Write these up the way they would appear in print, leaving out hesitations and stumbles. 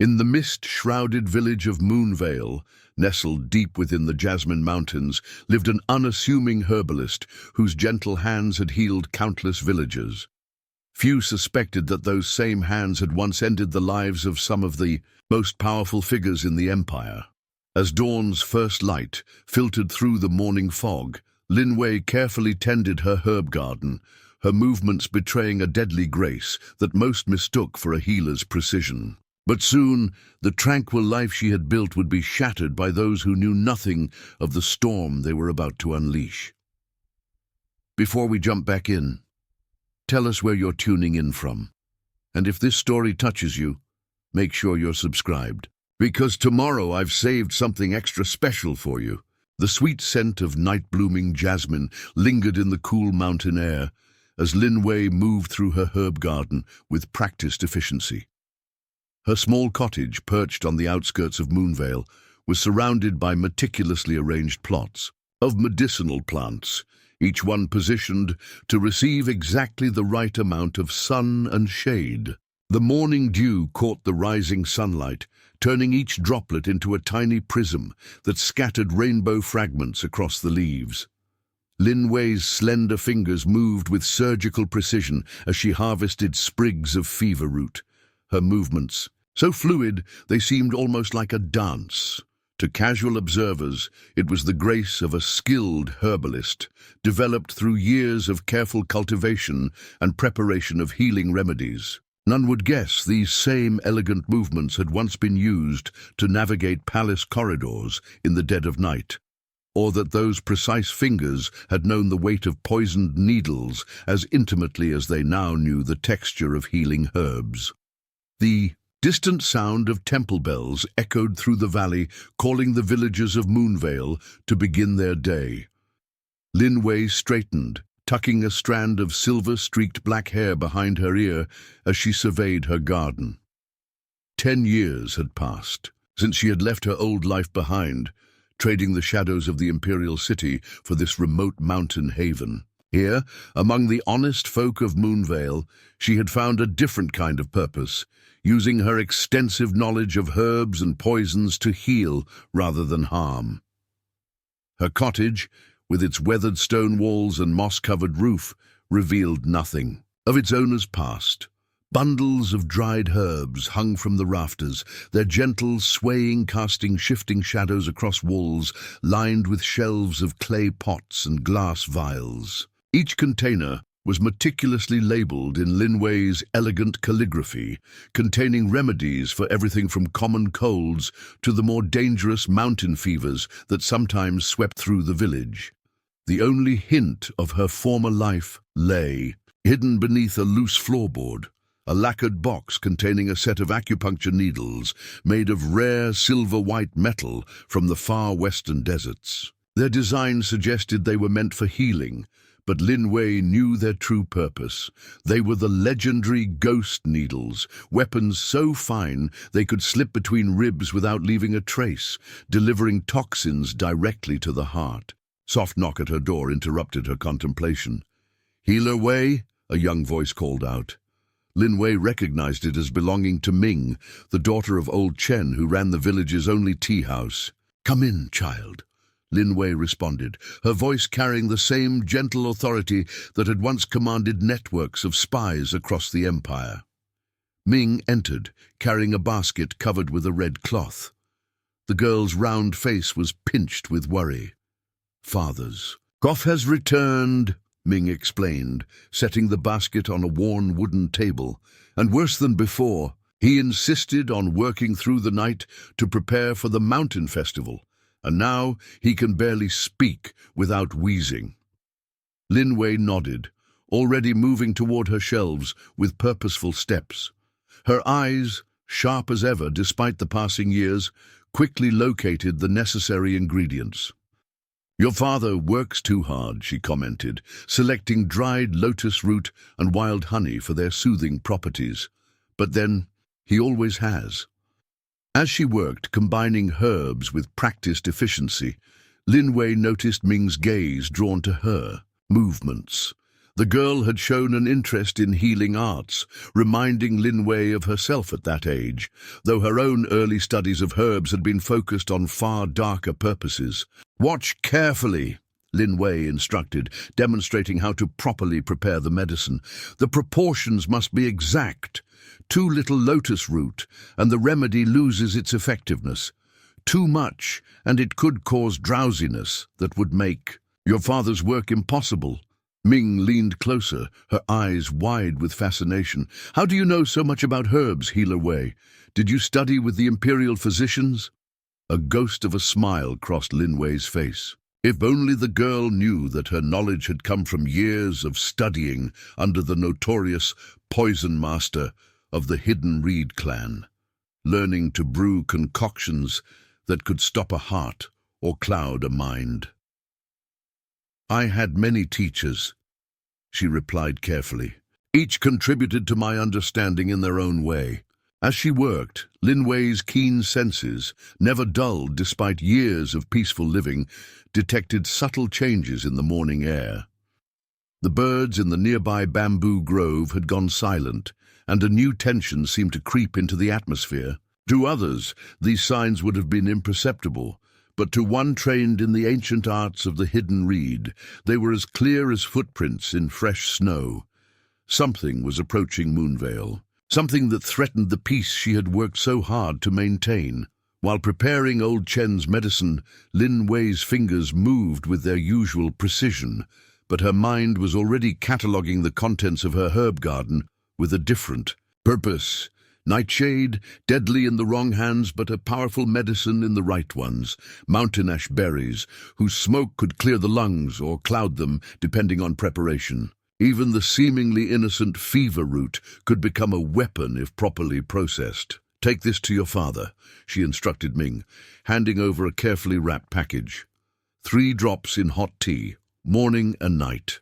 In the mist-shrouded village of Moonvale, nestled deep within the Jasmine Mountains, lived an unassuming herbalist whose gentle hands had healed countless villagers. Few suspected that those same hands had once ended the lives of some of the most powerful figures in the empire. As dawn's first light filtered through the morning fog, Lin Wei carefully tended her herb garden, her movements betraying a deadly grace that most mistook for a healer's precision. But soon, the tranquil life she had built would be shattered by those who knew nothing of the storm they were about to unleash. Before we jump back in, tell us where you're tuning in from. And if this story touches you, make sure you're subscribed. Because tomorrow I've saved something extra special for you. The sweet scent of night-blooming jasmine lingered in the cool mountain air as Lin Wei moved through her herb garden with practiced efficiency. Her small cottage, perched on the outskirts of Moonvale, was surrounded by meticulously arranged plots of medicinal plants, each one positioned to receive exactly the right amount of sun and shade. The morning dew caught the rising sunlight, turning each droplet into a tiny prism that scattered rainbow fragments across the leaves. Lin Wei's slender fingers moved with surgical precision as she harvested sprigs of fever root. Her movements, so fluid they seemed almost like a dance. To casual observers, it was the grace of a skilled herbalist, developed through years of careful cultivation and preparation of healing remedies. None would guess these same elegant movements had once been used to navigate palace corridors in the dead of night, or that those precise fingers had known the weight of poisoned needles as intimately as they now knew the texture of healing herbs. The distant sound of temple bells echoed through the valley, calling the villagers of Moonvale to begin their day. Lin Wei straightened, tucking a strand of silver-streaked black hair behind her ear as she surveyed her garden. 10 years had passed since she had left her old life behind, trading the shadows of the imperial city for this remote mountain haven. Here, among the honest folk of Moonvale, she had found a different kind of purpose, using her extensive knowledge of herbs and poisons to heal rather than harm. Her cottage, with its weathered stone walls and moss-covered roof, revealed nothing of its owner's past. Bundles of dried herbs hung from the rafters, their gentle swaying casting shifting shadows across walls lined with shelves of clay pots and glass vials. Each container was meticulously labeled in Lin Wei's elegant calligraphy, containing remedies for everything from common colds to the more dangerous mountain fevers that sometimes swept through the village. The only hint of her former life lay hidden beneath a loose floorboard, a lacquered box containing a set of acupuncture needles made of rare silver-white metal from the far western deserts. Their design suggested they were meant for healing, but Lin Wei knew their true purpose. They were the legendary ghost needles, weapons so fine they could slip between ribs without leaving a trace, delivering toxins directly to the heart. Soft knock at her door interrupted her contemplation. "Healer Wei?" a young voice called out. Lin Wei recognized it as belonging to Ming, the daughter of old Chen who ran the village's only tea house. "Come in, child," Lin Wei responded, her voice carrying the same gentle authority that had once commanded networks of spies across the empire. Ming entered, carrying a basket covered with a red cloth. The girl's round face was pinched with worry. "Father's cough has returned," Ming explained, setting the basket on a worn wooden table. "And worse than before, he insisted on working through the night to prepare for the mountain festival, and now he can barely speak without wheezing." Lin Wei nodded, already moving toward her shelves with purposeful steps. Her eyes, sharp as ever despite the passing years, quickly located the necessary ingredients. "Your father works too hard," she commented, selecting dried lotus root and wild honey for their soothing properties. "But then, he always has." As she worked, combining herbs with practiced efficiency, Lin Wei noticed Ming's gaze drawn to her movements. The girl had shown an interest in healing arts, reminding Lin Wei of herself at that age, though her own early studies of herbs had been focused on far darker purposes. "Watch carefully," Lin Wei instructed, demonstrating how to properly prepare the medicine. "The proportions must be exact. Too little lotus root, and the remedy loses its effectiveness. Too much, and it could cause drowsiness that would make your father's work impossible." Ming leaned closer, her eyes wide with fascination. "How do you know so much about herbs, Healer Wei? Did you study with the imperial physicians?" A ghost of a smile crossed Lin Wei's face. If only the girl knew that her knowledge had come from years of studying under the notorious poison master of the Hidden Reed clan, learning to brew concoctions that could stop a heart or cloud a mind. "I had many teachers," she replied carefully. "Each contributed to my understanding in their own way." As she worked, Lin Wei's keen senses, never dulled despite years of peaceful living, detected subtle changes in the morning air. The birds in the nearby bamboo grove had gone silent, and a new tension seemed to creep into the atmosphere. To others, these signs would have been imperceptible, but to one trained in the ancient arts of the Hidden Reed, they were as clear as footprints in fresh snow. Something was approaching Moonvale, something that threatened the peace she had worked so hard to maintain. While preparing old Chen's medicine, Lin Wei's fingers moved with their usual precision, but her mind was already cataloguing the contents of her herb garden with a different purpose. Nightshade, deadly in the wrong hands but a powerful medicine in the right ones. Mountain ash berries, whose smoke could clear the lungs or cloud them, depending on preparation. Even the seemingly innocent fever root could become a weapon if properly processed. "Take this to your father," she instructed Ming, handing over a carefully wrapped package. 3 drops in hot tea, morning and night.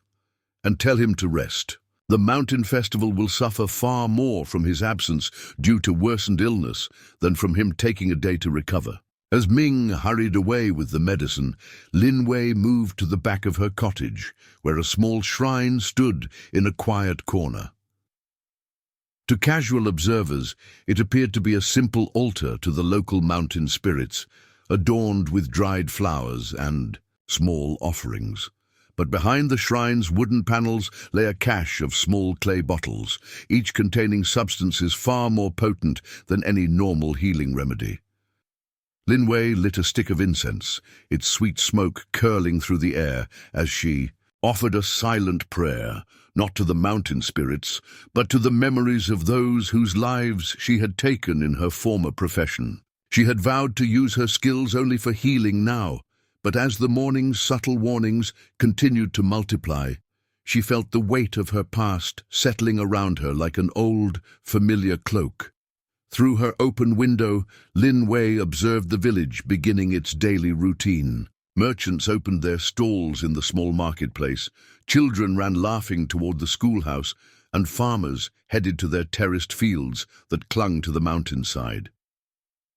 And tell him to rest. The mountain festival will suffer far more from his absence due to worsened illness than from him taking a day to recover. As Ming hurried away with the medicine, Lin Wei moved to the back of her cottage, where a small shrine stood in a quiet corner. To casual observers, it appeared to be a simple altar to the local mountain spirits, adorned with dried flowers and small offerings. But behind the shrine's wooden panels lay a cache of small clay bottles, each containing substances far more potent than any normal healing remedy. Lin Wei lit a stick of incense, its sweet smoke curling through the air as she offered a silent prayer, not to the mountain spirits, but to the memories of those whose lives she had taken in her former profession. She had vowed to use her skills only for healing now, but as the morning's subtle warnings continued to multiply, she felt the weight of her past settling around her like an old, familiar cloak. Through her open window, Lin Wei observed the village beginning its daily routine. Merchants opened their stalls in the small marketplace, children ran laughing toward the schoolhouse, and farmers headed to their terraced fields that clung to the mountainside.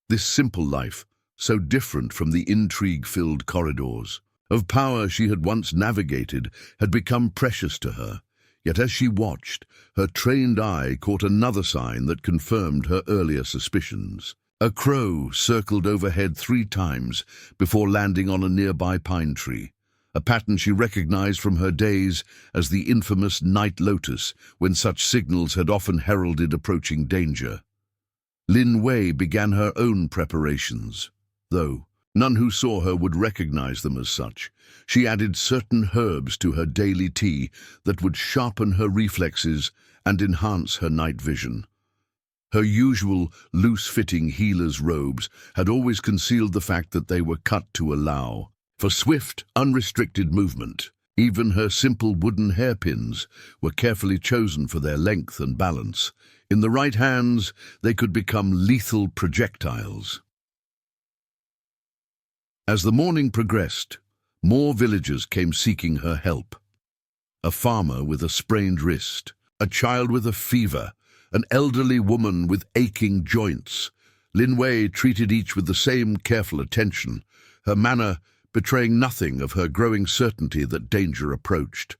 This simple life, so different from the intrigue-filled corridors of power she had once navigated, had become precious to her. Yet as she watched, her trained eye caught another sign that confirmed her earlier suspicions. A crow circled overhead 3 times before landing on a nearby pine tree, a pattern she recognized from her days as the infamous night lotus, when such signals had often heralded approaching danger. Lin Wei began her own preparations, though none who saw her would recognize them as such. She added certain herbs to her daily tea that would sharpen her reflexes and enhance her night vision. Her usual loose-fitting healer's robes had always concealed the fact that they were cut to allow for swift, unrestricted movement. Even her simple wooden hairpins were carefully chosen for their length and balance. In the right hands, they could become lethal projectiles. As the morning progressed, more villagers came seeking her help. A farmer with a sprained wrist, a child with a fever, an elderly woman with aching joints. Lin Wei treated each with the same careful attention, her manner betraying nothing of her growing certainty that danger approached.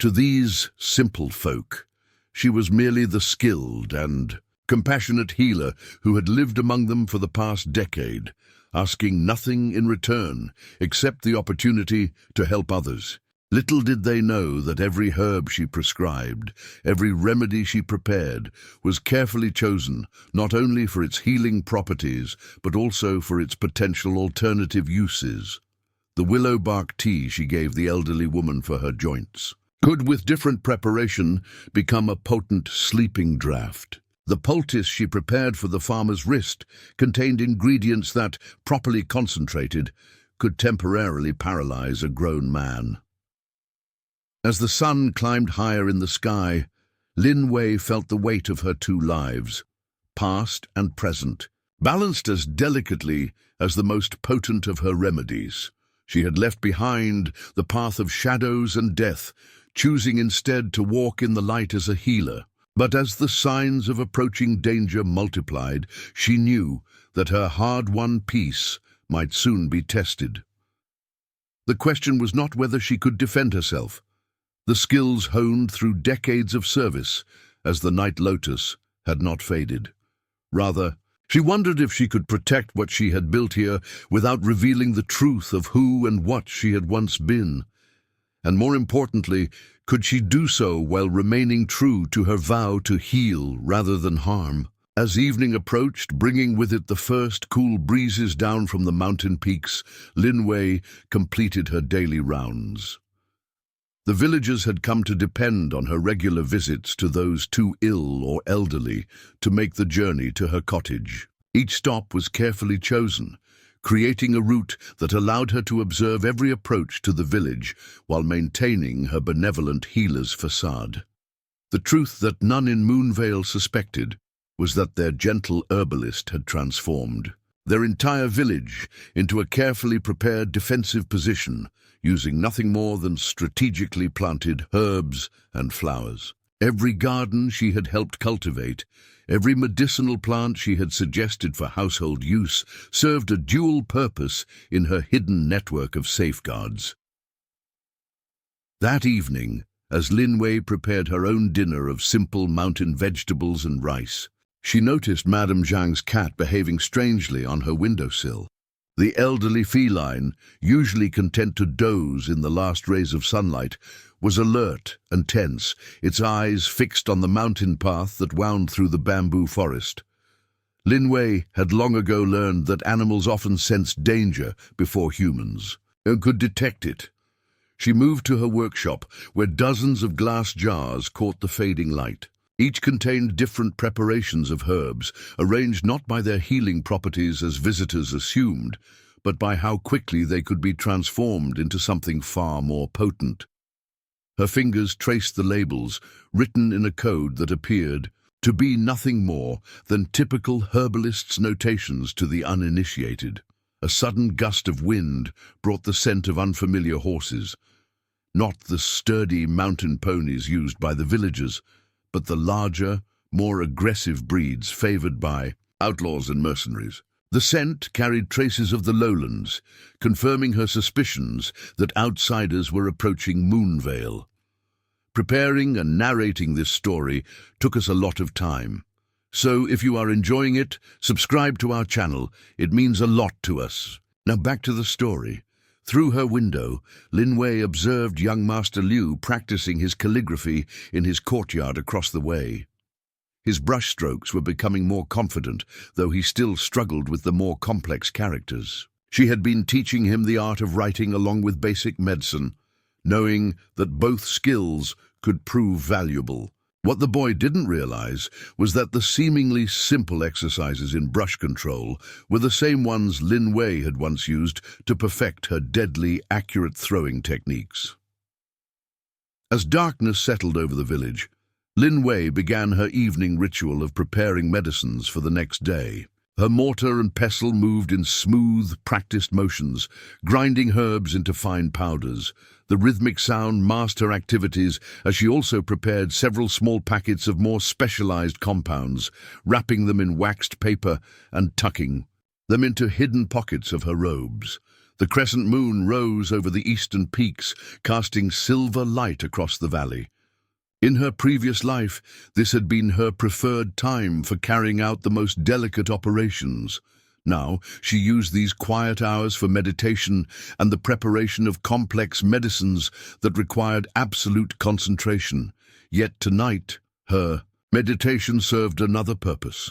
To these simple folk, she was merely the skilled and compassionate healer who had lived among them for the past decade, asking nothing in return except the opportunity to help others. Little did they know that every herb she prescribed, every remedy she prepared, was carefully chosen not only for its healing properties, but also for its potential alternative uses. The willow bark tea she gave the elderly woman for her joints could, with different preparation, become a potent sleeping draught. The poultice she prepared for the farmer's wrist contained ingredients that, properly concentrated, could temporarily paralyze a grown man. As the sun climbed higher in the sky, Lin Wei felt the weight of her two lives, past and present, balanced as delicately as the most potent of her remedies. She had left behind the path of shadows and death, choosing instead to walk in the light as a healer. But as the signs of approaching danger multiplied, she knew that her hard-won peace might soon be tested. The question was not whether she could defend herself. The skills honed through decades of service, as the Night Lotus, had not faded. Rather, she wondered if she could protect what she had built here without revealing the truth of who and what she had once been. And more importantly, could she do so while remaining true to her vow to heal rather than harm? As evening approached, bringing with it the first cool breezes down from the mountain peaks, Lin Wei completed her daily rounds. The villagers had come to depend on her regular visits to those too ill or elderly to make the journey to her cottage. Each stop was carefully chosen, creating a route that allowed her to observe every approach to the village while maintaining her benevolent healer's facade. The truth that none in Moonvale suspected was that their gentle herbalist had transformed their entire village into a carefully prepared defensive position, using nothing more than strategically planted herbs and flowers. Every garden she had helped cultivate, every medicinal plant she had suggested for household use, served a dual purpose in her hidden network of safeguards. That evening, as Lin Wei prepared her own dinner of simple mountain vegetables and rice, she noticed Madame Zhang's cat behaving strangely on her windowsill. The elderly feline, usually content to doze in the last rays of sunlight, was alert and tense, its eyes fixed on the mountain path that wound through the bamboo forest. Lin Wei had long ago learned that animals often sensed danger before humans, and could detect it. She moved to her workshop, where dozens of glass jars caught the fading light. Each contained different preparations of herbs, arranged not by their healing properties as visitors assumed, but by how quickly they could be transformed into something far more potent. Her fingers traced the labels, written in a code that appeared to be nothing more than typical herbalist's notations to the uninitiated. A sudden gust of wind brought the scent of unfamiliar horses, not the sturdy mountain ponies used by the villagers, but the larger, more aggressive breeds favored by outlaws and mercenaries. The scent carried traces of the lowlands, confirming her suspicions that outsiders were approaching Moonvale. Preparing and narrating this story took us a lot of time. So if you are enjoying it, subscribe to our channel. It means a lot to us. Now back to the story. Through her window, Lin Wei observed young Master Liu practicing his calligraphy in his courtyard across the way. His brushstrokes were becoming more confident, though he still struggled with the more complex characters. She had been teaching him the art of writing along with basic medicine, knowing that both skills could prove valuable. What the boy didn't realize was that the seemingly simple exercises in brush control were the same ones Lin Wei had once used to perfect her deadly, accurate throwing techniques. As darkness settled over the village, Lin Wei began her evening ritual of preparing medicines for the next day. Her mortar and pestle moved in smooth, practiced motions, grinding herbs into fine powders. The rhythmic sound masked her activities as she also prepared several small packets of more specialized compounds, wrapping them in waxed paper and tucking them into hidden pockets of her robes. The crescent moon rose over the eastern peaks, casting silver light across the valley. In her previous life, this had been her preferred time for carrying out the most delicate operations. Now, she used these quiet hours for meditation and the preparation of complex medicines that required absolute concentration. Yet tonight, her meditation served another purpose,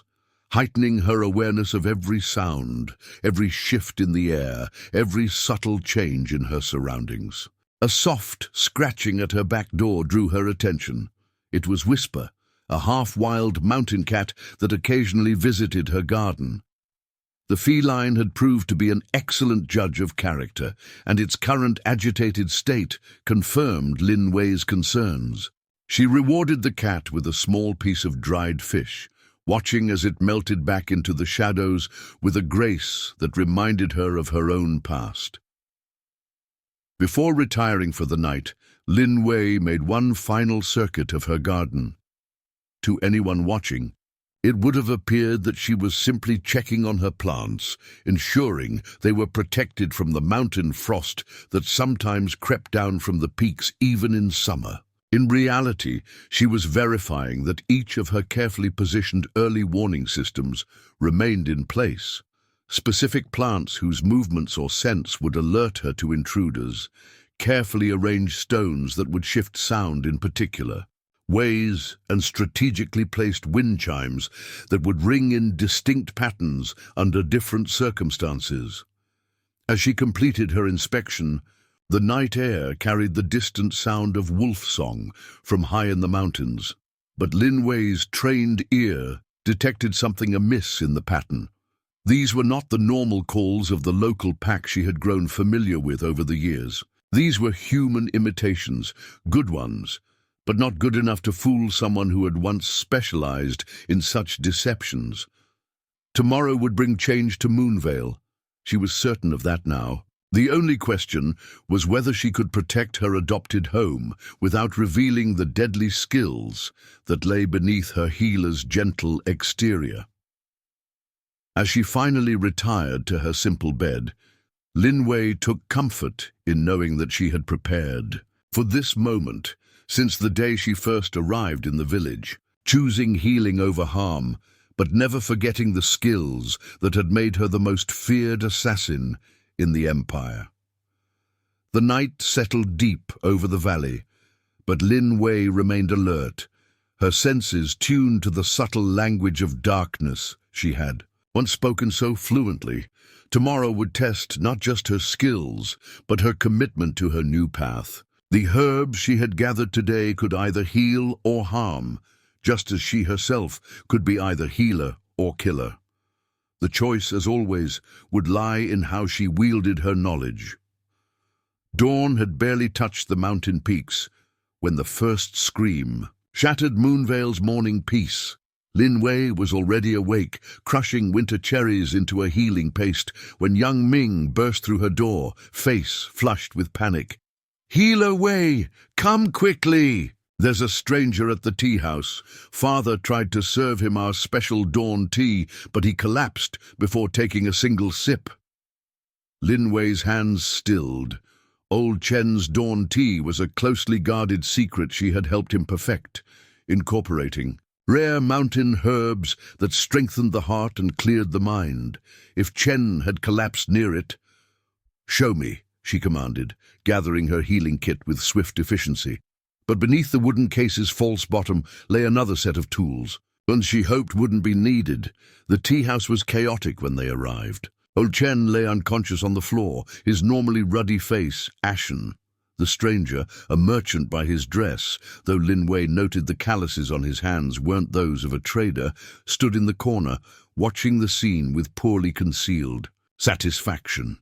heightening her awareness of every sound, every shift in the air, every subtle change in her surroundings. A soft scratching at her back door drew her attention. It was Whisper, a half-wild mountain cat that occasionally visited her garden. The feline had proved to be an excellent judge of character, and its current agitated state confirmed Lin Wei's concerns. She rewarded the cat with a small piece of dried fish, watching as it melted back into the shadows with a grace that reminded her of her own past. Before retiring for the night, Lin Wei made one final circuit of her garden. To anyone watching, it would have appeared that she was simply checking on her plants, ensuring they were protected from the mountain frost that sometimes crept down from the peaks even in summer. In reality, she was verifying that each of her carefully positioned early warning systems remained in place. Specific plants whose movements or scents would alert her to intruders, carefully arranged stones that would shift sound in particular, ways and strategically placed wind chimes that would ring in distinct patterns under different circumstances. As she completed her inspection, the night air carried the distant sound of wolf song from high in the mountains, but Lin Wei's trained ear detected something amiss in the pattern. These were not the normal calls of the local pack she had grown familiar with over the years. These were human imitations, good ones, but not good enough to fool someone who had once specialized in such deceptions. Tomorrow would bring change to Moonvale. She was certain of that now. The only question was whether she could protect her adopted home without revealing the deadly skills that lay beneath her healer's gentle exterior. As she finally retired to her simple bed, Lin Wei took comfort in knowing that she had prepared for this moment since the day she first arrived in the village, choosing healing over harm, but never forgetting the skills that had made her the most feared assassin in the Empire. The night settled deep over the valley, but Lin Wei remained alert, her senses tuned to the subtle language of darkness she had once spoken so fluently. Tomorrow would test not just her skills, but her commitment to her new path. The herbs she had gathered today could either heal or harm, just as she herself could be either healer or killer. The choice, as always, would lie in how she wielded her knowledge. Dawn had barely touched the mountain peaks when the first scream shattered Moonvale's morning peace. Lin Wei was already awake, crushing winter cherries into a healing paste, when young Ming burst through her door, face flushed with panic. "Healer Wei, come quickly! There's a stranger at the tea house. Father tried to serve him our special dawn tea, but he collapsed before taking a single sip." Lin Wei's hands stilled. Old Chen's dawn tea was a closely guarded secret she had helped him perfect, incorporating rare mountain herbs that strengthened the heart and cleared the mind. If Chen had collapsed near it— "Show me," she commanded, gathering her healing kit with swift efficiency. But beneath the wooden case's false bottom lay another set of tools, ones she hoped wouldn't be needed. The tea house was chaotic when they arrived. Old Chen lay unconscious on the floor, his normally ruddy face ashen. The stranger, a merchant by his dress, though Lin Wei noted the calluses on his hands weren't those of a trader, stood in the corner, watching the scene with poorly concealed satisfaction.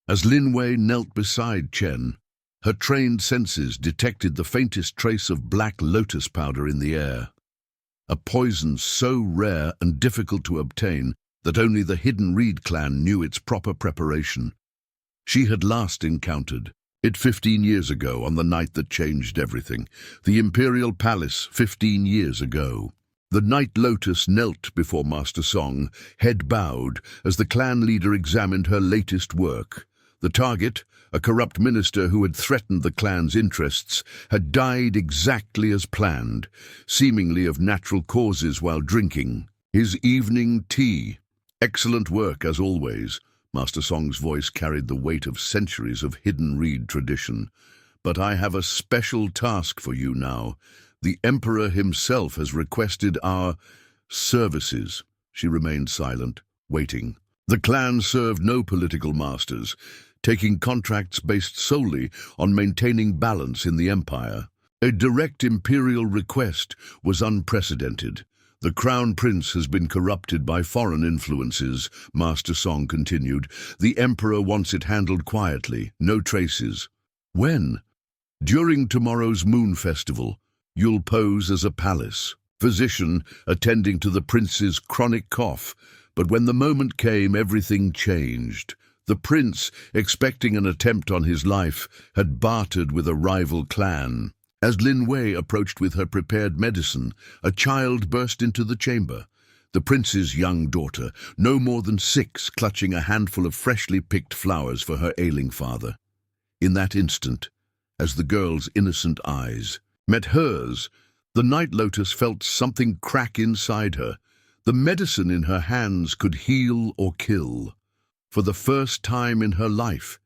As Lin Wei knelt beside Chen, her trained senses detected the faintest trace of black lotus powder in the air, a poison so rare and difficult to obtain that only the Hidden Reed clan knew its proper preparation. She had last encountered it 15 years ago, on the night that changed everything, the Imperial Palace 15 years ago. The Night Lotus knelt before Master Song, head bowed, as the clan leader examined her latest work. The target, a corrupt minister who had threatened the clan's interests, had died exactly as planned, seemingly of natural causes while drinking his evening tea. Excellent work, as always. Master Song's voice carried the weight of centuries of hidden reed tradition. But I have a special task for you now. The Emperor himself has requested our services. She remained silent, waiting. The clan served no political masters, taking contracts based solely on maintaining balance in the empire. A direct imperial request was unprecedented. The Crown Prince has been corrupted by foreign influences, Master Song continued. The Emperor wants it handled quietly, no traces. When? During tomorrow's moon festival. You'll pose as a palace physician attending to the prince's chronic cough. But when the moment came, everything changed. The prince, expecting an attempt on his life, had bartered with a rival clan. As Lin Wei approached with her prepared medicine, a child burst into the chamber. The prince's young daughter, no more than 6, clutching a handful of freshly picked flowers for her ailing father. In that instant, as the girl's innocent eyes met hers, the Night Lotus felt something crack inside her. The medicine in her hands could heal or kill. For the first time in her life,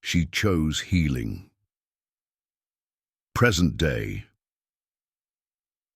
she chose healing. Present day.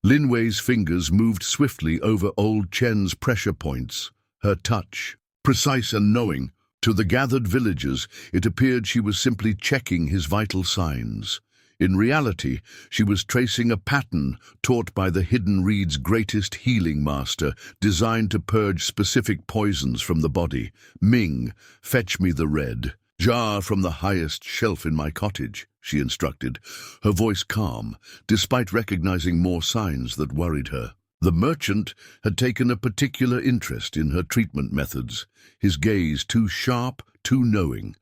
Lin Wei's fingers moved swiftly over old Chen's pressure points, her touch, precise and knowing. To the gathered villagers, it appeared she was simply checking his vital signs. In reality, she was tracing a pattern taught by the Hidden Reed's greatest healing master, designed to purge specific poisons from the body. Ming, fetch me the red jar from the highest shelf in my cottage, she instructed, her voice calm, despite recognizing more signs that worried her. The merchant had taken a particular interest in her treatment methods, his gaze too sharp, too knowing.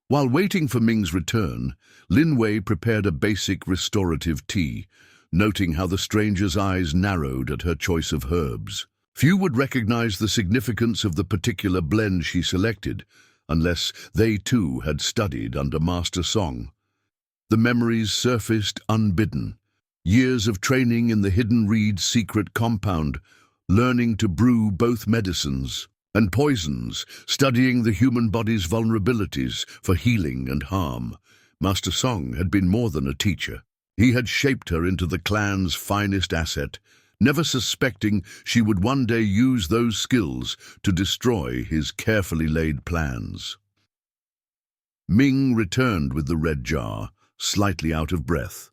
While waiting for Ming's return, Lin Wei prepared a basic restorative tea, noting how the stranger's eyes narrowed at her choice of herbs. Few would recognize the significance of the particular blend she selected, unless they too had studied under Master Song. The memories surfaced unbidden. Years of training in the Hidden Reed's secret compound, learning to brew both medicines and poisons, studying the human body's vulnerabilities for healing and harm. Master Song had been more than a teacher. He had shaped her into the clan's finest asset, never suspecting she would one day use those skills to destroy his carefully laid plans. Ming returned with the red jar, slightly out of breath.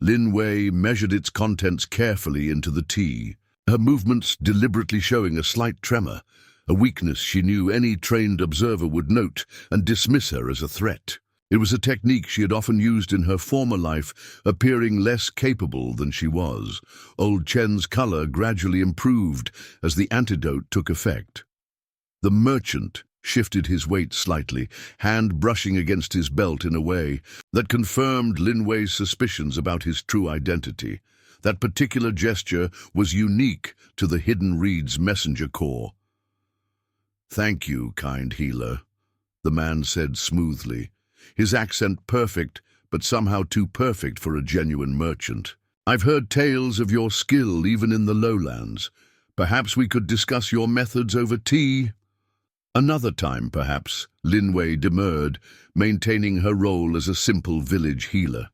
Lin Wei measured its contents carefully into the tea, her movements deliberately showing a slight tremor, a weakness she knew any trained observer would note and dismiss her as a threat. It was a technique she had often used in her former life, appearing less capable than she was. Old Chen's color gradually improved as the antidote took effect. The merchant shifted his weight slightly, hand brushing against his belt in a way that confirmed Lin Wei's suspicions about his true identity. That particular gesture was unique to the Hidden Reed's messenger corps. "Thank you, kind healer," the man said smoothly, his accent perfect, but somehow too perfect for a genuine merchant. "I've heard tales of your skill even in the lowlands. Perhaps we could discuss your methods over tea?" "Another time, perhaps," Lin Wei demurred, maintaining her role as a simple village healer.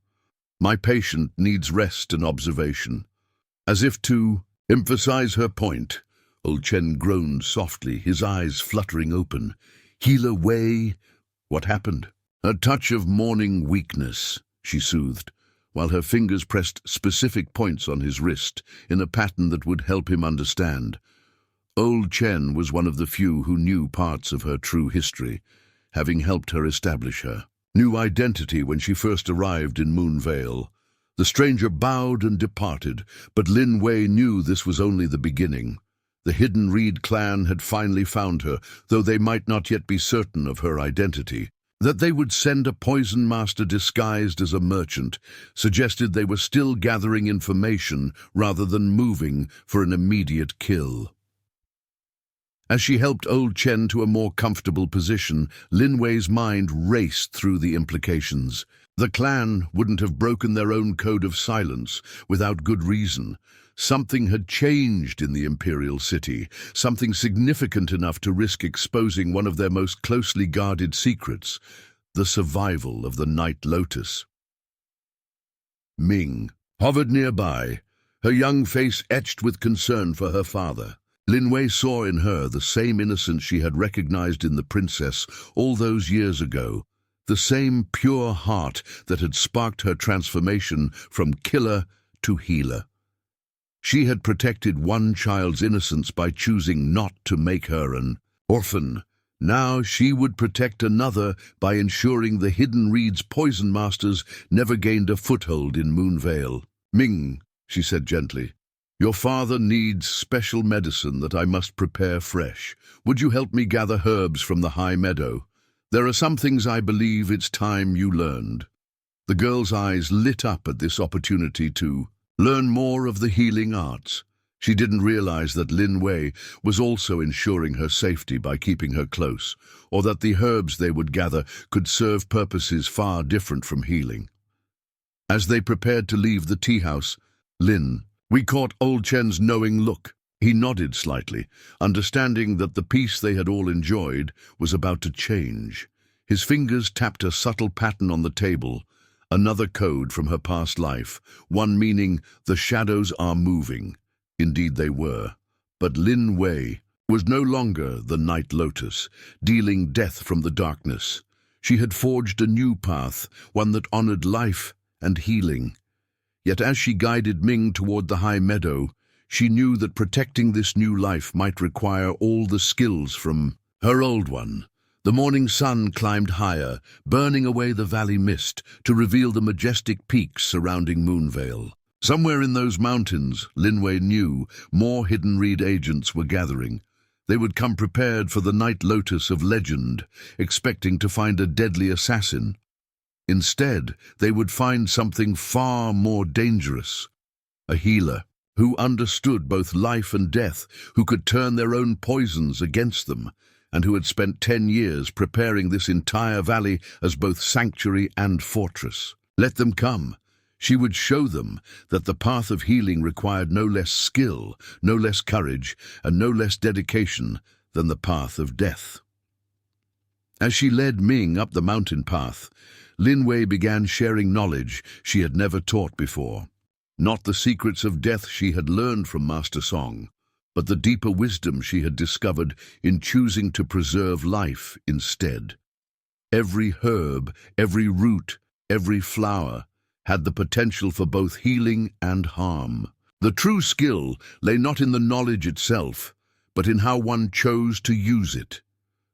"My patient needs rest and observation." As if to emphasize her point, Old Chen groaned softly, his eyes fluttering open. "Healer Wei, what happened?" "A touch of morning weakness," she soothed, while her fingers pressed specific points on his wrist in a pattern that would help him understand. Old Chen was one of the few who knew parts of her true history, having helped her establish her new identity when she first arrived in Moonvale. The stranger bowed and departed, but Lin Wei knew this was only the beginning. The Hidden Reed clan had finally found her, though they might not yet be certain of her identity. That they would send a poison master disguised as a merchant suggested they were still gathering information rather than moving for an immediate kill. As she helped Old Chen to a more comfortable position, Lin Wei's mind raced through the implications. The clan wouldn't have broken their own code of silence without good reason. Something had changed in the imperial city, something significant enough to risk exposing one of their most closely guarded secrets, the survival of the Night Lotus. Ming hovered nearby, her young face etched with concern for her father. Lin Wei saw in her the same innocence she had recognized in the princess all those years ago, the same pure heart that had sparked her transformation from killer to healer. She had protected one child's innocence by choosing not to make her an orphan. Now she would protect another by ensuring the Hidden Reed's poison masters never gained a foothold in Moonvale. "Ming," she said gently, "your father needs special medicine that I must prepare fresh. Would you help me gather herbs from the high meadow? There are some things I believe it's time you learned." The girl's eyes lit up at this opportunity to learn more of the healing arts. She didn't realize that Lin Wei was also ensuring her safety by keeping her close, or that the herbs they would gather could serve purposes far different from healing. As they prepared to leave the tea house, we caught Old Chen's knowing look. He nodded slightly, understanding that the peace they had all enjoyed was about to change. His fingers tapped a subtle pattern on the table, another code from her past life, one meaning the shadows are moving. Indeed they were. But Lin Wei was no longer the Night Lotus, dealing death from the darkness. She had forged a new path, one that honored life and healing. Yet as she guided Ming toward the high meadow, she knew that protecting this new life might require all the skills from her old one. The morning sun climbed higher, burning away the valley mist to reveal the majestic peaks surrounding Moonvale. Somewhere in those mountains, Lin Wei knew, more Hidden Reed agents were gathering. They would come prepared for the Night Lotus of legend, expecting to find a deadly assassin. Instead, they would find something far more dangerous, a healer who understood both life and death, who could turn their own poisons against them, and who had spent 10 years preparing this entire valley as both sanctuary and fortress. Let them come. She would show them that the path of healing required no less skill, no less courage, and no less dedication than the path of death. As she led Ming up the mountain path, Lin Wei began sharing knowledge she had never taught before. Not the secrets of death she had learned from Master Song, but the deeper wisdom she had discovered in choosing to preserve life instead. Every herb, every root, every flower had the potential for both healing and harm. The true skill lay not in the knowledge itself, but in how one chose to use it.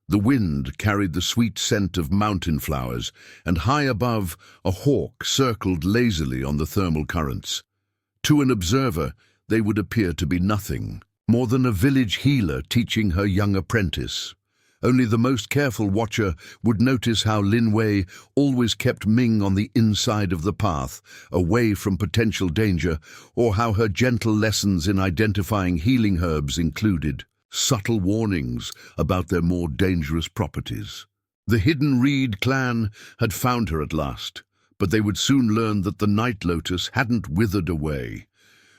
The wind carried the sweet scent of mountain flowers, and high above, a hawk circled lazily on the thermal currents. To an observer, they would appear to be nothing more than a village healer teaching her young apprentice. Only the most careful watcher would notice how Lin Wei always kept Ming on the inside of the path, away from potential danger, or how her gentle lessons in identifying healing herbs included subtle warnings about their more dangerous properties. The Hidden Reed clan had found her at last, but they would soon learn that the Night Lotus hadn't withered away.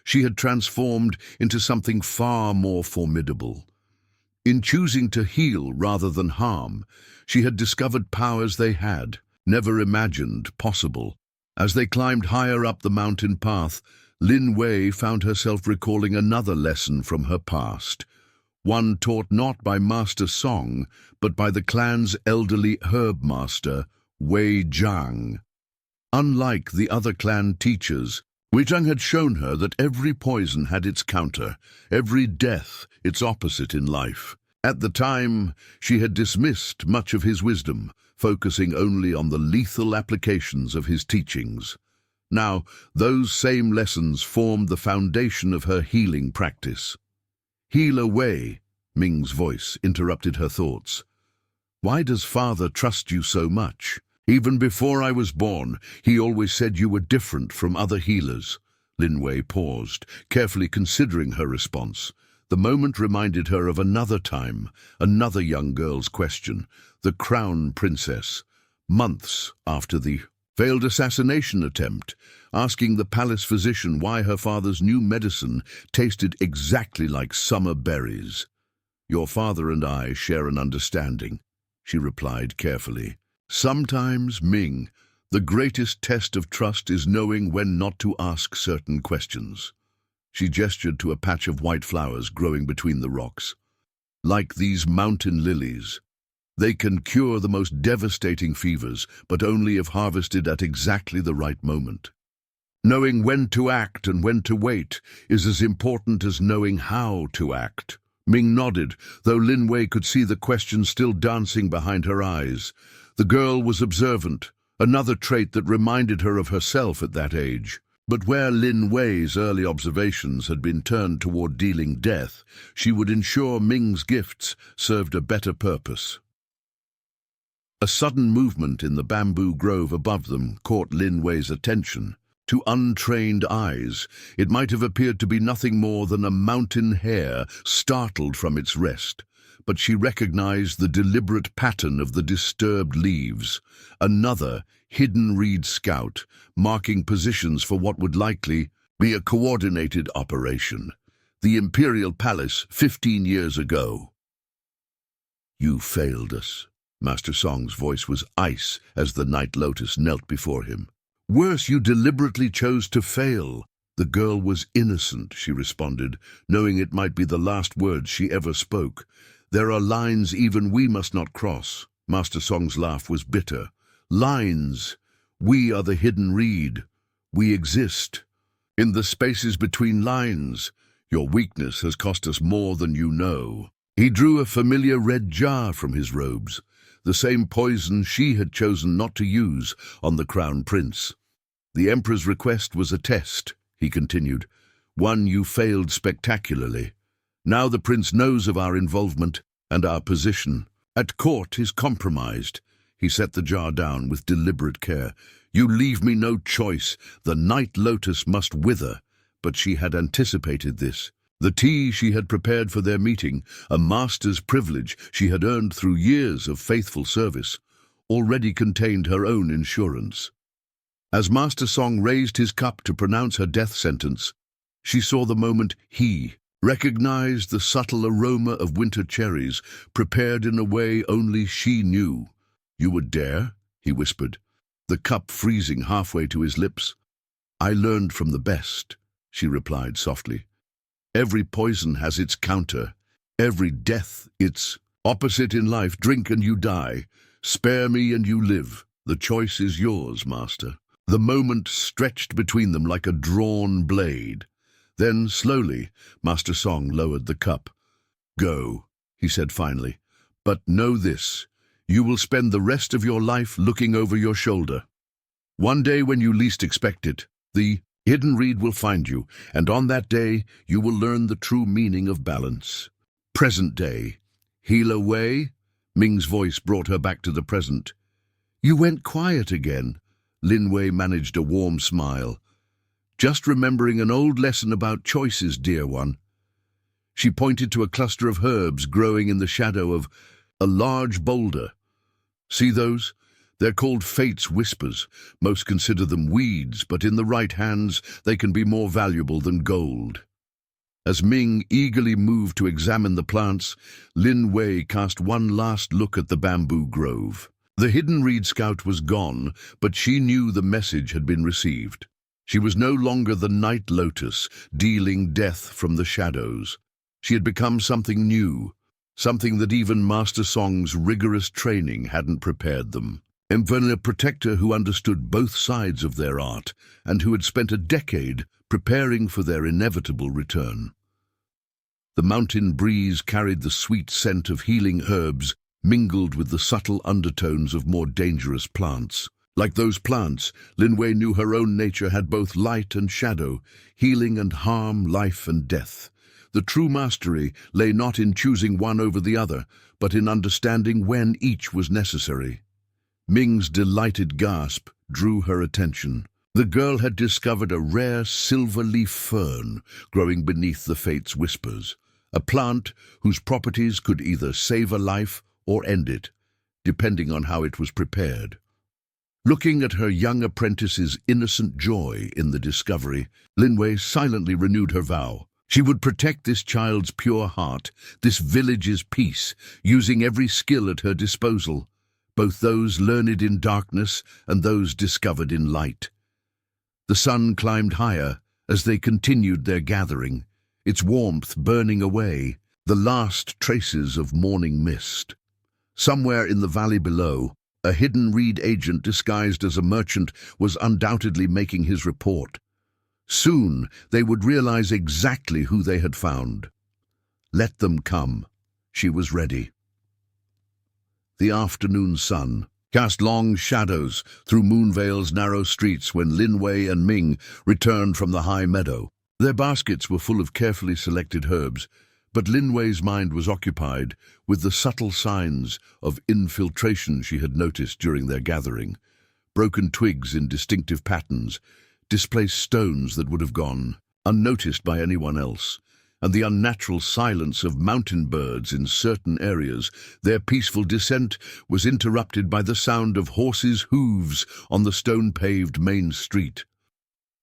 She had transformed into something far more formidable. In choosing to heal rather than harm, she had discovered powers they had never imagined possible. As they climbed higher up the mountain path, Lin Wei found herself recalling another lesson from her past, one taught not by Master Song, but by the clan's elderly herb master, Wei Zhang. Unlike the other clan teachers, Wei Zhang had shown her that every poison had its counter, every death its opposite in life. At the time, she had dismissed much of his wisdom, focusing only on the lethal applications of his teachings. Now, those same lessons formed the foundation of her healing practice. "Healer Wei," Ming's voice interrupted her thoughts. Why does father trust you so much? Even before I was born, he always said you were different from other healers. Lin Wei paused, carefully considering her response. The moment reminded her of another time, another young girl's question, the crown princess, months after the failed assassination attempt, asking the palace physician why her father's new medicine tasted exactly like summer berries. Your father and I share an understanding, she replied carefully. Sometimes, Ming, the greatest test of trust is knowing when not to ask certain questions. She gestured to a patch of white flowers growing between the rocks. Like these mountain lilies, they can cure the most devastating fevers, but only if harvested at exactly the right moment. Knowing when to act and when to wait is as important as knowing how to act. Ming nodded, though Lin Wei could see the question still dancing behind her eyes. The girl was observant, another trait that reminded her of herself at that age. But where Lin Wei's early observations had been turned toward dealing death, she would ensure Ming's gifts served a better purpose. A sudden movement in the bamboo grove above them caught Lin Wei's attention. To untrained eyes, it might have appeared to be nothing more than a mountain hare startled from its rest. But she recognized the deliberate pattern of the disturbed leaves, another hidden reed scout, marking positions for what would likely be a coordinated operation. The Imperial Palace 15 years ago. You failed us. Master Song's voice was ice as the Night Lotus knelt before him. Worse, you deliberately chose to fail. The girl was innocent, she responded, knowing it might be the last words she ever spoke. There are lines even we must not cross. Master Song's laugh was bitter. Lines. We are the hidden reed. We exist. In the spaces between lines, your weakness has cost us more than you know. He drew a familiar red jar from his robes, the same poison she had chosen not to use on the Crown Prince. The Emperor's request was a test, he continued, one you failed spectacularly. Now the Prince knows of our involvement and our position. At court is compromised. He set the jar down with deliberate care. You leave me no choice. The Night Lotus must wither. But she had anticipated this. The tea she had prepared for their meeting, a master's privilege she had earned through years of faithful service, already contained her own insurance. As Master Song raised his cup to pronounce her death sentence, she saw the moment he recognized the subtle aroma of winter cherries, prepared in a way only she knew. You would dare? He whispered, the cup freezing halfway to his lips. I learned from the best, she replied softly. Every poison has its counter, every death its opposite in life. Drink and you die, spare me and you live. The choice is yours, Master. The moment stretched between them like a drawn blade. Then, slowly, Master Song lowered the cup. Go, he said finally, but know this, you will spend the rest of your life looking over your shoulder. One day when you least expect it, the hidden reed will find you, and on that day you will learn the true meaning of balance. Present day. Heal away? Ming's voice brought her back to the present. You went quiet again. Lin Wei managed a warm smile. Just remembering an old lesson about choices, dear one. She pointed to a cluster of herbs growing in the shadow of a large boulder. See those? They're called Fate's Whispers. Most consider them weeds, but in the right hands they can be more valuable than gold. As Ming eagerly moved to examine the plants, Lin Wei cast one last look at the bamboo grove. The hidden reed scout was gone, but she knew the message had been received. She was no longer the Night Lotus, dealing death from the shadows. She had become something new, something that even Master Song's rigorous training hadn't prepared them. A protector who understood both sides of their art and who had spent a decade preparing for their inevitable return. The mountain breeze carried the sweet scent of healing herbs mingled with the subtle undertones of more dangerous plants. Like those plants, Lin Wei knew her own nature had both light and shadow, healing and harm, life and death. The true mastery lay not in choosing one over the other, but in understanding when each was necessary. Ming's delighted gasp drew her attention. The girl had discovered a rare silver-leaf fern growing beneath the fate's whispers, a plant whose properties could either save a life or end it, depending on how it was prepared. Looking at her young apprentice's innocent joy in the discovery, Lin Wei silently renewed her vow. She would protect this child's pure heart, this village's peace, using every skill at her disposal, both those learned in darkness and those discovered in light. The sun climbed higher as they continued their gathering, its warmth burning away the last traces of morning mist. Somewhere in the valley below, a hidden reed agent disguised as a merchant was undoubtedly making his report. Soon they would realize exactly who they had found. Let them come. She was ready. The afternoon sun cast long shadows through Moonvale's narrow streets when Lin Wei and Ming returned from the high meadow. Their baskets were full of carefully selected herbs, but Lin Wei's mind was occupied with the subtle signs of infiltration she had noticed during their gathering. Broken twigs in distinctive patterns, displaced stones that would have gone unnoticed by anyone else, and the unnatural silence of mountain birds in certain areas. Their peaceful descent was interrupted by the sound of horses' hooves on the stone-paved main street.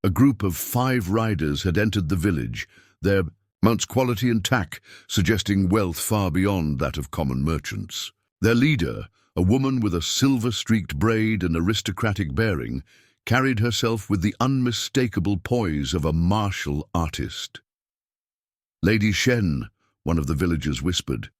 A group of 5 riders had entered the village, their mounts' quality and tack suggesting wealth far beyond that of common merchants. Their leader, a woman with a silver-streaked braid and aristocratic bearing, carried herself with the unmistakable poise of a martial artist. "Lady Shen," one of the villagers whispered,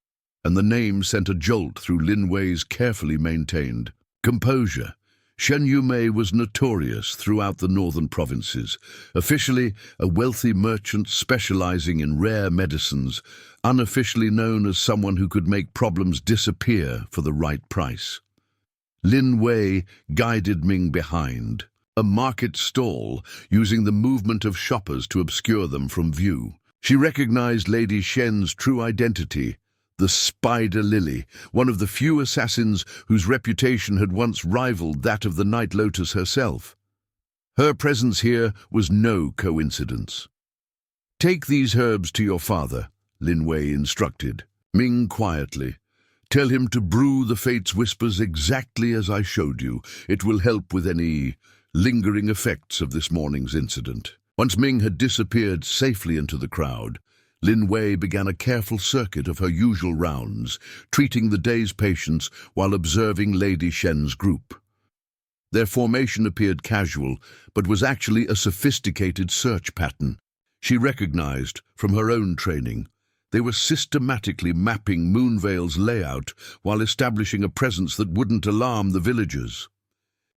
and the name sent a jolt through Lin Wei's carefully maintained composure. Shen Yumei was notorious throughout the northern provinces, officially a wealthy merchant specializing in rare medicines, unofficially known as someone who could make problems disappear for the right price. Lin Wei guided Ming behind a market stall, using the movement of shoppers to obscure them from view. She recognized Lady Shen's true identity, the Spider Lily, one of the few assassins whose reputation had once rivaled that of the Night Lotus herself. Her presence here was no coincidence. "Take these herbs to your father," Lin Wei instructed. Ming quietly, "Tell him to brew the Fate's whispers exactly as I showed you. It will help with any lingering effects of this morning's incident." Once Ming had disappeared safely into the crowd, Lin Wei began a careful circuit of her usual rounds, treating the day's patients while observing Lady Shen's group. Their formation appeared casual, but was actually a sophisticated search pattern. She recognized, from her own training, they were systematically mapping Moonvale's layout while establishing a presence that wouldn't alarm the villagers.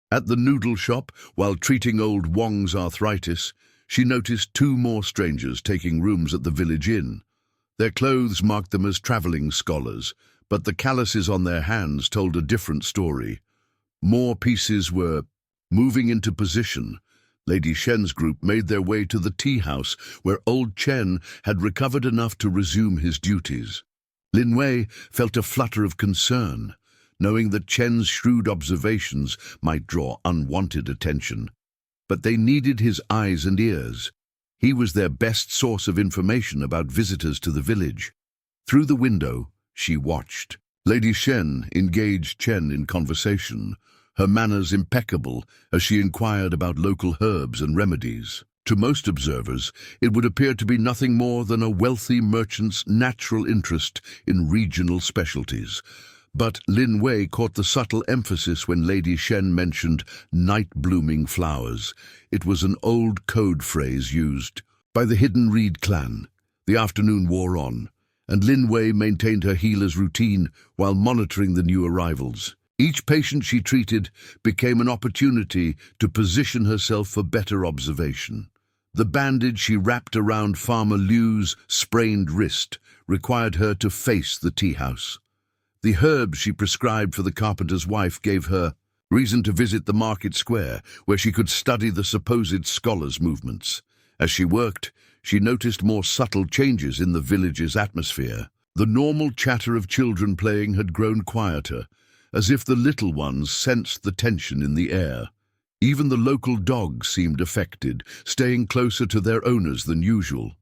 At the noodle shop, while treating old Wong's arthritis, she noticed 2 more strangers taking rooms at the village inn. Their clothes marked them as traveling scholars, but the calluses on their hands told a different story. More pieces were moving into position. Lady Shen's group made their way to the tea house, where old Chen had recovered enough to resume his duties. Lin Wei felt a flutter of concern, knowing that Chen's shrewd observations might draw unwanted attention. But they needed his eyes and ears. He was their best source of information about visitors to the village. Through the window, she watched. Lady Shen engaged Chen in conversation, her manners impeccable as she inquired about local herbs and remedies. To most observers, it would appear to be nothing more than a wealthy merchant's natural interest in regional specialties. But Lin Wei caught the subtle emphasis when Lady Shen mentioned night-blooming flowers. It was an old code phrase used by the Hidden Reed clan. The afternoon wore on, and Lin Wei maintained her healer's routine while monitoring the new arrivals. Each patient she treated became an opportunity to position herself for better observation. The bandage she wrapped around Farmer Liu's sprained wrist required her to face the tea house. The herbs she prescribed for the carpenter's wife gave her reason to visit the market square, where she could study the supposed scholars' movements. As she worked, she noticed more subtle changes in the village's atmosphere. The normal chatter of children playing had grown quieter, as if the little ones sensed the tension in the air. Even the local dogs seemed affected, staying closer to their owners than usual.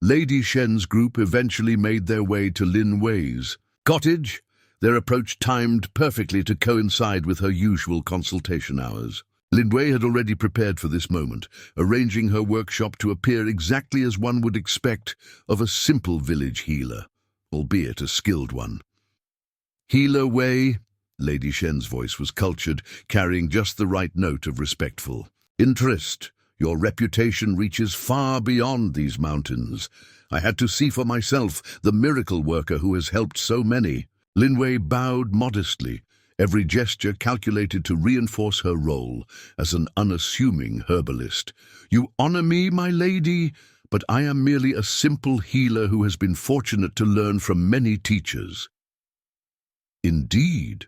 Lady Shen's group eventually made their way to Lin Wei's cottage, their approach timed perfectly to coincide with her usual consultation hours. Lin Wei had already prepared for this moment, arranging her workshop to appear exactly as one would expect of a simple village healer, albeit a skilled one. "Healer Wei," Lady Shen's voice was cultured, carrying just the right note of respectful interest. "Your reputation reaches far beyond these mountains. I had to see for myself the miracle worker who has helped so many." Lin Wei bowed modestly, every gesture calculated to reinforce her role as an unassuming herbalist. "You honor me, my lady, but I am merely a simple healer who has been fortunate to learn from many teachers." "Indeed."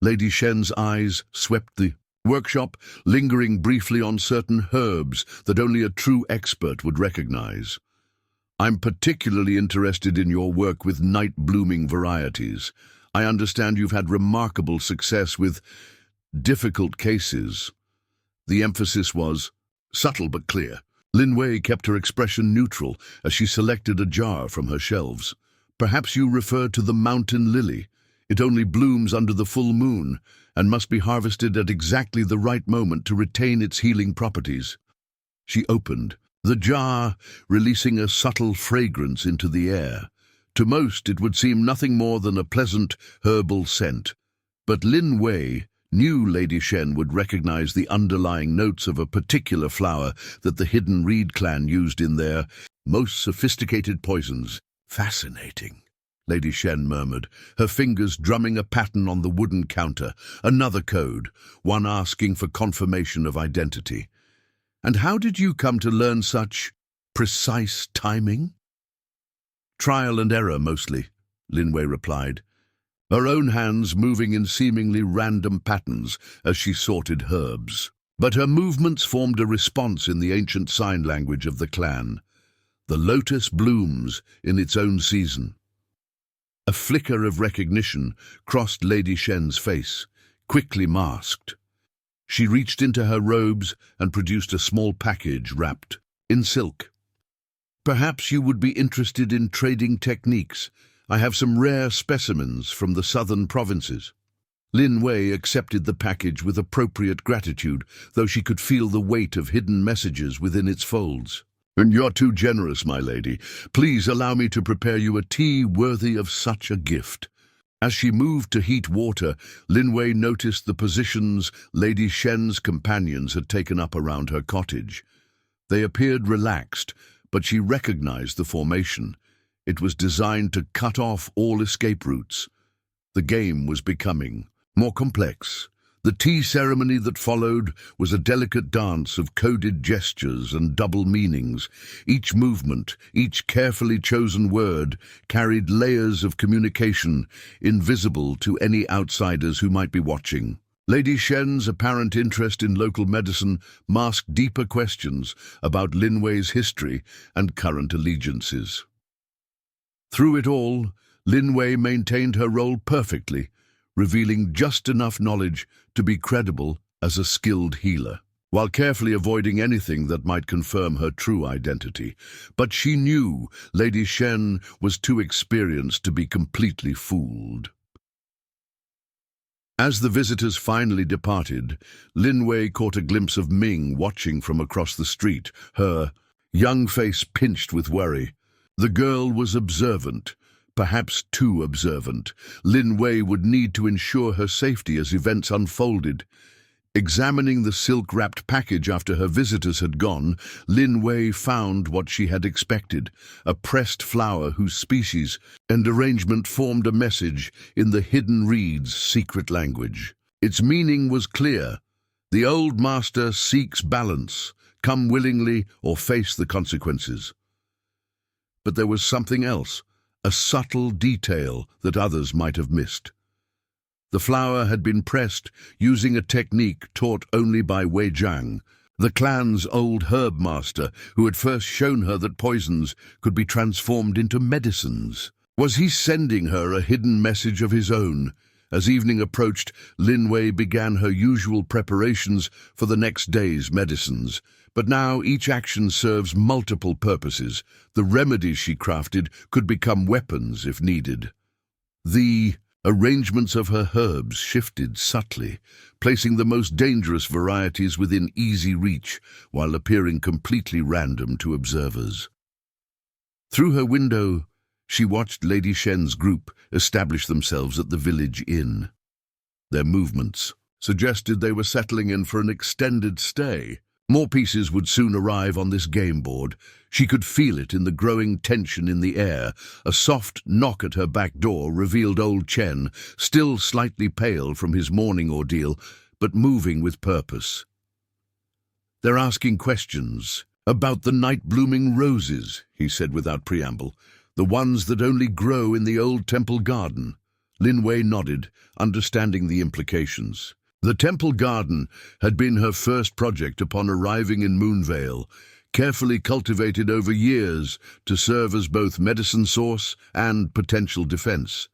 Lady Shen's eyes swept the workshop, lingering briefly on certain herbs that only a true expert would recognize. "I'm particularly interested in your work with night-blooming varieties. I understand you've had remarkable success with difficult cases." The emphasis was subtle but clear. Lin Wei kept her expression neutral as she selected a jar from her shelves. "Perhaps you refer to the mountain lily. It only blooms under the full moon and must be harvested at exactly the right moment to retain its healing properties." She opened the jar, releasing a subtle fragrance into the air. To most, it would seem nothing more than a pleasant herbal scent. But Lin Wei knew Lady Shen would recognize the underlying notes of a particular flower that the hidden reed clan used in their most sophisticated poisons. "Fascinating," Lady Shen murmured, her fingers drumming a pattern on the wooden counter. Another code, one asking for confirmation of identity. "And how did you come to learn such precise timing?" "Trial and error, mostly," Lin Wei replied, her own hands moving in seemingly random patterns as she sorted herbs. But her movements formed a response in the ancient sign language of the clan. The lotus blooms in its own season. A flicker of recognition crossed Lady Shen's face, quickly masked. She reached into her robes and produced a small package wrapped in silk. "Perhaps you would be interested in trading techniques. I have some rare specimens from the southern provinces." Lin Wei accepted the package with appropriate gratitude, though she could feel the weight of hidden messages within its folds. "And you're too generous, my lady. Please allow me to prepare you a tea worthy of such a gift." As she moved to heat water, Lin Wei noticed the positions Lady Shen's companions had taken up around her cottage. They appeared relaxed, but she recognized the formation. It was designed to cut off all escape routes. The game was becoming more complex. The tea ceremony that followed was a delicate dance of coded gestures and double meanings. Each movement, each carefully chosen word, carried layers of communication, invisible to any outsiders who might be watching. Lady Shen's apparent interest in local medicine masked deeper questions about Lin Wei's history and current allegiances. Through it all, Lin Wei maintained her role perfectly, revealing just enough knowledge to be credible as a skilled healer, while carefully avoiding anything that might confirm her true identity. But she knew Lady Shen was too experienced to be completely fooled. As the visitors finally departed, Lin Wei caught a glimpse of Ming watching from across the street, her young face pinched with worry. The girl was observant, perhaps too observant. Lin Wei would need to ensure her safety as events unfolded. Examining the silk-wrapped package after her visitors had gone, Lin Wei found what she had expected, a pressed flower whose species and arrangement formed a message in the hidden reed's secret language. Its meaning was clear. The old master seeks balance. Come willingly or face the consequences. But there was something else, a subtle detail that others might have missed. The flower had been pressed using a technique taught only by Wei Jiang, the clan's old herb master who had first shown her that poisons could be transformed into medicines. Was he sending her a hidden message of his own? As evening approached, Lin Wei began her usual preparations for the next day's medicines. But now each action serves multiple purposes. The remedies she crafted could become weapons if needed. The arrangements of her herbs shifted subtly, placing the most dangerous varieties within easy reach while appearing completely random to observers. Through her window, she watched Lady Shen's group establish themselves at the village inn. Their movements suggested they were settling in for an extended stay. More pieces would soon arrive on this game board. She could feel it in the growing tension in the air. A soft knock at her back door revealed old Chen, still slightly pale from his morning ordeal, but moving with purpose. "They're asking questions about the night-blooming roses," he said without preamble. "The ones that only grow in the old temple garden." Lin Wei nodded, understanding the implications. The temple garden had been her first project upon arriving in Moonvale, carefully cultivated over years to serve as both medicine source and potential defense.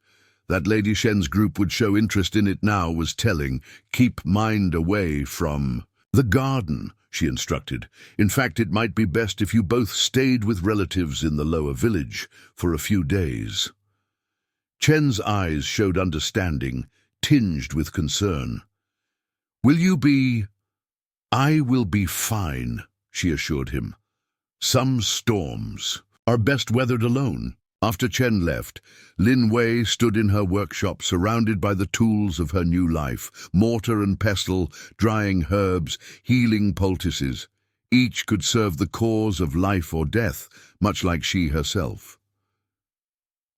That Lady Shen's group would show interest in it now was telling. "Keep mind away from the garden," she instructed. "In fact, it might be best if you both stayed with relatives in the lower village for a few days." Chen's eyes showed understanding, tinged with concern. "Will you be—" "I will be fine," she assured him. "Some storms are best weathered alone." After Chen left, Lin Wei stood in her workshop surrounded by the tools of her new life, mortar and pestle, drying herbs, healing poultices. Each could serve the cause of life or death, much like she herself.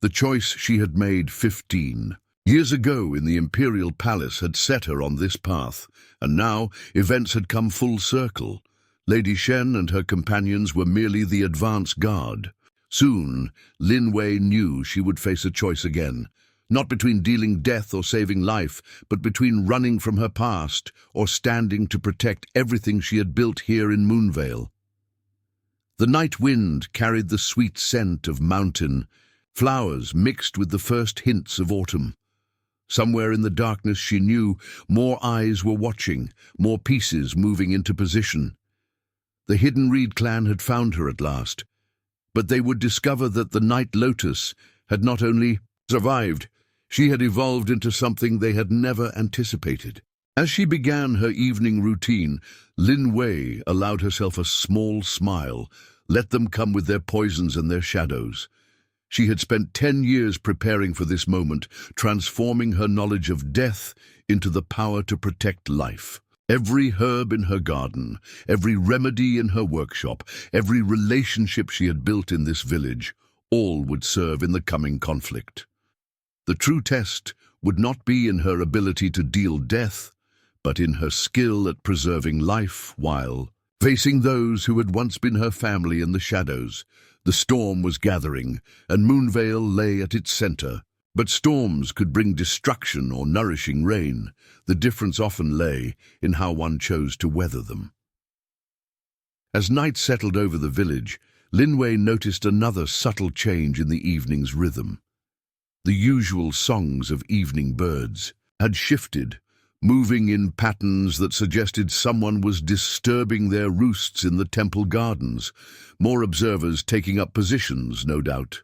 The choice she had made 15 years ago in the imperial palace had set her on this path, and now events had come full circle. Lady Shen and her companions were merely the advance guard. Soon, Lin Wei knew she would face a choice again, not between dealing death or saving life, but between running from her past or standing to protect everything she had built here in Moonvale. The night wind carried the sweet scent of mountain flowers mixed with the first hints of autumn. Somewhere in the darkness she knew more eyes were watching, more pieces moving into position. The Hidden Reed clan had found her at last, but they would discover that the Night Lotus had not only survived, she had evolved into something they had never anticipated. As she began her evening routine, Lin Wei allowed herself a small smile. Let them come with their poisons and their shadows. She had spent 10 years preparing for this moment, transforming her knowledge of death into the power to protect life. Every herb in her garden, every remedy in her workshop, every relationship she had built in this village, all would serve in the coming conflict. The true test would not be in her ability to deal death, but in her skill at preserving life while facing those who had once been her family in the shadows. The storm was gathering, and Moonvale lay at its center. But storms could bring destruction or nourishing rain. The difference often lay in how one chose to weather them. As night settled over the village, Lin Wei noticed another subtle change in the evening's rhythm. The usual songs of evening birds had shifted, moving in patterns that suggested someone was disturbing their roosts in the temple gardens, more observers taking up positions, no doubt.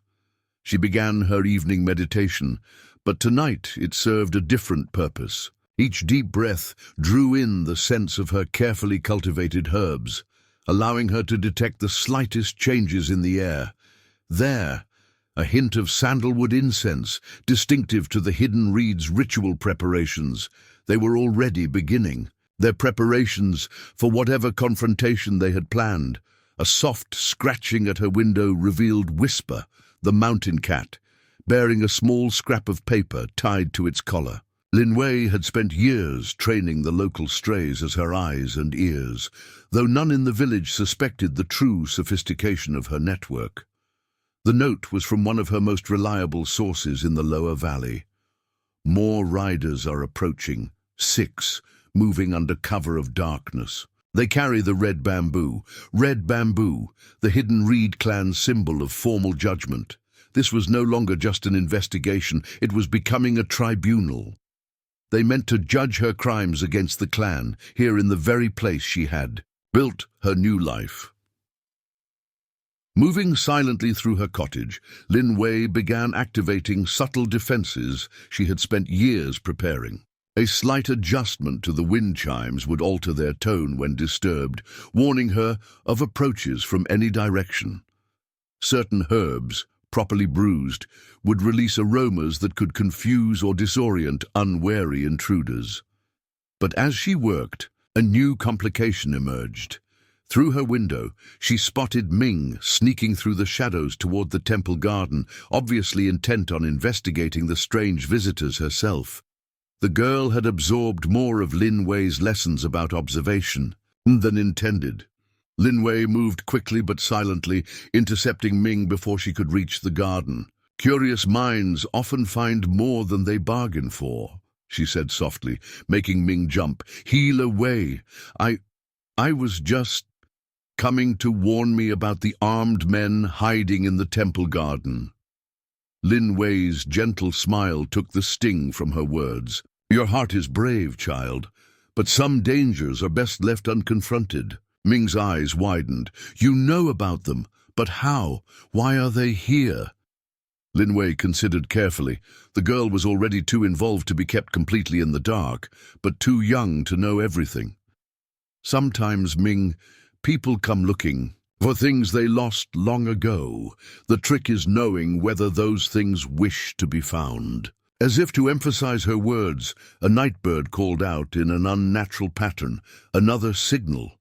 She began her evening meditation, but tonight it served a different purpose. Each deep breath drew in the scents of her carefully cultivated herbs, allowing her to detect the slightest changes in the air. There, a hint of sandalwood incense, distinctive to the Hidden Reed's ritual preparations. They were already beginning, their preparations for whatever confrontation they had planned. A soft scratching at her window revealed Whisper, the mountain cat, bearing a small scrap of paper tied to its collar. Lin Wei had spent years training the local strays as her eyes and ears, though none in the village suspected the true sophistication of her network. The note was from one of her most reliable sources in the lower valley. "More riders are approaching, 6, moving under cover of darkness. They carry the red bamboo, the hidden reed clan's symbol of formal judgment. This was no longer just an investigation, it was becoming a tribunal. They meant to judge her crimes against the clan, here in the very place she had built her new life. Moving silently through her cottage, Lin Wei began activating subtle defenses she had spent years preparing. A slight adjustment to the wind chimes would alter their tone when disturbed, warning her of approaches from any direction. Certain herbs, properly bruised, would release aromas that could confuse or disorient unwary intruders. But as she worked, a new complication emerged. Through her window, she spotted Ming sneaking through the shadows toward the temple garden, obviously intent on investigating the strange visitors herself. The girl had absorbed more of Lin Wei's lessons about observation than intended. Lin Wei moved quickly but silently, intercepting Ming before she could reach the garden. "Curious minds often find more than they bargain for," she said softly, making Ming jump. "Heal away. I was just coming to warn me about the armed men hiding in the temple garden." Lin Wei's gentle smile took the sting from her words. "Your heart is brave, child, but some dangers are best left unconfronted." Ming's eyes widened. "You know about them, but how? Why are they here?" Lin Wei considered carefully. The girl was already too involved to be kept completely in the dark, but too young to know everything. "Sometimes, Ming, people come looking for things they lost long ago. The trick is knowing whether those things wish to be found." As if to emphasize her words, a nightbird called out in an unnatural pattern, another signal.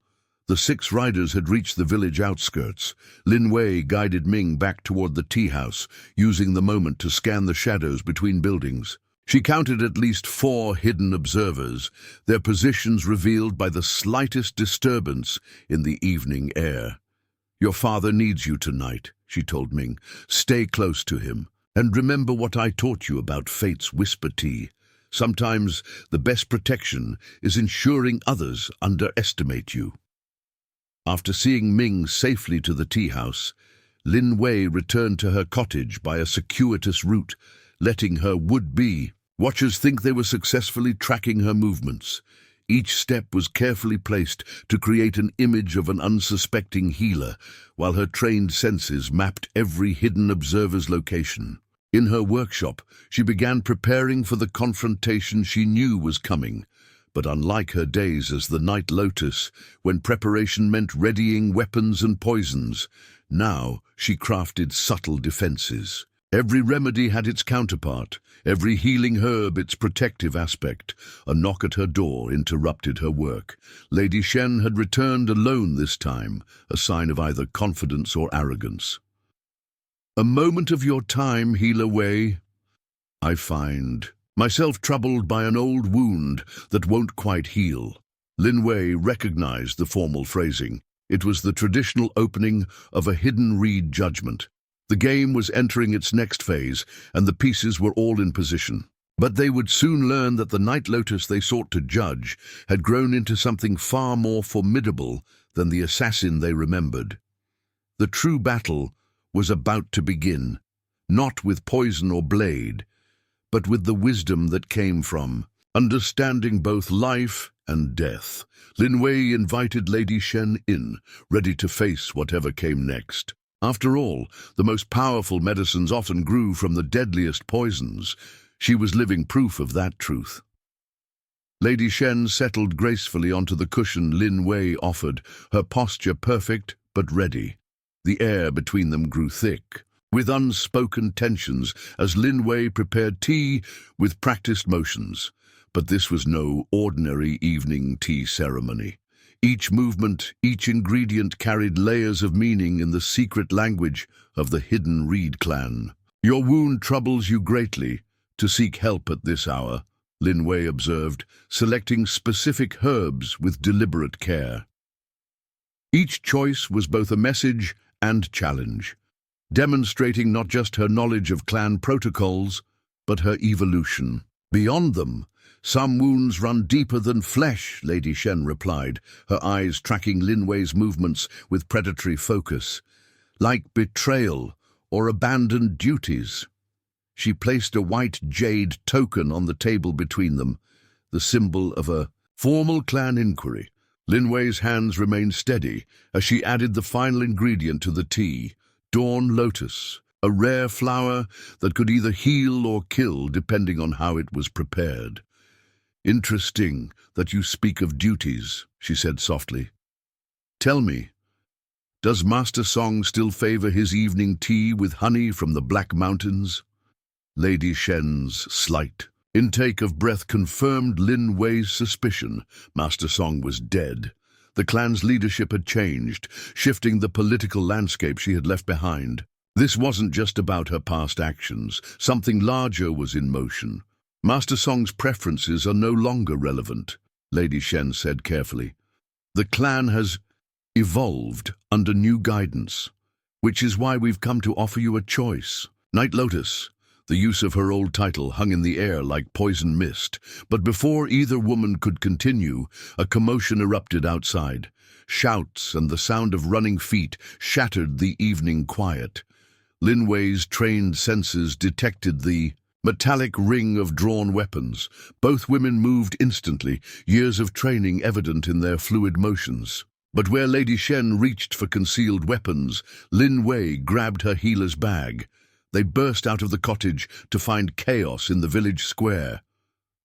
The 6 riders had reached the village outskirts. Lin Wei guided Ming back toward the tea house, using the moment to scan the shadows between buildings. She counted at least 4 hidden observers, their positions revealed by the slightest disturbance in the evening air. "Your father needs you tonight," she told Ming. "Stay close to him. And remember what I taught you about fate's whisper tea. Sometimes the best protection is ensuring others underestimate you." After seeing Ming safely to the tea house, Lin Wei returned to her cottage by a circuitous route, letting her would-be watchers think they were successfully tracking her movements. Each step was carefully placed to create an image of an unsuspecting healer, while her trained senses mapped every hidden observer's location. In her workshop, she began preparing for the confrontation she knew was coming. But unlike her days as the Night Lotus, when preparation meant readying weapons and poisons, now she crafted subtle defenses. Every remedy had its counterpart, every healing herb its protective aspect. A knock at her door interrupted her work. Lady Shen had returned alone this time, a sign of either confidence or arrogance. "A moment of your time, heal away. I find myself troubled by an old wound that won't quite heal." Lin Wei recognized the formal phrasing. It was the traditional opening of a hidden reed judgment. The game was entering its next phase, and the pieces were all in position. But they would soon learn that the Night Lotus they sought to judge had grown into something far more formidable than the assassin they remembered. The true battle was about to begin, not with poison or blade, but with the wisdom that came from understanding both life and death. Lin Wei invited Lady Shen in, ready to face whatever came next. After all, the most powerful medicines often grew from the deadliest poisons. She was living proof of that truth. Lady Shen settled gracefully onto the cushion Lin Wei offered, her posture perfect but ready. The air between them grew thick, with unspoken tensions as Lin Wei prepared tea with practiced motions. But this was no ordinary evening tea ceremony. Each movement, each ingredient carried layers of meaning in the secret language of the hidden Reed clan. "Your wound troubles you greatly. To seek help at this hour," Lin Wei observed, selecting specific herbs with deliberate care. Each choice was both a message and challenge, demonstrating not just her knowledge of clan protocols, but her evolution. Beyond them, some wounds run deeper than flesh, Lady Shen replied, her eyes tracking Lin Wei's movements with predatory focus. Like betrayal or abandoned duties. She placed a white jade token on the table between them, the symbol of a formal clan inquiry. Lin Wei's hands remained steady as she added the final ingredient to the tea, dawn lotus, a rare flower that could either heal or kill depending on how it was prepared. Interesting that you speak of duties, she said softly. Tell me, does Master Song still favor his evening tea with honey from the Black Mountains? Lady Shen's slight intake of breath confirmed Lin Wei's suspicion. Master Song was dead. The clan's leadership had changed, shifting the political landscape she had left behind. This wasn't just about her past actions. Something larger was in motion. Master Song's preferences are no longer relevant, Lady Shen said carefully. The clan has evolved under new guidance, which is why we've come to offer you a choice. Night Lotus, the use of her old title hung in the air like poison mist, but before either woman could continue, a commotion erupted outside. Shouts and the sound of running feet shattered the evening quiet. Lin Wei's trained senses detected the metallic ring of drawn weapons. Both women moved instantly, years of training evident in their fluid motions. But where Lady Shen reached for concealed weapons, Lin Wei grabbed her healer's bag. They burst out of the cottage to find chaos in the village square.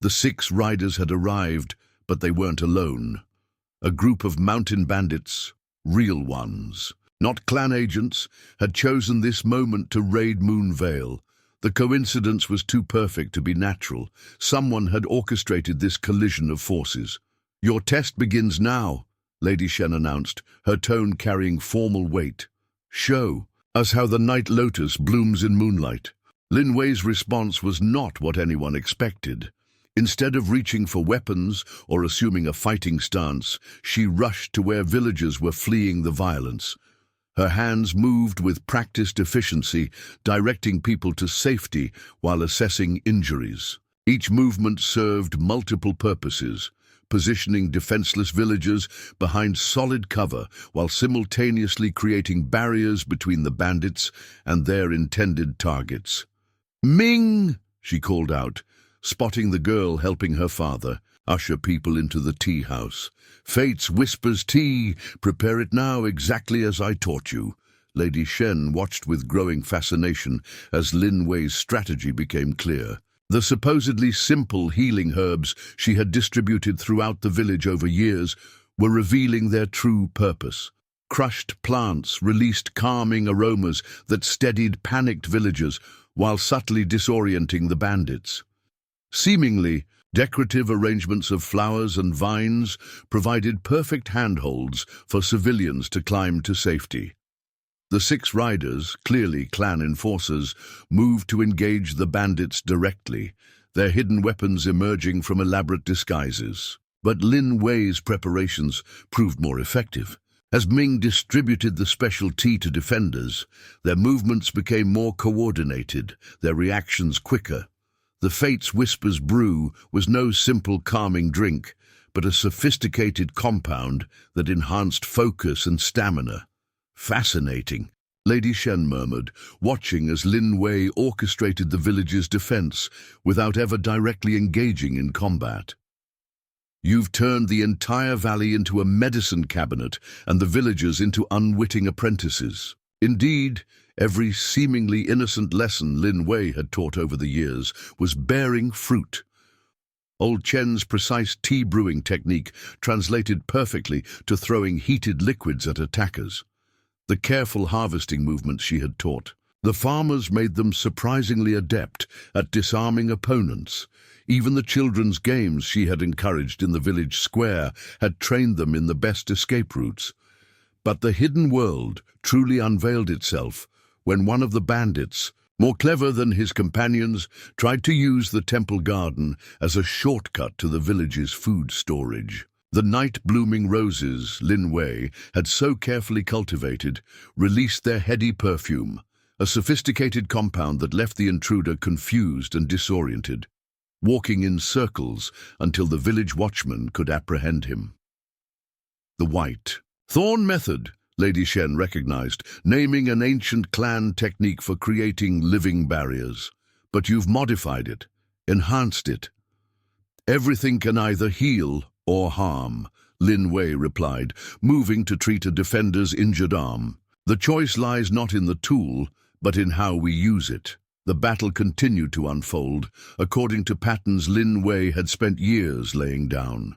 The 6 riders had arrived, but they weren't alone. A group of mountain bandits, real ones, not clan agents, had chosen this moment to raid Moonvale. The coincidence was too perfect to be natural. Someone had orchestrated this collision of forces. Your test begins now, Lady Shen announced, her tone carrying formal weight. Show us how the Night Lotus blooms in moonlight. Lin Wei's response was not what anyone expected. Instead of reaching for weapons or assuming a fighting stance, she rushed to where villagers were fleeing the violence. Her hands moved with practiced efficiency, directing people to safety while assessing injuries. Each movement served multiple purposes, positioning defenseless villagers behind solid cover while simultaneously creating barriers between the bandits and their intended targets. "Ming!" she called out, spotting the girl helping her father usher people into the tea house. "Fate's whispers tea, prepare it now exactly as I taught you." Lady Shen watched with growing fascination as Lin Wei's strategy became clear. The supposedly simple healing herbs she had distributed throughout the village over years were revealing their true purpose. Crushed plants released calming aromas that steadied panicked villagers while subtly disorienting the bandits. Seemingly decorative arrangements of flowers and vines provided perfect handholds for civilians to climb to safety. The 6 riders, clearly clan enforcers, moved to engage the bandits directly, their hidden weapons emerging from elaborate disguises. But Lin Wei's preparations proved more effective. As Ming distributed the special tea to defenders, their movements became more coordinated, their reactions quicker. The Fate's Whispers brew was no simple calming drink, but a sophisticated compound that enhanced focus and stamina. "Fascinating," Lady Shen murmured, watching as Lin Wei orchestrated the village's defense without ever directly engaging in combat. "You've turned the entire valley into a medicine cabinet and the villagers into unwitting apprentices." Indeed, every seemingly innocent lesson Lin Wei had taught over the years was bearing fruit. Old Chen's precise tea brewing technique translated perfectly to throwing heated liquids at attackers. The careful harvesting movements she had taught. The farmers made them surprisingly adept at disarming opponents. Even the children's games she had encouraged in the village square had trained them in the best escape routes. But the hidden world truly unveiled itself when one of the bandits, more clever than his companions, tried to use the temple garden as a shortcut to the village's food storage. The night-blooming roses Lin Wei had so carefully cultivated released their heady perfume, a sophisticated compound that left the intruder confused and disoriented. walking in circles until the village watchman could apprehend him. The white thorn method, Lady Shen recognized, naming an ancient clan technique for creating living barriers. But you've modified it, enhanced it. Everything can either heal or harm, Lin Wei replied, moving to treat a defender's injured arm. The choice lies not in the tool, but in how we use it. The battle continued to unfold, according to patterns Lin Wei had spent years laying down.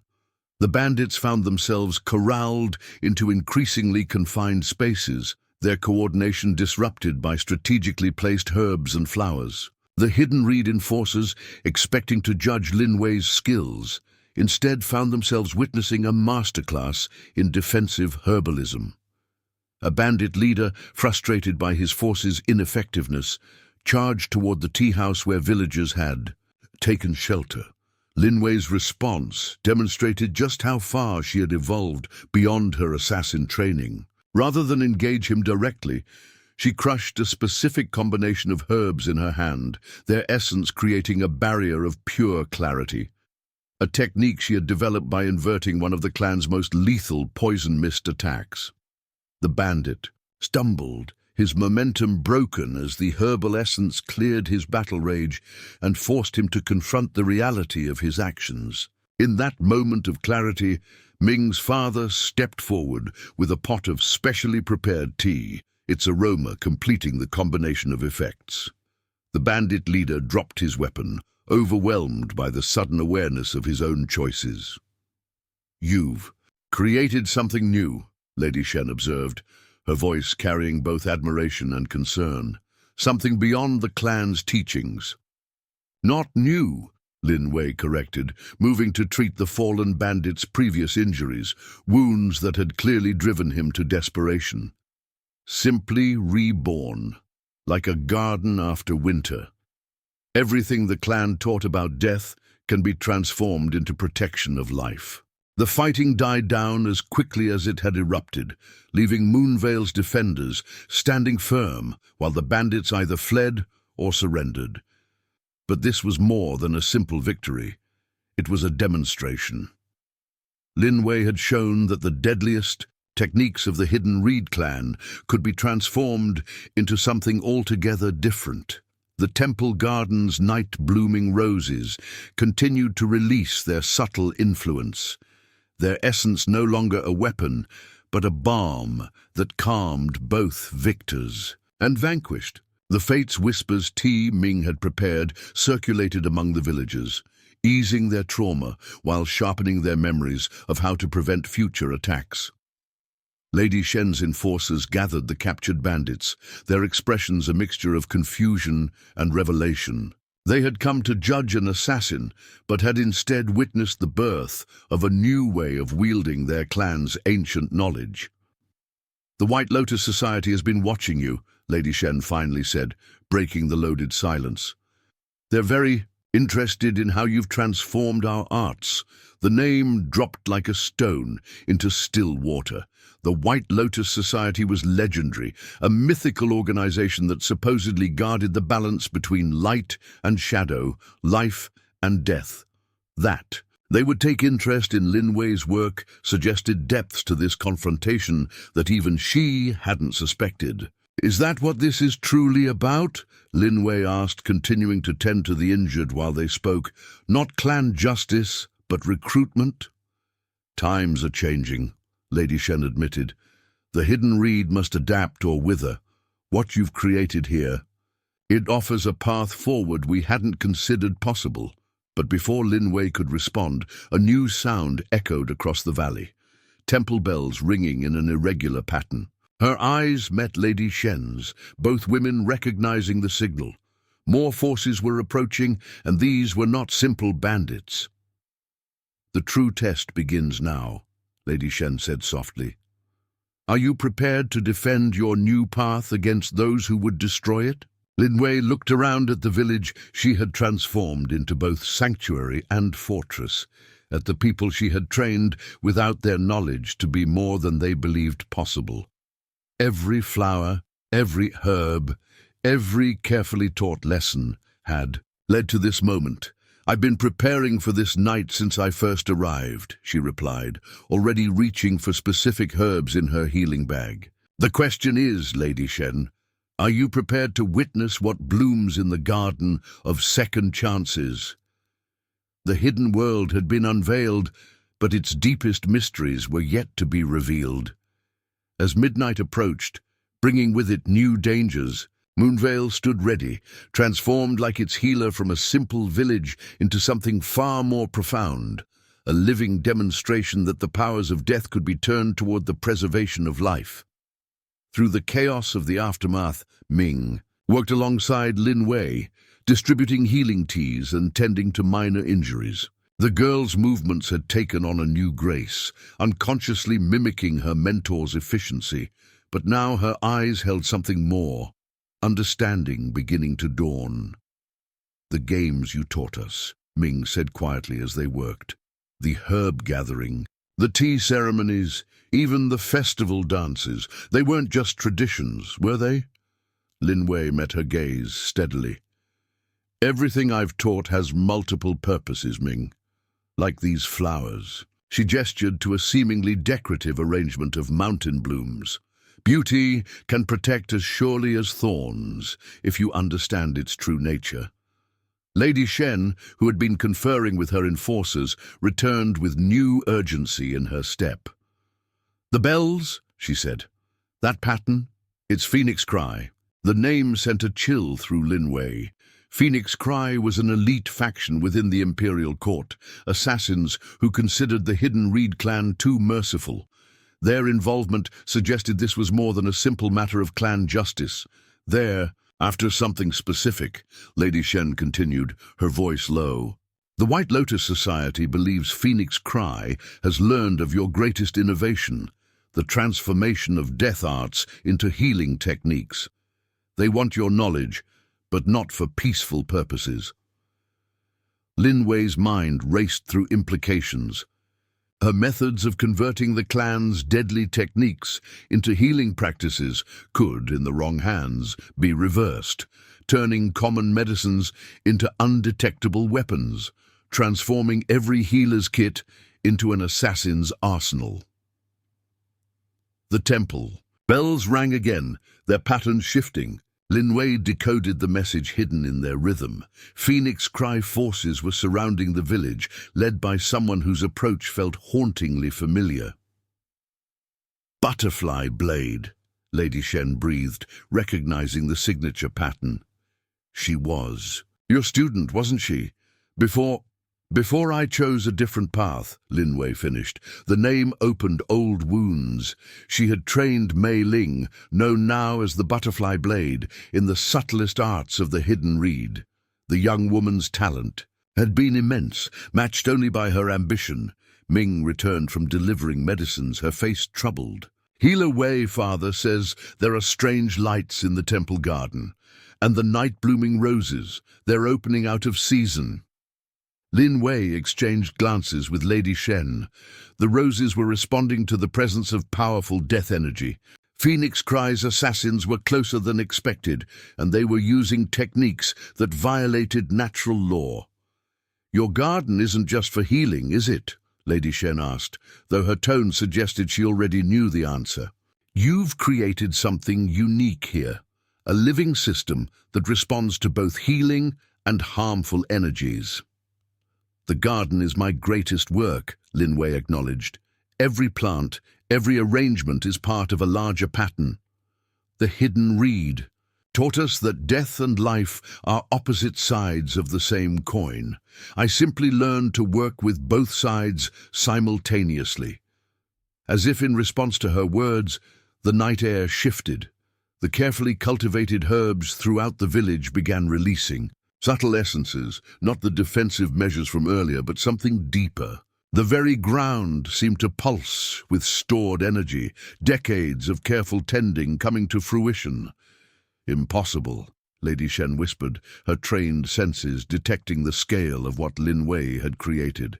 The bandits found themselves corralled into increasingly confined spaces, their coordination disrupted by strategically placed herbs and flowers. The hidden reed enforcers, expecting to judge Lin Wei's skills, instead found themselves witnessing a masterclass in defensive herbalism. A bandit leader, frustrated by his force's ineffectiveness, charged toward the tea house where villagers had taken shelter. Lin Wei's response demonstrated just how far she had evolved beyond her assassin training. Rather than engage him directly, she crushed a specific combination of herbs in her hand, their essence creating a barrier of pure clarity. A technique she had developed by inverting one of the clan's most lethal poison mist attacks. The bandit stumbled, his momentum broken as the herbal essence cleared his battle rage and forced him to confront the reality of his actions. In that moment of clarity, Ming's father stepped forward with a pot of specially prepared tea, its aroma completing the combination of effects. The bandit leader dropped his weapon, overwhelmed by the sudden awareness of his own choices. "You've created something new," Lady Shen observed, her voice carrying both admiration and concern. "Something beyond the clan's teachings." "Not new," Lin Wei corrected, moving to treat the fallen bandit's previous injuries, wounds that had clearly driven him to desperation. "Simply reborn, like a garden after winter. Everything the clan taught about death can be transformed into protection of life." The fighting died down as quickly as it had erupted, leaving Moonvale's defenders standing firm while the bandits either fled or surrendered. But this was more than a simple victory. It was a demonstration. Lin Wei had shown that the deadliest techniques of the Hidden Reed clan could be transformed into something altogether different. The temple garden's night-blooming roses continued to release their subtle influence, their essence no longer a weapon, but a balm that calmed both victors and vanquished. The fate's whispers tea Ming had prepared circulated among the villagers, easing their trauma while sharpening their memories of how to prevent future attacks. Lady Shen's enforcers gathered the captured bandits, their expressions a mixture of confusion and revelation. They had come to judge an assassin, but had instead witnessed the birth of a new way of wielding their clan's ancient knowledge. "The White Lotus Society has been watching you," Lady Shen finally said, breaking the loaded silence. "They're very interested in how you've transformed our arts." The name dropped like a stone into still water. The White Lotus Society was legendary, a mythical organization that supposedly guarded the balance between light and shadow, life and death. That they would take interest in Lin Wei's work suggested depths to this confrontation that even she hadn't suspected. "Is that what this is truly about?" Lin Wei asked, continuing to tend to the injured while they spoke. "Not clan justice, but recruitment?" "Times are changing," Lady Shen admitted. "The Hidden Reed must adapt or wither. What you've created here, it offers a path forward we hadn't considered possible." But before Lin Wei could respond, a new sound echoed across the valley, temple bells ringing in an irregular pattern. Her eyes met Lady Shen's, both women recognizing the signal. More forces were approaching, and these were not simple bandits. "The true test begins now," Lady Shen said softly. "Are you prepared to defend your new path against those who would destroy it?" Lin Wei looked around at the village she had transformed into both sanctuary and fortress, at the people she had trained without their knowledge to be more than they believed possible. Every flower, every herb, every carefully taught lesson had led to this moment, "I've been preparing for this night since I first arrived," she replied, already reaching for specific herbs in her healing bag. "The question is, Lady Shen, are you prepared to witness what blooms in the garden of second chances?" The hidden world had been unveiled, but its deepest mysteries were yet to be revealed. As midnight approached, bringing with it new dangers, Moonvale stood ready, transformed like its healer from a simple village into something far more profound, a living demonstration that the powers of death could be turned toward the preservation of life. Through the chaos of the aftermath, Ming worked alongside Lin Wei, distributing healing teas and tending to minor injuries. The girl's movements had taken on a new grace, unconsciously mimicking her mentor's efficiency, but now her eyes held something more, understanding beginning to dawn. "The games you taught us," Ming said quietly as they worked. "The herb gathering, the tea ceremonies, even the festival dances, they weren't just traditions, were they?" Lin Wei met her gaze steadily. "Everything I've taught has multiple purposes, Ming. Like these flowers." She gestured to a seemingly decorative arrangement of mountain blooms. "Beauty can protect as surely as thorns, if you understand its true nature." Lady Shen, who had been conferring with her enforcers, returned with new urgency in her step. "The bells," she said. "That pattern, it's Phoenix Cry." The name sent a chill through Lin Wei. Phoenix Cry was an elite faction within the imperial court, assassins who considered the Hidden Reed clan too merciful. Their involvement suggested this was more than a simple matter of clan justice. "There, after something specific," Lady Shen continued, her voice low. "The White Lotus Society believes Phoenix Cry has learned of your greatest innovation, the transformation of death arts into healing techniques. They want your knowledge, but not for peaceful purposes." Lin Wei's mind raced through implications. Her methods of converting the clan's deadly techniques into healing practices could, in the wrong hands, be reversed, turning common medicines into undetectable weapons, transforming every healer's kit into an assassin's arsenal. The temple. Bells rang again, their patterns shifting. Lin Wei decoded the message hidden in their rhythm. Phoenix Cry forces were surrounding the village, led by someone whose approach felt hauntingly familiar. "Butterfly blade," Lady Shen breathed, recognizing the signature pattern. "She was your student, wasn't she? Before I chose a different path," Lin Wei finished. The name opened old wounds. She had trained Mei Ling, known now as the Butterfly Blade, in the subtlest arts of the Hidden Reed. The young woman's talent had been immense, matched only by her ambition. Ming returned from delivering medicines, her face troubled. "Healer Wei, father, says there are strange lights in the temple garden, and the night-blooming roses, they're opening out of season." Lin Wei exchanged glances with Lady Shen. The roses were responding to the presence of powerful death energy. Phoenix Cry's assassins were closer than expected, and they were using techniques that violated natural law. "Your garden isn't just for healing, is it?" Lady Shen asked, though her tone suggested she already knew the answer. "You've created something unique here, a living system that responds to both healing and harmful energies." "The garden is my greatest work," Lin Wei acknowledged. "Every plant, every arrangement is part of a larger pattern. The Hidden Reed taught us that death and life are opposite sides of the same coin. I simply learned to work with both sides simultaneously." As if in response to her words, the night air shifted. The carefully cultivated herbs throughout the village began releasing. Subtle essences, not the defensive measures from earlier, but something deeper. The very ground seemed to pulse with stored energy, decades of careful tending coming to fruition. "Impossible," Lady Shen whispered, her trained senses detecting the scale of what Lin Wei had created.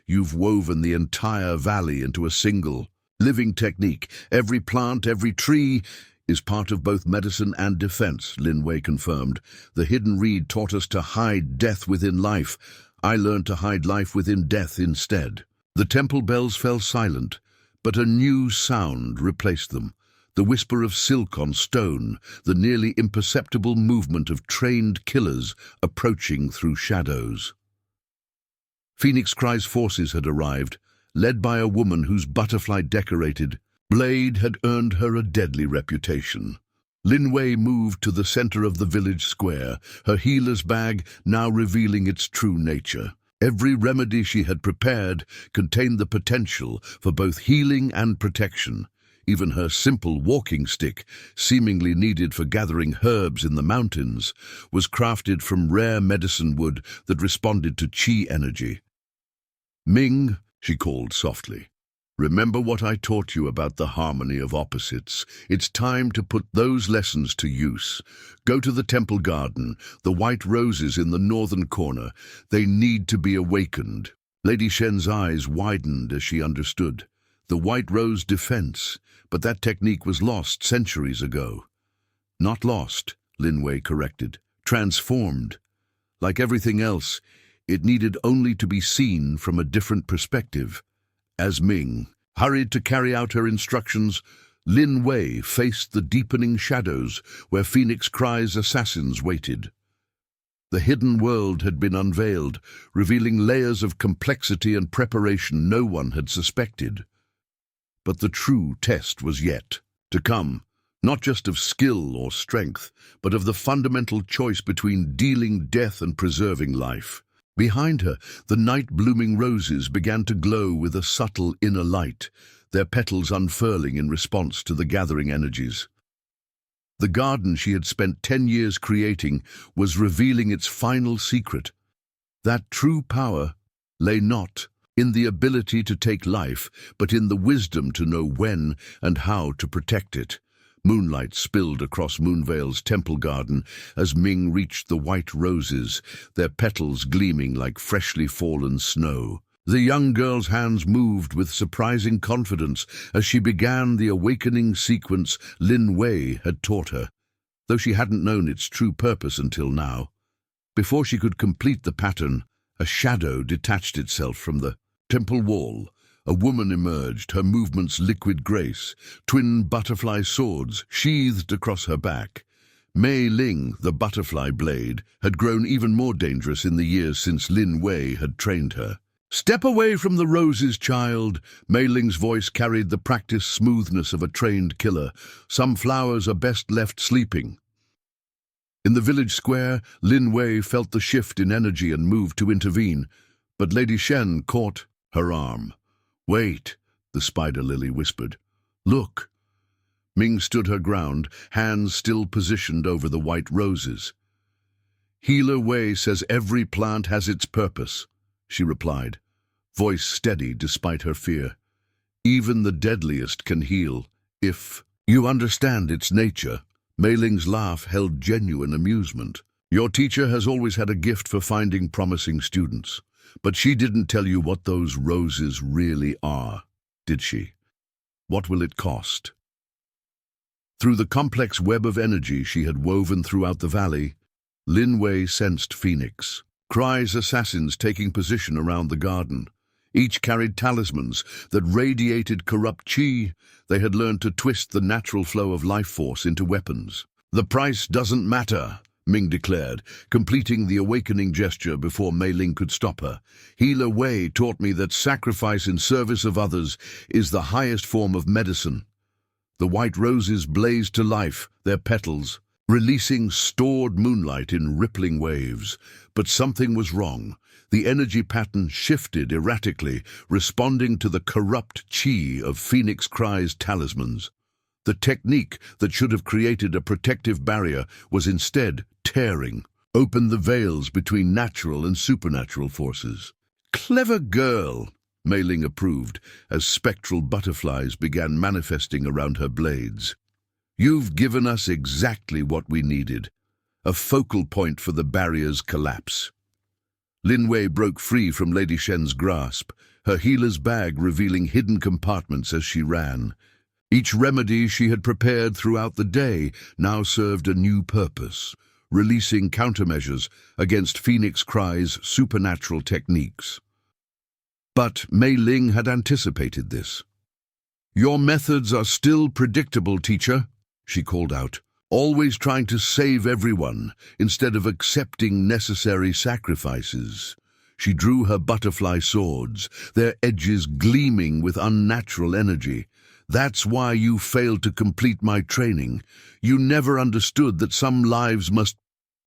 "You've woven the entire valley into a single, living technique. Every plant, every tree is part of both medicine and defense," Lin Wei confirmed. "The Hidden Reed taught us to hide death within life. I learned to hide life within death instead. The temple bells fell silent, but a new sound replaced them. The whisper of silk on stone, the nearly imperceptible movement of trained killers approaching through shadows. Phoenix Cry's forces had arrived, led by a woman whose butterfly-decorated blade had earned her a deadly reputation. Lin Wei moved to the center of the village square, her healer's bag now revealing its true nature. Every remedy she had prepared contained the potential for both healing and protection. Even her simple walking stick, seemingly needed for gathering herbs in the mountains, was crafted from rare medicine wood that responded to qi energy. "Ming," she called softly, "remember what I taught you about the harmony of opposites. It's time to put those lessons to use. Go to the temple garden, the white roses in the northern corner. They need to be awakened." Lady Shen's eyes widened as she understood. The white rose defense, but that technique was lost centuries ago. Not lost, Lin Wei corrected. Transformed. Like everything else, it needed only to be seen from a different perspective. As Ming hurried to carry out her instructions, Lin Wei faced the deepening shadows where Phoenix Cry's assassins waited. The hidden world had been unveiled, revealing layers of complexity and preparation no one had suspected. But the true test was yet to come, not just of skill or strength, but of the fundamental choice between dealing death and preserving life. Behind her, the night-blooming roses began to glow with a subtle inner light, their petals unfurling in response to the gathering energies. The garden she had spent 10 years creating was revealing its final secret. That true power lay not in the ability to take life, but in the wisdom to know when and how to protect it. Moonlight spilled across Moonvale's temple garden as Ming reached the white roses, their petals gleaming like freshly fallen snow. The young girl's hands moved with surprising confidence as she began the awakening sequence Lin Wei had taught her, though she hadn't known its true purpose until now. Before she could complete the pattern, a shadow detached itself from the temple wall. A woman emerged, her movements liquid grace, twin butterfly swords sheathed across her back. Mei Ling, the butterfly blade, had grown even more dangerous in the years since Lin Wei had trained her. "Step away from the roses, child." Mei Ling's voice carried the practiced smoothness of a trained killer. "Some flowers are best left sleeping." In the village square, Lin Wei felt the shift in energy and moved to intervene, but Lady Shen caught her arm. "Wait," the spider lily whispered. "Look." Ming stood her ground, hands still positioned over the white roses. "Healer Wei says every plant has its purpose," she replied, voice steady despite her fear. "Even the deadliest can heal, if you understand its nature." Mei Ling's laugh held genuine amusement. "Your teacher has always had a gift for finding promising students. But she didn't tell you what those roses really are, did she? What will it cost?" Through the complex web of energy she had woven throughout the valley, Lin Wei sensed Phoenix Cry's assassins taking position around the garden. Each carried talismans that radiated corrupt qi. They had learned to twist the natural flow of life force into weapons. "The price doesn't matter," Ming declared, completing the awakening gesture before Mei Ling could stop her. "Healer Wei taught me that sacrifice in service of others is the highest form of medicine." The white roses blazed to life, their petals releasing stored moonlight in rippling waves. But something was wrong. The energy pattern shifted erratically, responding to the corrupt qi of Phoenix Cry's talismans. The technique that should have created a protective barrier was instead tearing open the veils between natural and supernatural forces. "Clever girl," Mei Ling approved as spectral butterflies began manifesting around her blades. "You've given us exactly what we needed, a focal point for the barrier's collapse." Lin Wei broke free from Lady Shen's grasp, her healer's bag revealing hidden compartments as she ran. Each remedy she had prepared throughout the day now served a new purpose, releasing countermeasures against Phoenix Cry's supernatural techniques. But Mei Ling had anticipated this. "Your methods are still predictable, teacher," she called out, "always trying to save everyone instead of accepting necessary sacrifices." She drew her butterfly swords, their edges gleaming with unnatural energy. "That's why you failed to complete my training. You never understood that some lives must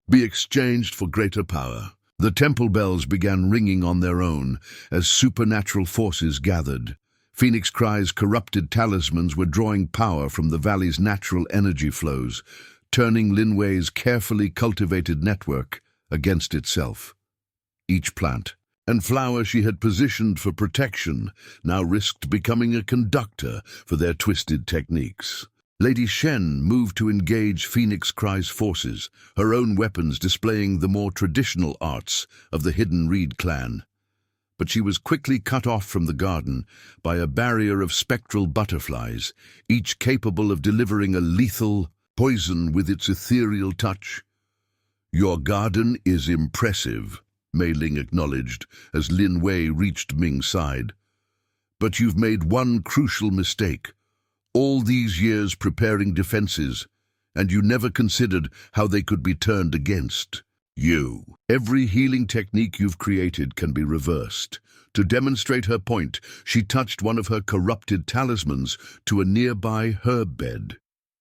be exchanged for greater power." The temple bells began ringing on their own as supernatural forces gathered. Phoenix Cry's corrupted talismans were drawing power from the valley's natural energy flows, turning Lin Wei's carefully cultivated network against itself. Each plant and flower she had positioned for protection now risked becoming a conductor for their twisted techniques. Lady Shen moved to engage Phoenix Cry's forces, her own weapons displaying the more traditional arts of the Hidden Reed clan. But she was quickly cut off from the garden by a barrier of spectral butterflies, each capable of delivering a lethal poison with its ethereal touch. "Your garden is impressive," Mei Ling acknowledged as Lin Wei reached Ming's side. "But you've made one crucial mistake. All these years preparing defenses, and you never considered how they could be turned against you. Every healing technique you've created can be reversed." To demonstrate her point, she touched one of her corrupted talismans to a nearby herb bed.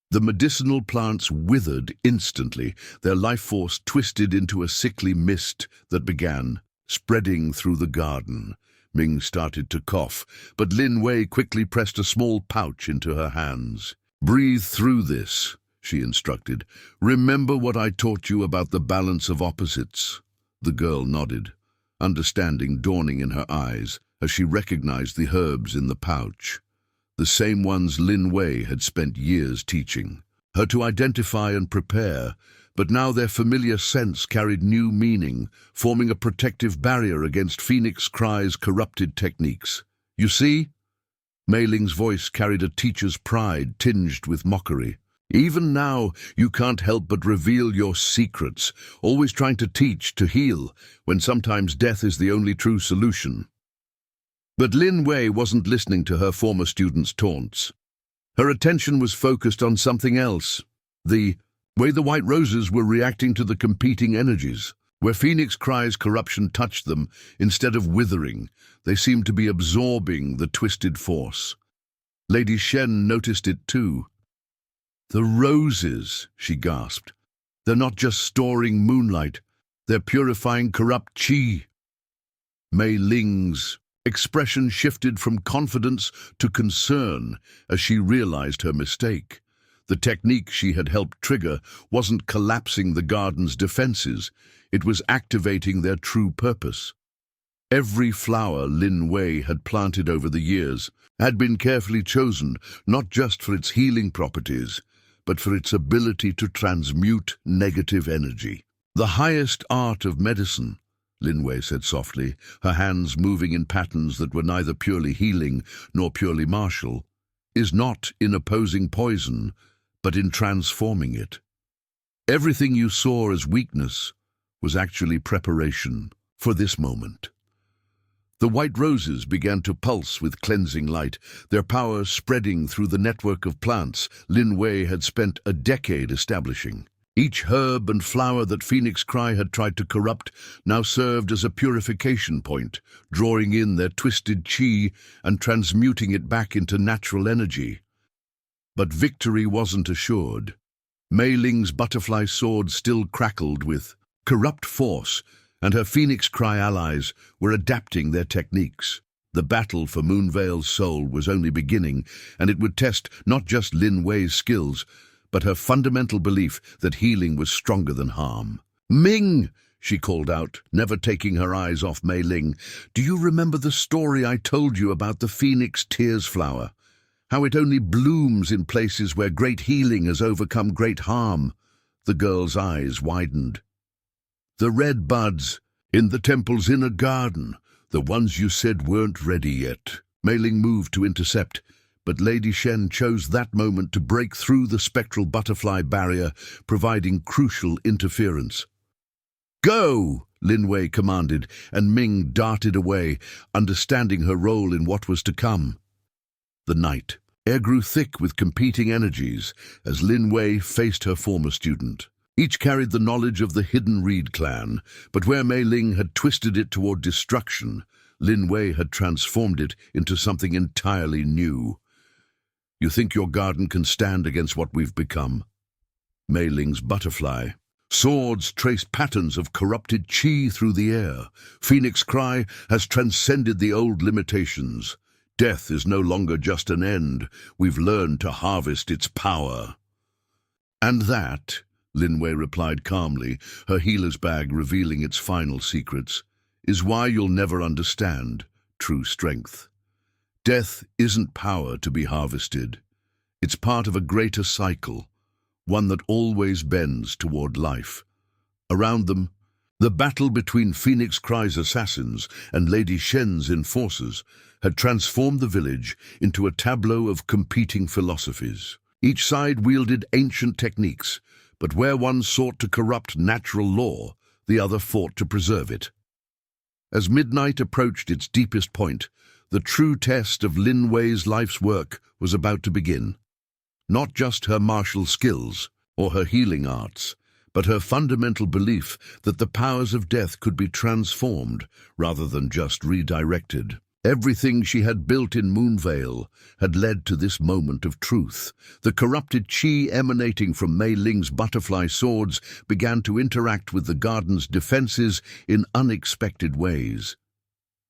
The medicinal plants withered instantly, their life force twisted into a sickly mist that began spreading through the garden. Ming started to cough, but Lin Wei quickly pressed a small pouch into her hands. "Breathe through this," she instructed. "Remember what I taught you about the balance of opposites." The girl nodded, understanding dawning in her eyes as she recognized the herbs in the pouch. The same ones Lin Wei had spent years teaching her to identify and prepare, but now their familiar scents carried new meaning, forming a protective barrier against Phoenix Cry's corrupted techniques. "You see?" Mei Ling's voice carried a teacher's pride tinged with mockery. "Even now, you can't help but reveal your secrets, always trying to teach, to heal, when sometimes death is the only true solution." But Lin Wei wasn't listening to her former students' taunts. Her attention was focused on something else, the way the white roses were reacting to the competing energies. Where Phoenix Cry's corruption touched them, instead of withering, they seemed to be absorbing the twisted force. Lady Shen noticed it too. "The roses," she gasped. "They're not just storing moonlight, they're purifying corrupt qi." Mei Ling's expression shifted from confidence to concern as she realized her mistake. The technique she had helped trigger wasn't collapsing the garden's defenses, it was activating their true purpose. Every flower Lin Wei had planted over the years had been carefully chosen, not just for its healing properties, but for its ability to transmute negative energy. "The highest art of medicine," Lin Wei said softly, her hands moving in patterns that were neither purely healing nor purely martial, "is not in opposing poison, but in transforming it. Everything you saw as weakness was actually preparation for this moment." The white roses began to pulse with cleansing light, their power spreading through the network of plants Lin Wei had spent a decade establishing. Each herb and flower that Phoenix Cry had tried to corrupt now served as a purification point, drawing in their twisted qi and transmuting it back into natural energy. But victory wasn't assured. Mei Ling's butterfly sword still crackled with corrupt force, and her Phoenix Cry allies were adapting their techniques. The battle for Moonveil's soul was only beginning, and it would test not just Lin Wei's skills, but her fundamental belief that healing was stronger than harm. "Ming!" she called out, never taking her eyes off Mei Ling. "Do you remember the story I told you about the Phoenix Tears flower? How it only blooms in places where great healing has overcome great harm?" The girl's eyes widened. "The red buds in the temple's inner garden, the ones you said weren't ready yet." Mei Ling moved to intercept, But Lady Shen chose that moment to break through the spectral butterfly barrier, providing crucial interference. "Go!" Lin Wei commanded, and Ming darted away, understanding her role in what was to come. The night air grew thick with competing energies as Lin Wei faced her former student. Each carried the knowledge of the hidden Reed clan, but where Mei Ling had twisted it toward destruction, Lin Wei had transformed it into something entirely new. "You think your garden can stand against what we've become?" Mei Ling's butterfly swords traced patterns of corrupted qi through the air. Phoenix cry has transcended the old limitations. Death is no longer just an end. We've learned to harvest its power. "And that," Lin Wei replied calmly, her healer's bag revealing its final secrets, "is why you'll never understand true strength. Death isn't power to be harvested. It's part of a greater cycle, one that always bends toward life." Around them, the battle between Phoenix Cry's assassins and Lady Shen's enforcers had transformed the village into a tableau of competing philosophies. Each side wielded ancient techniques, but where one sought to corrupt natural law, the other fought to preserve it. As midnight approached its deepest point, the true test of Lin Wei's life's work was about to begin. Not just her martial skills or her healing arts, but her fundamental belief that the powers of death could be transformed rather than just redirected. Everything she had built in Moonvale had led to this moment of truth. The corrupted qi emanating from Mei Ling's butterfly swords began to interact with the garden's defenses in unexpected ways.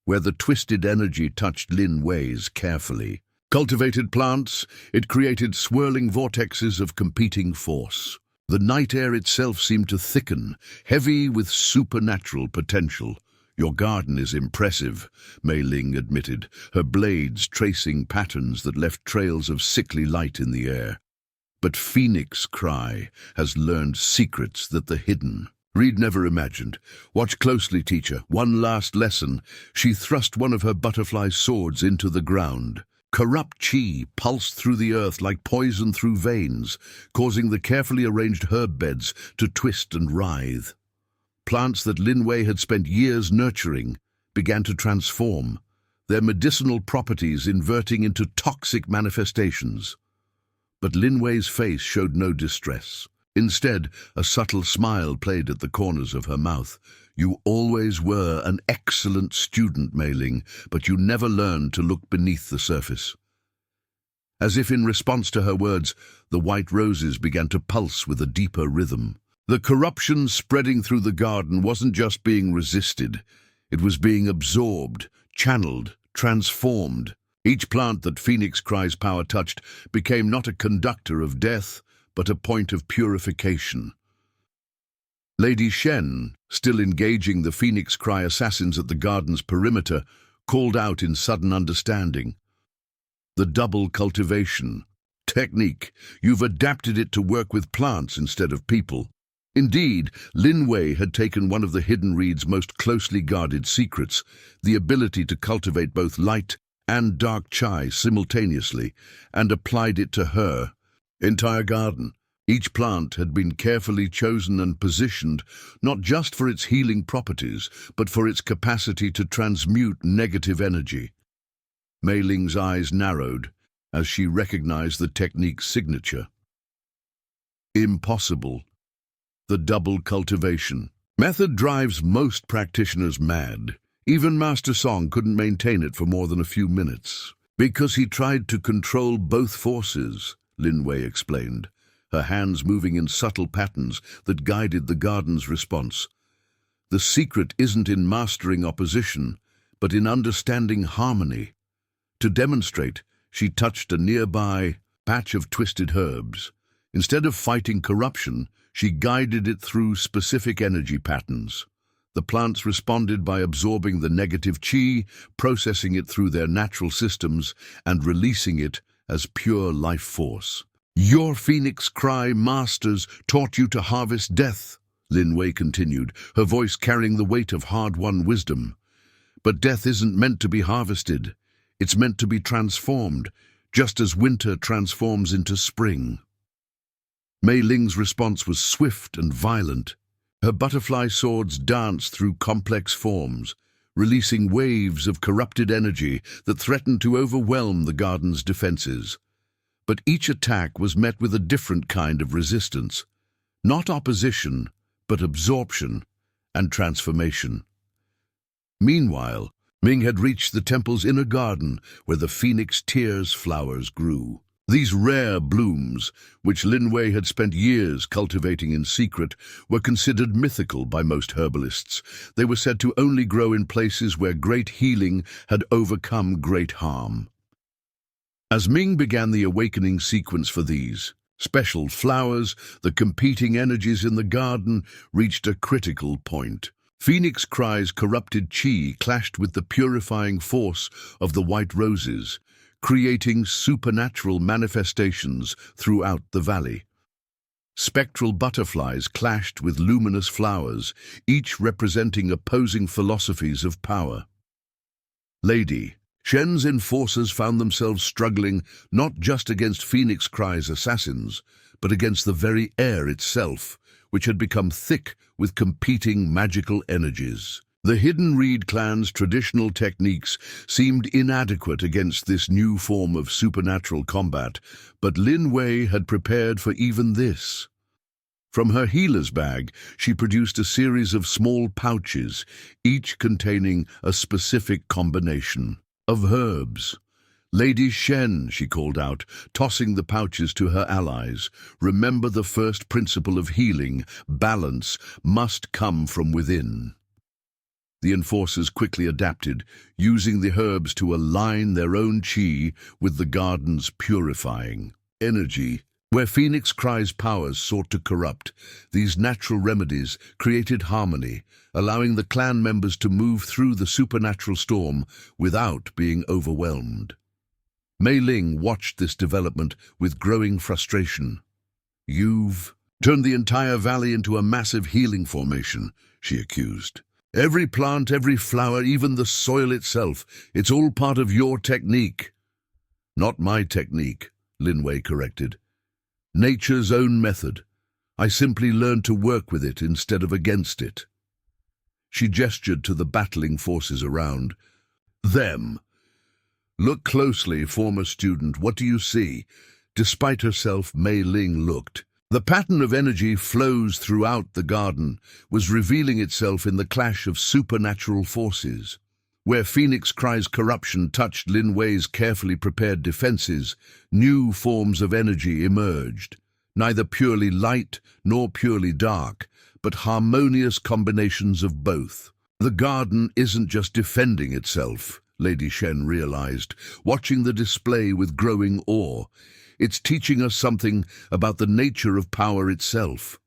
Where the twisted energy touched Lin Wei's carefully cultivated plants, it created swirling vortexes of competing force. The night air itself seemed to thicken, heavy with supernatural potential. "Your garden is impressive," Mei Ling admitted, her blades tracing patterns that left trails of sickly light in the air. "But Phoenix Cry has learned secrets that the hidden Reed never imagined. Watch closely, teacher. One last lesson." She thrust one of her butterfly swords into the ground. Corrupt qi pulsed through the earth like poison through veins, causing the carefully arranged herb beds to twist and writhe. Plants that Lin Wei had spent years nurturing began to transform, their medicinal properties inverting into toxic manifestations. But Lin Wei's face showed no distress. Instead, a subtle smile played at the corners of her mouth. "You always were an excellent student, Mei Ling, but you never learned to look beneath the surface." As if in response to her words, the white roses began to pulse with a deeper rhythm. The corruption spreading through the garden wasn't just being resisted. It was being absorbed, channeled, transformed. Each plant that Phoenix Cry's power touched became not a conductor of death, but a point of purification. Lady Shen, still engaging the Phoenix Cry assassins at the garden's perimeter, called out in sudden understanding. "The double cultivation technique. You've adapted it to work with plants instead of people." Indeed, Lin Wei had taken one of the Hidden Reed's most closely guarded secrets, the ability to cultivate both light and dark qi simultaneously, and applied it to her entire garden. Each plant had been carefully chosen and positioned, not just for its healing properties, but for its capacity to transmute negative energy. Mei Ling's eyes narrowed as she recognized the technique's signature. Impossible. The double cultivation method drives most practitioners mad. Even Master Song couldn't maintain it for more than a few minutes. "Because he tried to control both forces," Lin Wei explained, her hands moving in subtle patterns that guided the garden's response. "The secret isn't in mastering opposition, but in understanding harmony." To demonstrate, she touched a nearby patch of twisted herbs. Instead of fighting corruption, she guided it through specific energy patterns. The plants responded by absorbing the negative qi, processing it through their natural systems, and releasing it as pure life force. "Your Phoenix Cry masters taught you to harvest death," Lin Wei continued, her voice carrying the weight of hard-won wisdom. "But death isn't meant to be harvested. It's meant to be transformed. just as winter transforms into spring. Mei Ling's response was swift and violent. Her butterfly swords danced through complex forms, releasing waves of corrupted energy that threatened to overwhelm the garden's defenses. But each attack was met with a different kind of resistance. Not opposition, but absorption and transformation. Meanwhile, Ming had reached the temple's inner garden where the phoenix tears flowers grew. These rare blooms, which Lin Wei had spent years cultivating in secret, were considered mythical by most herbalists. They were said to only grow in places where great healing had overcome great harm. As Ming began the awakening sequence for these special flowers, the competing energies in the garden reached a critical point. Phoenix Cry's corrupted qi clashed with the purifying force of the white roses, creating supernatural manifestations throughout the valley. Spectral butterflies clashed with luminous flowers, each representing opposing philosophies of power. Lady Shen's enforcers found themselves struggling not just against Phoenix Cry's assassins, but against the very air itself, which had become thick with competing magical energies. The Hidden Reed clan's traditional techniques seemed inadequate against this new form of supernatural combat, but Lin Wei had prepared for even this. From her healer's bag, she produced a series of small pouches, each containing a specific combination of herbs. "Lady Shen," she called out, tossing the pouches to her allies, "remember the first principle of healing: balance must come from within." The enforcers quickly adapted, using the herbs to align their own qi with the garden's purifying energy. Where Phoenix Cry's powers sought to corrupt, these natural remedies created harmony, allowing the clan members to move through the supernatural storm without being overwhelmed. Mei Ling watched this development with growing frustration. "You've turned the entire valley into a massive healing formation," she accused. "Every plant, every flower, even the soil itself, it's all part of your technique." "Not my technique," Lin Wei corrected. "Nature's own method. I simply learned to work with it instead of against it." She gestured to the battling forces around. "Them. Look closely, former student. What do you see?" Despite herself, Mei Ling looked. The pattern of energy flows throughout the garden, was revealing itself in the clash of supernatural forces. Where Phoenix Cry's corruption touched Lin Wei's carefully prepared defenses, new forms of energy emerged, neither purely light nor purely dark, but harmonious combinations of both. The garden isn't just defending itself, Lady Shen realized, watching the display with growing awe. It's teaching us something about the nature of power itself.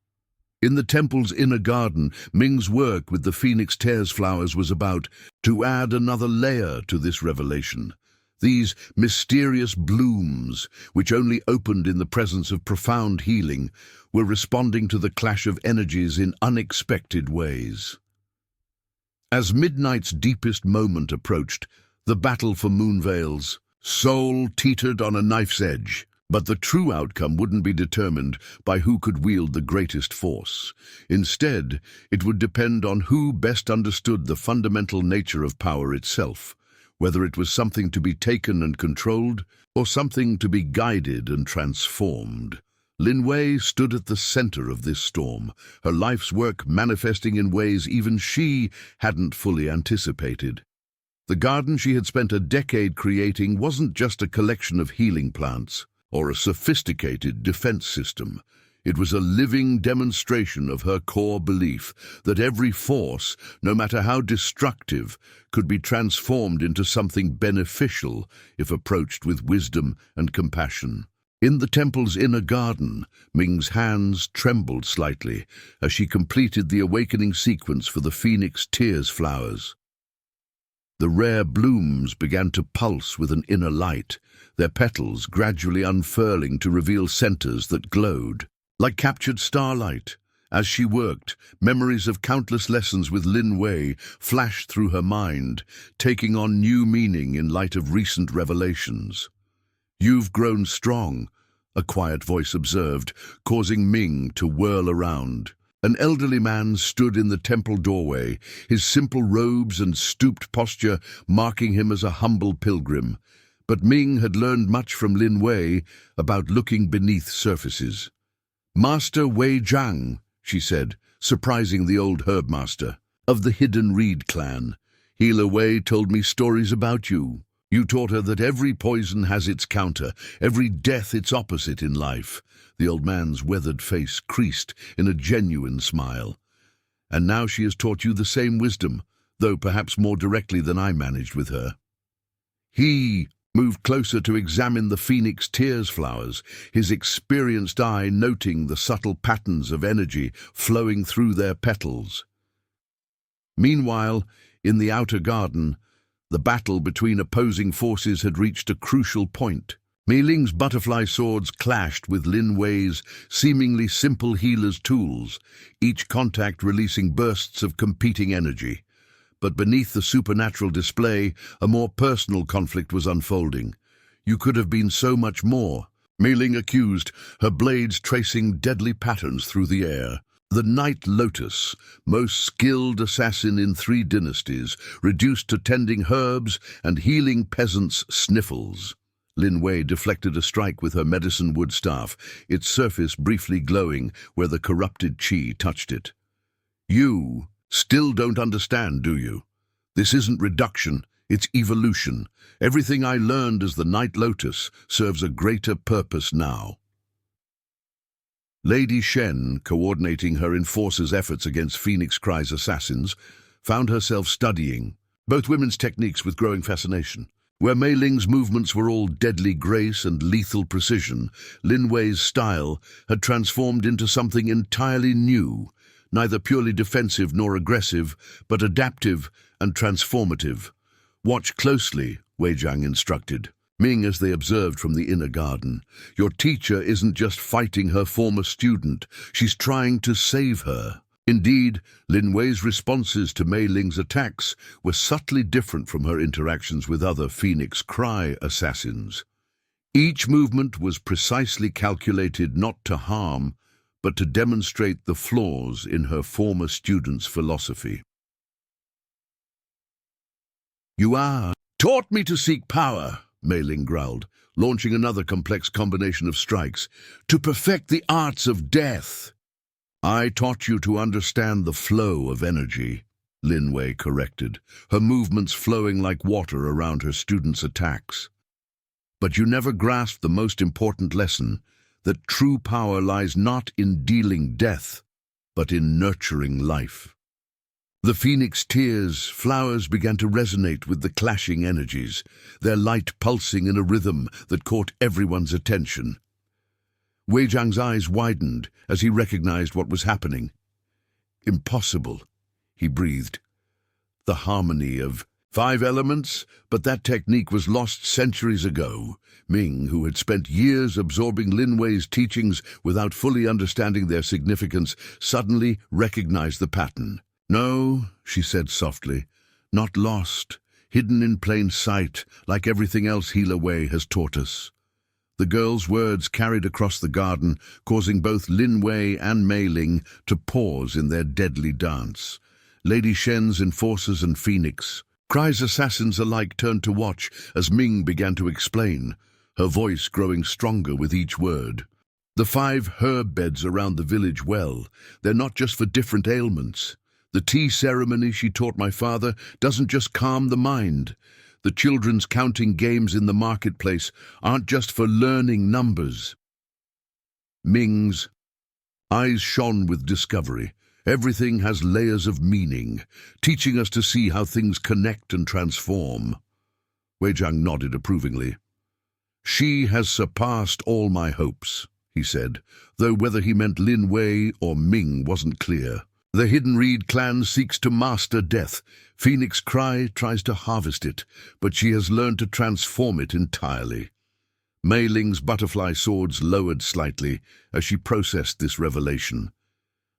In the temple's inner garden, Ming's work with the Phoenix Tears flowers was about to add another layer to this revelation. These mysterious blooms, which only opened in the presence of profound healing, were responding to the clash of energies in unexpected ways. As midnight's deepest moment approached, the battle for Moonvale's soul teetered on a knife's edge. But the true outcome wouldn't be determined by who could wield the greatest force. Instead, it would depend on who best understood the fundamental nature of power itself, whether it was something to be taken and controlled, or something to be guided and transformed. Lin Wei stood at the center of this storm, her life's work manifesting in ways even she hadn't fully anticipated. The garden she had spent a decade creating wasn't just a collection of healing plants, or a sophisticated defense system. It was a living demonstration of her core belief that every force, no matter how destructive, could be transformed into something beneficial if approached with wisdom and compassion. In the temple's inner garden, Ming's hands trembled slightly as she completed the awakening sequence for the Phoenix Tears flowers. The rare blooms began to pulse with an inner light, their petals gradually unfurling to reveal centers that glowed like captured starlight. As she worked, memories of countless lessons with Lin Wei flashed through her mind, taking on new meaning in light of recent revelations. "You've grown strong," a quiet voice observed, causing Ming to whirl around. An elderly man stood in the temple doorway, his simple robes and stooped posture marking him as a humble pilgrim. But Ming had learned much from Lin Wei about looking beneath surfaces. "Master Wei Zhang," she said, surprising the old herb master, "of the Hidden Reed clan. Healer Wei told me stories about you. You taught her that every poison has its counter, every death its opposite in life." The old man's weathered face creased in a genuine smile. "And now she has taught you the same wisdom, though perhaps more directly than I managed with her." He moved closer to examine the phoenix tears flowers, his experienced eye noting the subtle patterns of energy flowing through their petals. Meanwhile, in the outer garden, the battle between opposing forces had reached a crucial point. Mei Ling's butterfly swords clashed with Lin Wei's seemingly simple healer's tools, each contact releasing bursts of competing energy. But beneath the supernatural display, a more personal conflict was unfolding. "You could have been so much more," Mei Ling accused, her blades tracing deadly patterns through the air. The Night Lotus, most skilled assassin in 3 dynasties, reduced to tending herbs and healing peasants' sniffles. Lin Wei deflected a strike with her medicine wood staff, its surface briefly glowing where the corrupted qi touched it. "You still don't understand, do you? This isn't reduction, it's evolution. Everything I learned as the Night Lotus serves a greater purpose now." Lady Shen, coordinating her enforcer's efforts against Phoenix Cry's assassins, found herself studying both women's techniques with growing fascination. Where Mei Ling's movements were all deadly grace and lethal precision, Lin Wei's style had transformed into something entirely new, neither purely defensive nor aggressive, but adaptive and transformative. "Watch closely," Wei Zhang instructed. Ming, as they observed from the inner garden, "Your teacher isn't just fighting her former student, she's trying to save her." Indeed, Lin Wei's responses to Mei Ling's attacks were subtly different from her interactions with other Phoenix Cry assassins. Each movement was precisely calculated not to harm, but to demonstrate the flaws in her former student's philosophy. "You are taught me to seek power," Mei Ling growled, launching another complex combination of strikes, "to perfect the arts of death." "I taught you to understand the flow of energy," Lin Wei corrected, her movements flowing like water around her student's attacks. "But you never grasped the most important lesson, that true power lies not in dealing death, but in nurturing life." The phoenix tears flowers began to resonate with the clashing energies, their light pulsing in a rhythm that caught everyone's attention. Wei Zhang's eyes widened as he recognized what was happening. "Impossible," he breathed. "The harmony of 5 elements, but that technique was lost centuries ago." Ming, who had spent years absorbing Lin Wei's teachings without fully understanding their significance, suddenly recognized the pattern. "No," she said softly, "not lost, hidden in plain sight, like everything else Healer Wei has taught us." The girl's words carried across the garden, causing both Lin Wei and Mei Ling to pause in their deadly dance. Lady Shen's enforcers and Phoenix Cry's assassins alike turned to watch as Ming began to explain, her voice growing stronger with each word. "The 5 herb beds around the village well, they're not just for different ailments. The tea ceremony she taught my father doesn't just calm the mind. The children's counting games in the marketplace aren't just for learning numbers." Ming's eyes shone with discovery. "Everything has layers of meaning, teaching us to see how things connect and transform." Wei Zhang nodded approvingly. "She has surpassed all my hopes," he said, though whether he meant Lin Wei or Ming wasn't clear. "The Hidden Reed clan seeks to master death. Phoenix Cry tries to harvest it, but she has learned to transform it entirely." Mei Ling's butterfly swords lowered slightly as she processed this revelation.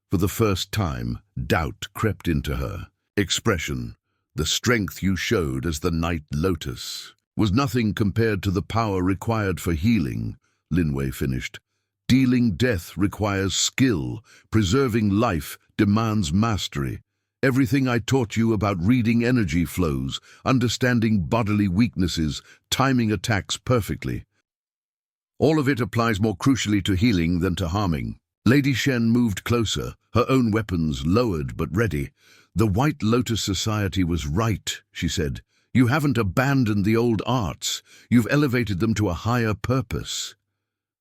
For the first time, doubt crept into her expression. "The strength you showed as the Night Lotus. was nothing compared to the power required for healing, Lin Wei finished. Dealing death requires skill. Preserving life demands mastery. Everything I taught you about reading energy flows, understanding bodily weaknesses, timing attacks perfectly. All of it applies more crucially to healing than to harming. Lady Shen moved closer, her own weapons lowered but ready. The White Lotus Society was right, she said. You haven't abandoned the old arts. You've elevated them to a higher purpose.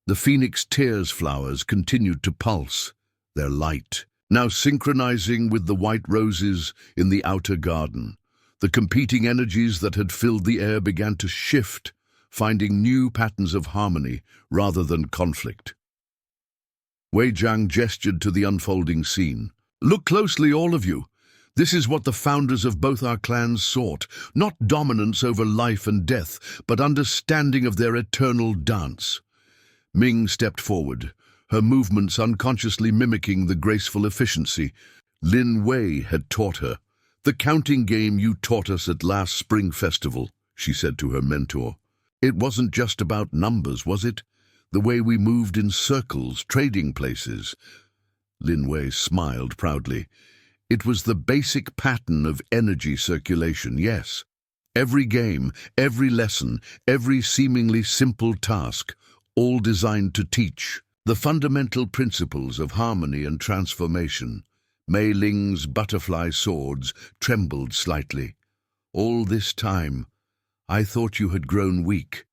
The phoenix tears flowers continued to pulse, their light, now synchronizing with the white roses in the outer garden. The competing energies that had filled the air began to shift, finding new patterns of harmony rather than conflict. Wei Jiang gestured to the unfolding scene. Look closely, all of you. This is what the founders of both our clans sought, not dominance over life and death, but understanding of their eternal dance. Ming stepped forward, her movements unconsciously mimicking the graceful efficiency Lin Wei had taught her. The counting game you taught us at last spring festival, she said to her mentor. It wasn't just about numbers, was it? The way we moved in circles, trading places. Lin Wei smiled proudly. It was the basic pattern of energy circulation, yes. Every game, every lesson, every seemingly simple task, all designed to teach the fundamental principles of harmony and transformation. Mei Ling's butterfly swords trembled slightly. All this time, I thought you had grown weak,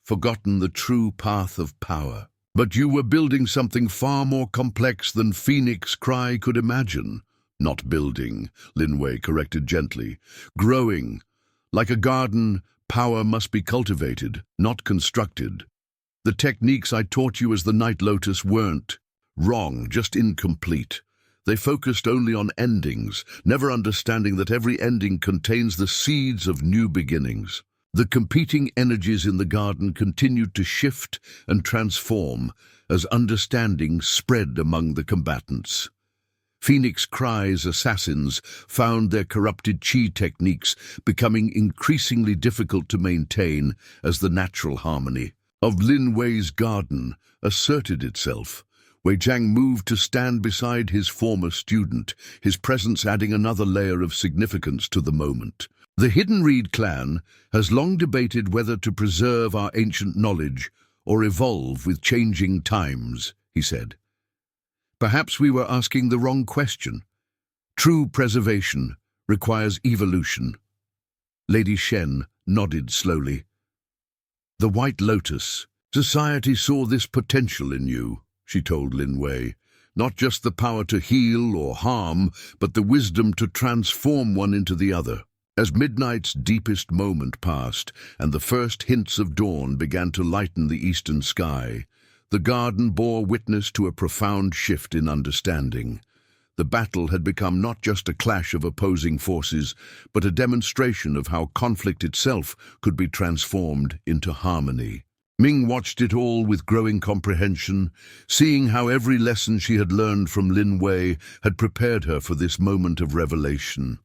forgotten the true path of power. But you were building something far more complex than Phoenix Cry could imagine. Not building, Lin Wei corrected gently. Growing. Like a garden, power must be cultivated, not constructed. The techniques I taught you as the Night Lotus weren't wrong, just incomplete. They focused only on endings, never understanding that every ending contains the seeds of new beginnings. The competing energies in the garden continued to shift and transform as understanding spread among the combatants. Phoenix Cry's assassins found their corrupted qi techniques becoming increasingly difficult to maintain as the natural harmony of Lin Wei's garden asserted itself. Wei Jiang moved to stand beside his former student, his presence adding another layer of significance to the moment. The Hidden Reed clan has long debated whether to preserve our ancient knowledge or evolve with changing times, he said. Perhaps we were asking the wrong question. True preservation requires evolution. Lady Shen nodded slowly. The White Lotus Society saw this potential in you, she told Lin Wei. Not just the power to heal or harm, but the wisdom to transform one into the other. As midnight's deepest moment passed and the first hints of dawn began to lighten the eastern sky, the garden bore witness to a profound shift in understanding. The battle had become not just a clash of opposing forces, but a demonstration of how conflict itself could be transformed into harmony. Ming watched it all with growing comprehension, seeing how every lesson she had learned from Lin Wei had prepared her for this moment of revelation.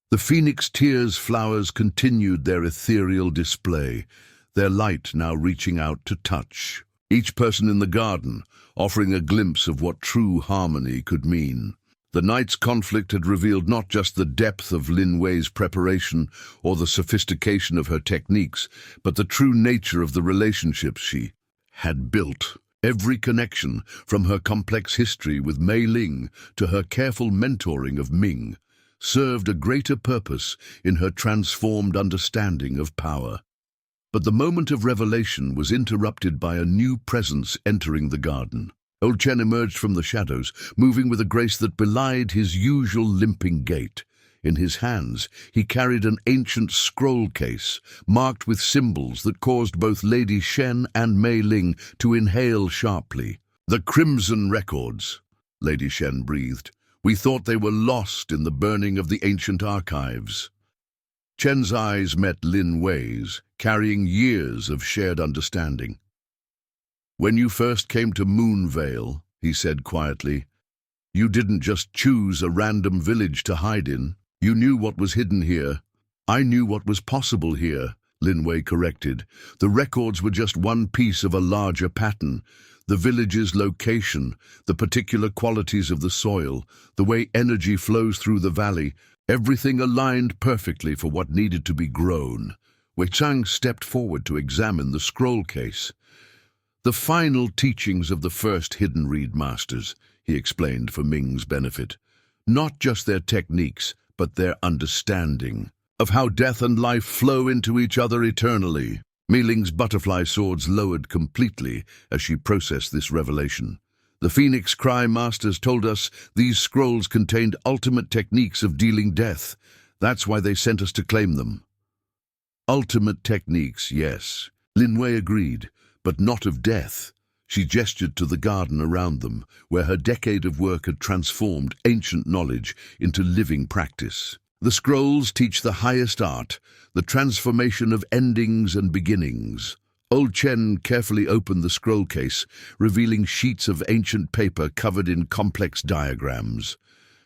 The phoenix tears flowers continued their ethereal display, their light now reaching out to touch each person in the garden, offering a glimpse of what true harmony could mean. The night's conflict had revealed not just the depth of Lin Wei's preparation or the sophistication of her techniques, but the true nature of the relationships she had built. Every connection, from her complex history with Mei Ling to her careful mentoring of Ming, served a greater purpose in her transformed understanding of power. But the moment of revelation was interrupted by a new presence entering the garden. Old Chen emerged from the shadows, moving with a grace that belied his usual limping gait. In his hands, he carried an ancient scroll case, marked with symbols that caused both Lady Shen and Mei Ling to inhale sharply. The Crimson Records, Lady Shen breathed. We thought they were lost in the burning of the ancient archives. Chen's eyes met Lin Wei's, carrying years of shared understanding. When you first came to Moonvale, he said quietly, you didn't just choose a random village to hide in. You knew what was hidden here. I knew what was possible here, Lin Wei corrected. The records were just one piece of a larger pattern. The village's location, the particular qualities of the soil, the way energy flows through the valley, everything aligned perfectly for what needed to be grown. Wei Chang stepped forward to examine the scroll case. The final teachings of the first hidden reed masters, he explained for Ming's benefit. Not just their techniques, but their understanding of how death and life flow into each other eternally. Mi Ling's butterfly swords lowered completely as she processed this revelation. The Phoenix Cry Masters told us these scrolls contained ultimate techniques of dealing death. That's why they sent us to claim them. Ultimate techniques, yes. Lin Wei agreed, but not of death. She gestured to the garden around them, where her decade of work had transformed ancient knowledge into living practice. The scrolls teach the highest art, the transformation of endings and beginnings. Old Chen carefully opened the scroll case, revealing sheets of ancient paper covered in complex diagrams.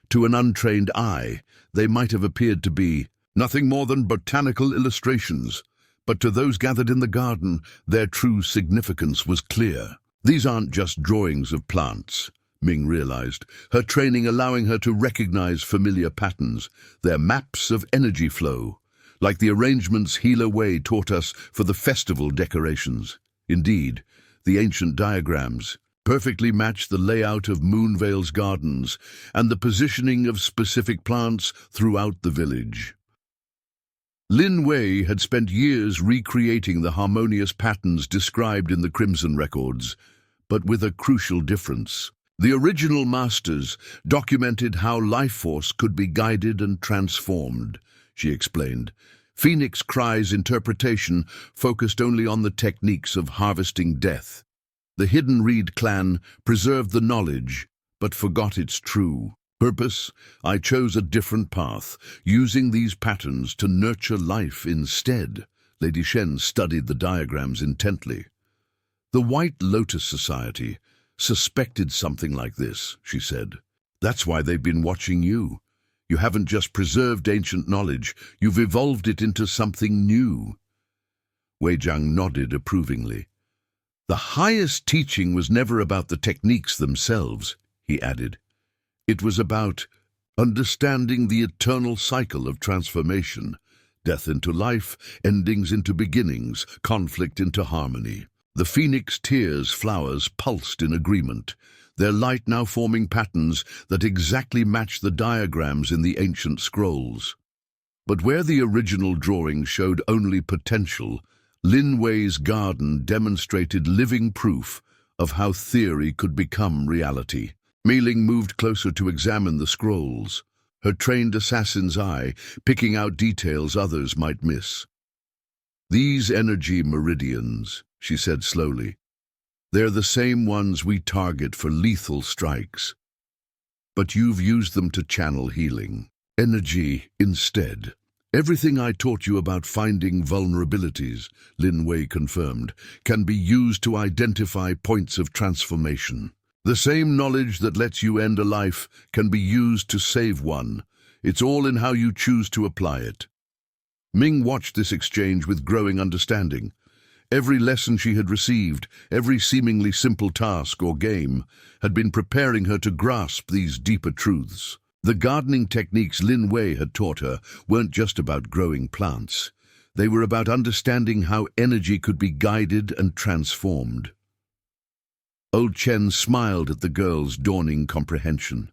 To an untrained eye, they might have appeared to be nothing more than botanical illustrations, but to those gathered in the garden, their true significance was clear. These aren't just drawings of plants, Ming realized, her training allowing her to recognize familiar patterns. They're maps of energy flow, like the arrangements Healer Wei taught us for the festival decorations. Indeed, the ancient diagrams perfectly match the layout of Moonvale's gardens and the positioning of specific plants throughout the village. Lin Wei had spent years recreating the harmonious patterns described in the Crimson Records, but with a crucial difference. The original masters documented how life force could be guided and transformed, she explained. Phoenix Cry's interpretation focused only on the techniques of harvesting death. The Hidden Reed clan preserved the knowledge, but forgot its true purpose. I chose a different path, using these patterns to nurture life instead. Lady Shen studied the diagrams intently. The White Lotus Society suspected something like this, she said. That's why they've been watching you. You haven't just preserved ancient knowledge, you've evolved it into something new. Wei Jiang nodded approvingly. The highest teaching was never about the techniques themselves, he added. It was about understanding the eternal cycle of transformation, death into life, endings into beginnings, conflict into harmony. The phoenix tears flowers pulsed in agreement, their light now forming patterns that exactly match the diagrams in the ancient scrolls. But where the original drawing showed only potential, Lin Wei's garden demonstrated living proof of how theory could become reality. Mi Ling moved closer to examine the scrolls, her trained assassin's eye picking out details others might miss. These energy meridians, she said slowly, they're the same ones we target for lethal strikes. But you've used them to channel healing energy instead. Everything I taught you about finding vulnerabilities, Lin Wei confirmed, can be used to identify points of transformation. The same knowledge that lets you end a life can be used to save one. It's all in how you choose to apply it. Ming watched this exchange with growing understanding. Every lesson she had received, every seemingly simple task or game, had been preparing her to grasp these deeper truths. The gardening techniques Lin Wei had taught her weren't just about growing plants. They were about understanding how energy could be guided and transformed. Old Chen smiled at the girl's dawning comprehension.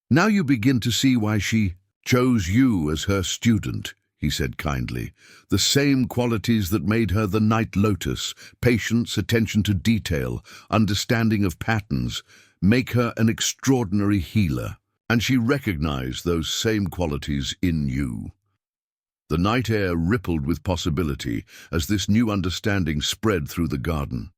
Now you begin to see why she chose you as her student, he said kindly. The same qualities that made her the Night Lotus, patience, attention to detail, understanding of patterns, make her an extraordinary healer. And she recognized those same qualities in you. The night air rippled with possibility as this new understanding spread through the garden.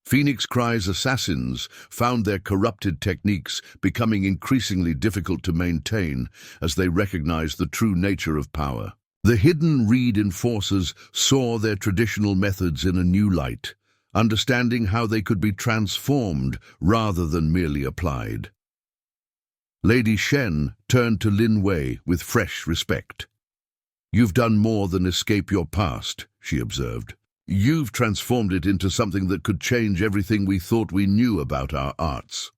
Phoenix Cry's assassins found their corrupted techniques becoming increasingly difficult to maintain as they recognized the true nature of power. The Hidden Reed enforcers saw their traditional methods in a new light, understanding how they could be transformed rather than merely applied. Lady Shen turned to Lin Wei with fresh respect. "You've done more than escape your past," she observed. "You've transformed it into something that could change everything we thought we knew about our arts."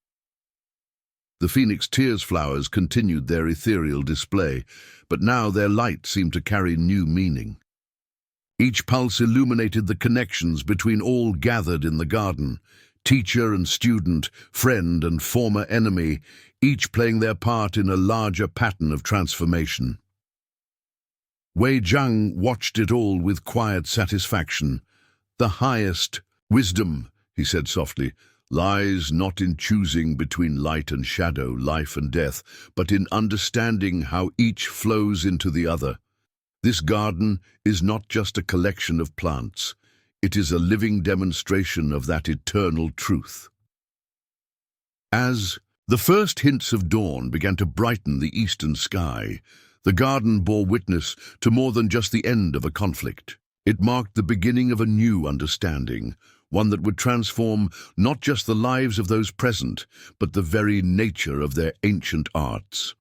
The phoenix tears flowers continued their ethereal display, but now their light seemed to carry new meaning. Each pulse illuminated the connections between all gathered in the garden, teacher and student, friend and former enemy, each playing their part in a larger pattern of transformation. Wei Zhang watched it all with quiet satisfaction. "The highest wisdom," he said softly, "lies not in choosing between light and shadow, life and death, but in understanding how each flows into the other. This garden is not just a collection of plants. It is a living demonstration of that eternal truth." As the first hints of dawn began to brighten the eastern sky, the garden bore witness to more than just the end of a conflict. It marked the beginning of a new understanding, one that would transform not just the lives of those present, but the very nature of their ancient arts.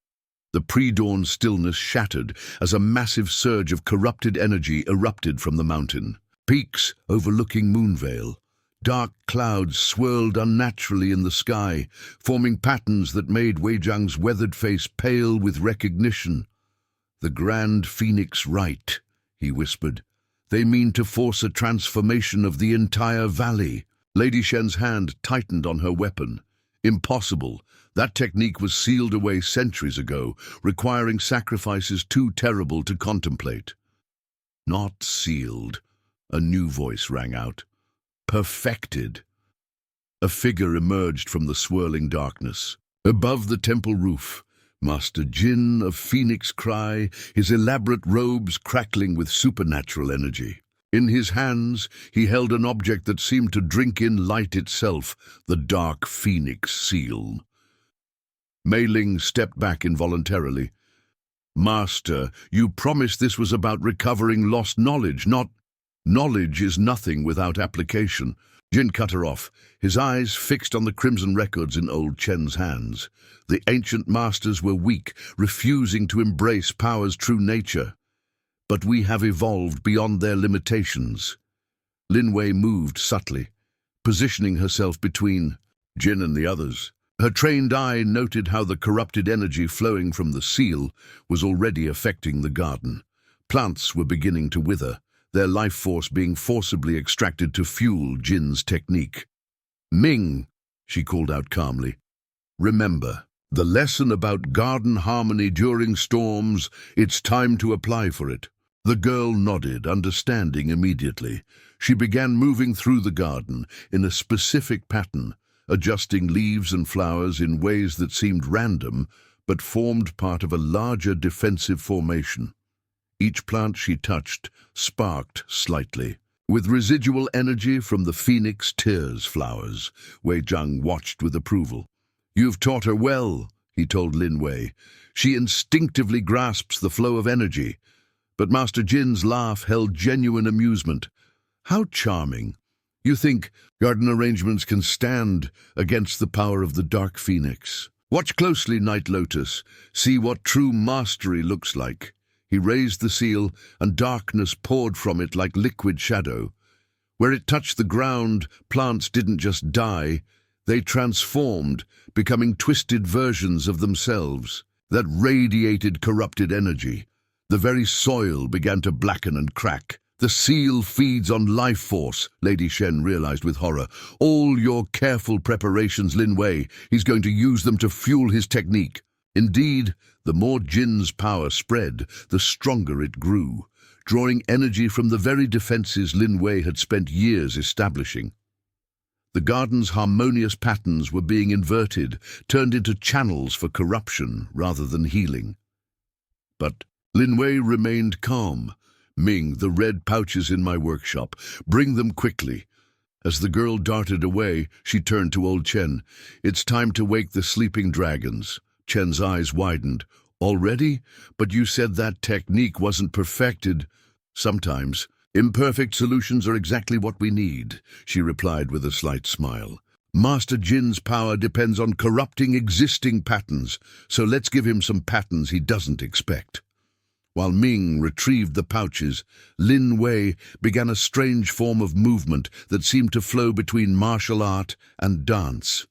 The pre-dawn stillness shattered as a massive surge of corrupted energy erupted from the mountain. Peaks overlooking Moonvale, dark clouds swirled unnaturally in the sky, forming patterns that made Wei Zhang's weathered face pale with recognition. "The Grand Phoenix Rite," he whispered. "They mean to force a transformation of the entire valley." Lady Shen's hand tightened on her weapon. Impossible. That technique was sealed away centuries ago, requiring sacrifices too terrible to contemplate. "Not sealed," a new voice rang out. "Perfected." A figure emerged from the swirling darkness. Above the temple roof, Master Jin of Phoenix Cry, his elaborate robes crackling with supernatural energy. In his hands, he held an object that seemed to drink in light itself, the dark phoenix seal. Mei Ling stepped back involuntarily. "Master, you promised this was about recovering lost knowledge, not—" "Knowledge is nothing without application." Jin cut her off, his eyes fixed on the crimson records in old Chen's hands. The ancient masters were weak, refusing to embrace power's true nature. "But we have evolved beyond their limitations." Lin Wei moved subtly, positioning herself between Jin and the others. Her trained eye noted how the corrupted energy flowing from the seal was already affecting the garden. Plants were beginning to wither, their life force being forcibly extracted to fuel Jin's technique. "Ming," she called out calmly, "remember, the lesson about garden harmony during storms, it's time to apply for it." The girl nodded, understanding immediately. She began moving through the garden in a specific pattern, adjusting leaves and flowers in ways that seemed random, but formed part of a larger defensive formation. Each plant she touched sparked slightly. With residual energy from the phoenix tears flowers, Wei Zhang watched with approval. "You've taught her well," he told Lin Wei. "She instinctively grasps the flow of energy." But Master Jin's laugh held genuine amusement. "How charming. You think garden arrangements can stand against the power of the dark phoenix? Watch closely, Night Lotus. See what true mastery looks like." He raised the seal, and darkness poured from it like liquid shadow. Where it touched the ground, plants didn't just die, they transformed, becoming twisted versions of themselves that radiated corrupted energy. The very soil began to blacken and crack. "The seal feeds on life force," Lady Shen realized with horror. "All your careful preparations, Lin Wei, he's going to use them to fuel his technique." Indeed, the more Jin's power spread, the stronger it grew, drawing energy from the very defenses Lin Wei had spent years establishing. The garden's harmonious patterns were being inverted, turned into channels for corruption rather than healing. But Lin Wei remained calm. "Ming, the red pouches in my workshop. Bring them quickly." As the girl darted away, she turned to old Chen. "It's time to wake the sleeping dragons." Chen's eyes widened. "Already? But you said that technique wasn't perfected." "Sometimes. Imperfect solutions are exactly what we need," she replied with a slight smile. "Master Jin's power depends on corrupting existing patterns, so let's give him some patterns he doesn't expect." While Ming retrieved the pouches, Lin Wei began a strange form of movement that seemed to flow between martial art and dance.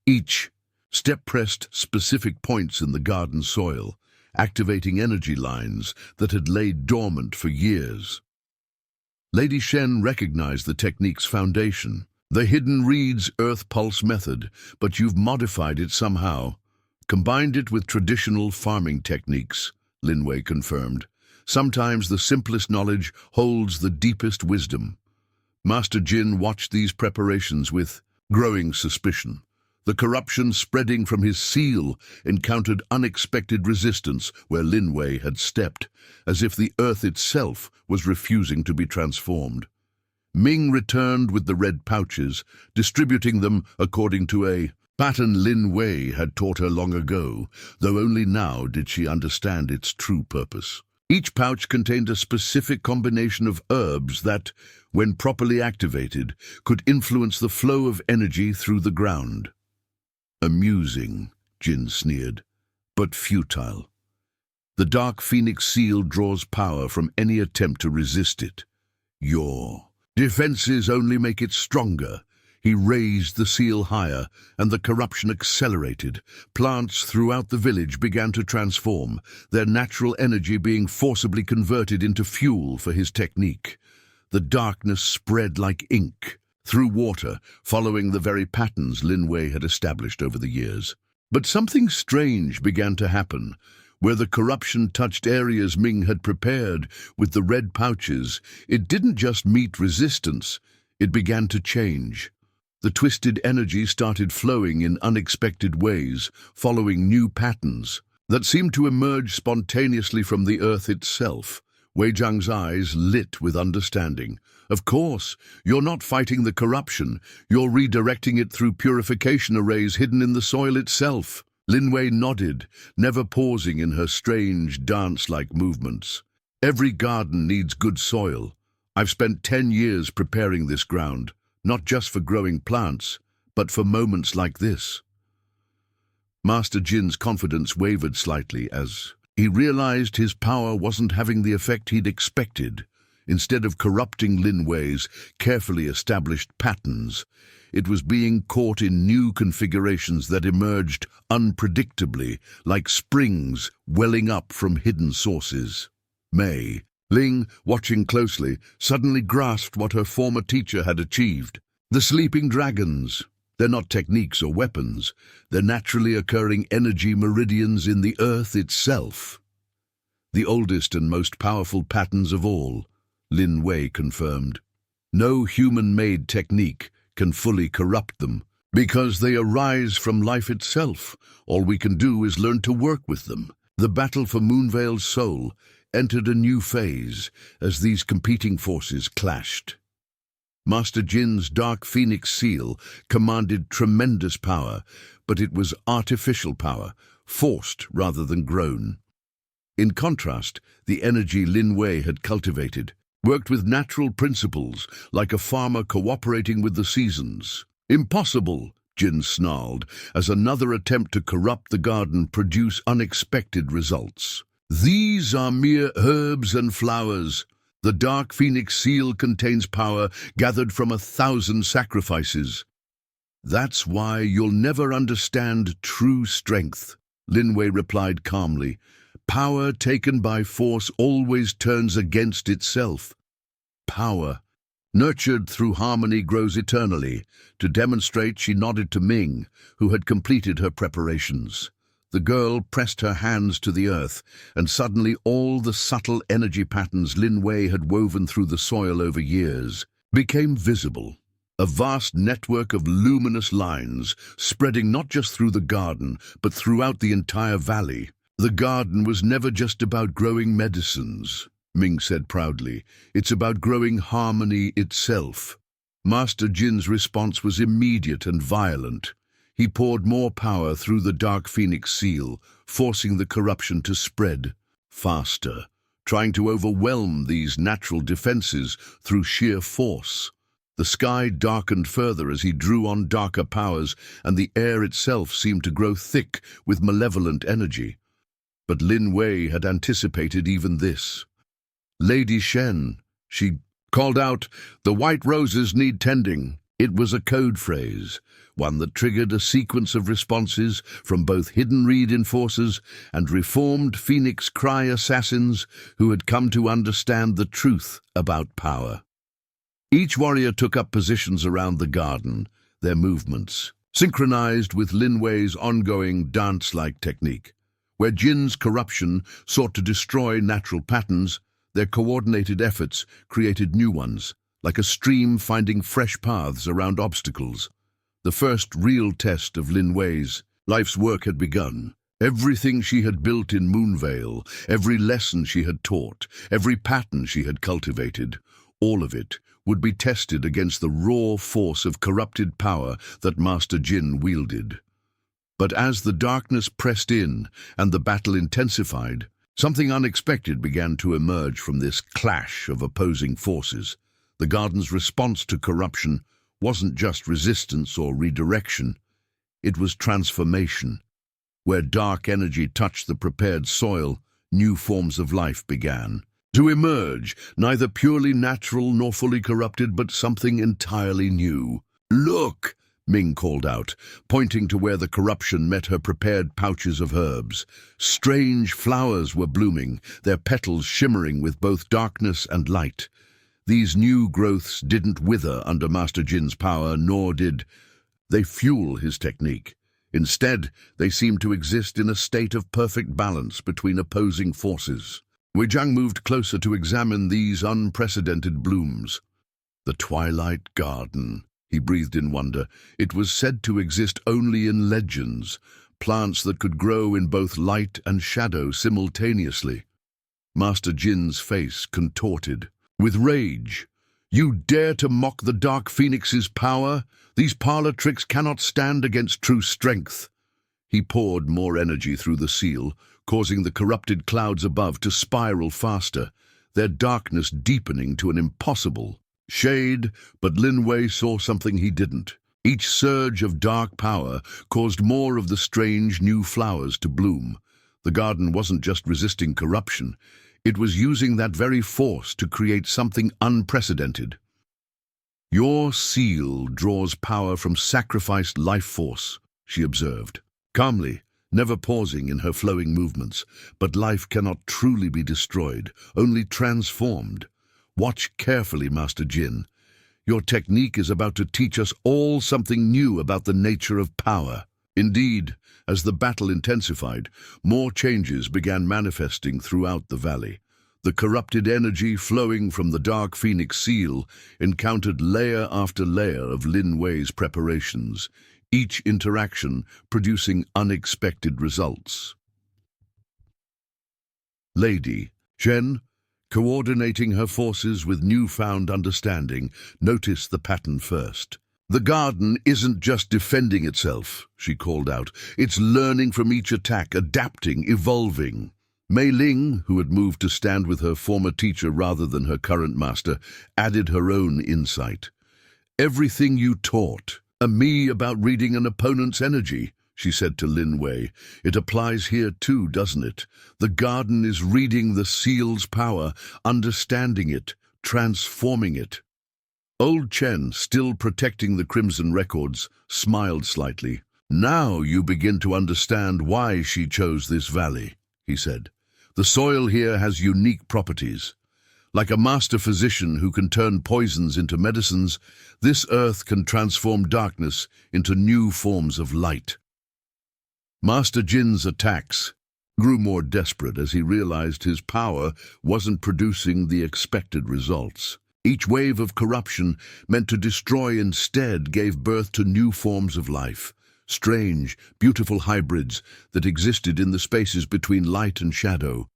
Each step pressed specific points in the garden soil, activating energy lines that had laid dormant for years. Lady Shen recognized the technique's foundation, the hidden reeds earth pulse method, but you've modified it somehow. Combined it with traditional farming techniques, Lin Wei confirmed. Sometimes the simplest knowledge holds the deepest wisdom. Master Jin watched these preparations with growing suspicion. The corruption spreading from his seal encountered unexpected resistance where Lin Wei had stepped, as if the earth itself was refusing to be transformed. Ming returned with the red pouches, distributing them according to a pattern Lin Wei had taught her long ago, though only now did she understand its true purpose. Each pouch contained a specific combination of herbs that, when properly activated, could influence the flow of energy through the ground. Amusing, Jin sneered, but futile. The dark phoenix seal draws power from any attempt to resist it. Your defenses only make it stronger. He raised the seal higher, and the corruption accelerated. Plants throughout the village began to transform, their natural energy being forcibly converted into fuel for his technique. The darkness spread like ink through water, following the very patterns Lin Wei had established over the years. But something strange began to happen. Where the corruption touched areas Ming had prepared with the red pouches, it didn't just meet resistance, it began to change. The twisted energy started flowing in unexpected ways, following new patterns that seemed to emerge spontaneously from the earth itself. Wei Jiang's eyes lit with understanding. Of course, you're not fighting the corruption, you're redirecting it through purification arrays hidden in the soil itself. Lin Wei nodded, never pausing in her strange dance-like movements. Every garden needs good soil. I've spent 10 years preparing this ground, not just for growing plants, but for moments like this. Master Jin's confidence wavered slightly as he realized his power wasn't having the effect he'd expected. Instead of corrupting Lin Wei's carefully established patterns, it was being caught in new configurations that emerged unpredictably, like springs welling up from hidden sources. Mei Ling, watching closely, suddenly grasped what her former teacher had achieved. The sleeping dragons. They're not techniques or weapons. They're naturally occurring energy meridians in the earth itself. The oldest and most powerful patterns of all, Lin Wei confirmed. No human-made technique can fully corrupt them, because they arise from life itself. All we can do is learn to work with them. The battle for Moonveil's soul entered a new phase as these competing forces clashed. Master Jin's dark phoenix seal commanded tremendous power, but it was artificial power, forced rather than grown. In contrast, the energy Lin Wei had cultivated worked with natural principles, like a farmer cooperating with the seasons. Impossible, Jin snarled, as another attempt to corrupt the garden produced unexpected results. These are mere herbs and flowers. The dark phoenix seal contains power gathered from 1,000 sacrifices. That's why you'll never understand true strength, Lin Wei replied calmly. Power taken by force always turns against itself. Power, nurtured through harmony, grows eternally. To demonstrate, she nodded to Ming, who had completed her preparations. The girl pressed her hands to the earth, and suddenly all the subtle energy patterns Lin Wei had woven through the soil over years became visible. A vast network of luminous lines spreading not just through the garden, but throughout the entire valley. The garden was never just about growing medicines, Ming said proudly. It's about growing harmony itself. Master Jin's response was immediate and violent. He poured more power through the dark phoenix seal, forcing the corruption to spread faster, trying to overwhelm these natural defenses through sheer force. The sky darkened further as he drew on darker powers, and the air itself seemed to grow thick with malevolent energy. But Lin Wei had anticipated even this. "Lady Shen," she called out, "the white roses need tending." It was a code phrase, one that triggered a sequence of responses from both hidden reed enforcers and reformed Phoenix Cry assassins who had come to understand the truth about power. Each warrior took up positions around the garden, their movements synchronized with Lin Wei's ongoing dance-like technique. Where Jin's corruption sought to destroy natural patterns, their coordinated efforts created new ones, like a stream finding fresh paths around obstacles. The first real test of Lin Wei's life's work had begun. Everything she had built in Moonvale, every lesson she had taught, every pattern she had cultivated, all of it would be tested against the raw force of corrupted power that Master Jin wielded. But as the darkness pressed in and the battle intensified, something unexpected began to emerge from this clash of opposing forces. The garden's response to corruption wasn't just resistance or redirection, it was transformation. Where dark energy touched the prepared soil, new forms of life began to emerge, neither purely natural nor fully corrupted, but something entirely new. "Look!" Ming called out, pointing to where the corruption met her prepared pouches of herbs. Strange flowers were blooming, their petals shimmering with both darkness and light. These new growths didn't wither under Master Jin's power, nor did they fuel his technique. Instead, they seemed to exist in a state of perfect balance between opposing forces. Wei Jiang moved closer to examine these unprecedented blooms. "The Twilight Garden," he breathed in wonder. It was said to exist only in legends, plants that could grow in both light and shadow simultaneously. Master Jin's face contorted with rage. "You dare to mock the Dark Phoenix's power? These parlor tricks cannot stand against true strength." He poured more energy through the seal, causing the corrupted clouds above to spiral faster, their darkness deepening to an impossible shade. But Lin Wei saw something he didn't. Each surge of dark power caused more of the strange new flowers to bloom. The garden wasn't just resisting corruption, it was using that very force to create something unprecedented. "Your seal draws power from sacrificed life force," she observed, calmly, never pausing in her flowing movements. "But life cannot truly be destroyed, only transformed. Watch carefully, Master Jin. Your technique is about to teach us all something new about the nature of power." Indeed, as the battle intensified, more changes began manifesting throughout the valley. The corrupted energy flowing from the Dark Phoenix seal encountered layer after layer of Lin Wei's preparations, each interaction producing unexpected results. Lady Shen, coordinating her forces with newfound understanding, noticed the pattern first. "The garden isn't just defending itself," she called out. "It's learning from each attack, adapting, evolving." Mei Ling, who had moved to stand with her former teacher rather than her current master, added her own insight. "Everything you taught me about reading an opponent's energy," she said to Lin Wei. "It applies here too, doesn't it? The garden is reading the seal's power, understanding it, transforming it." Old Chen, still protecting the crimson records, smiled slightly. "Now you begin to understand why she chose this valley," he said. "The soil here has unique properties. Like a master physician who can turn poisons into medicines, this earth can transform darkness into new forms of light." Master Jin's attacks grew more desperate as he realized his power wasn't producing the expected results. Each wave of corruption, meant to destroy instead, gave birth to new forms of life, strange, beautiful hybrids that existed in the spaces between light and shadow.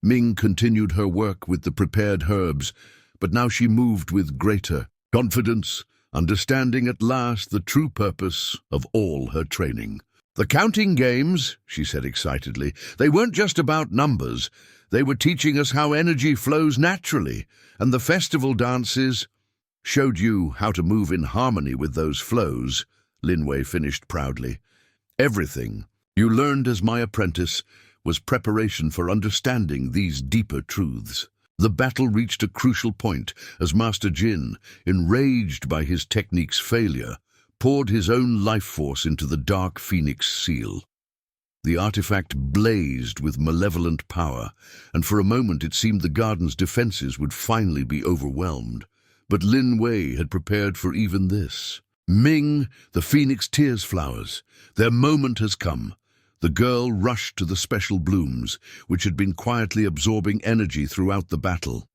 Ming continued her work with the prepared herbs, but now she moved with greater confidence, understanding at last the true purpose of all her training. "The counting games," she said excitedly, "they weren't just about numbers. They were teaching us how energy flows naturally, and the festival dances showed you how to move in harmony with those flows," Lin Wei finished proudly. "Everything you learned as my apprentice was preparation for understanding these deeper truths. The battle reached a crucial point as Master Jin, enraged by his technique's failure, poured his own life force into the Dark Phoenix seal. The artifact blazed with malevolent power, and for a moment it seemed the garden's defenses would finally be overwhelmed. But Lin Wei had prepared for even this. Ming, the Phoenix Tears flowers, their moment has come. The girl rushed to the special blooms, which had been quietly absorbing energy throughout the battle.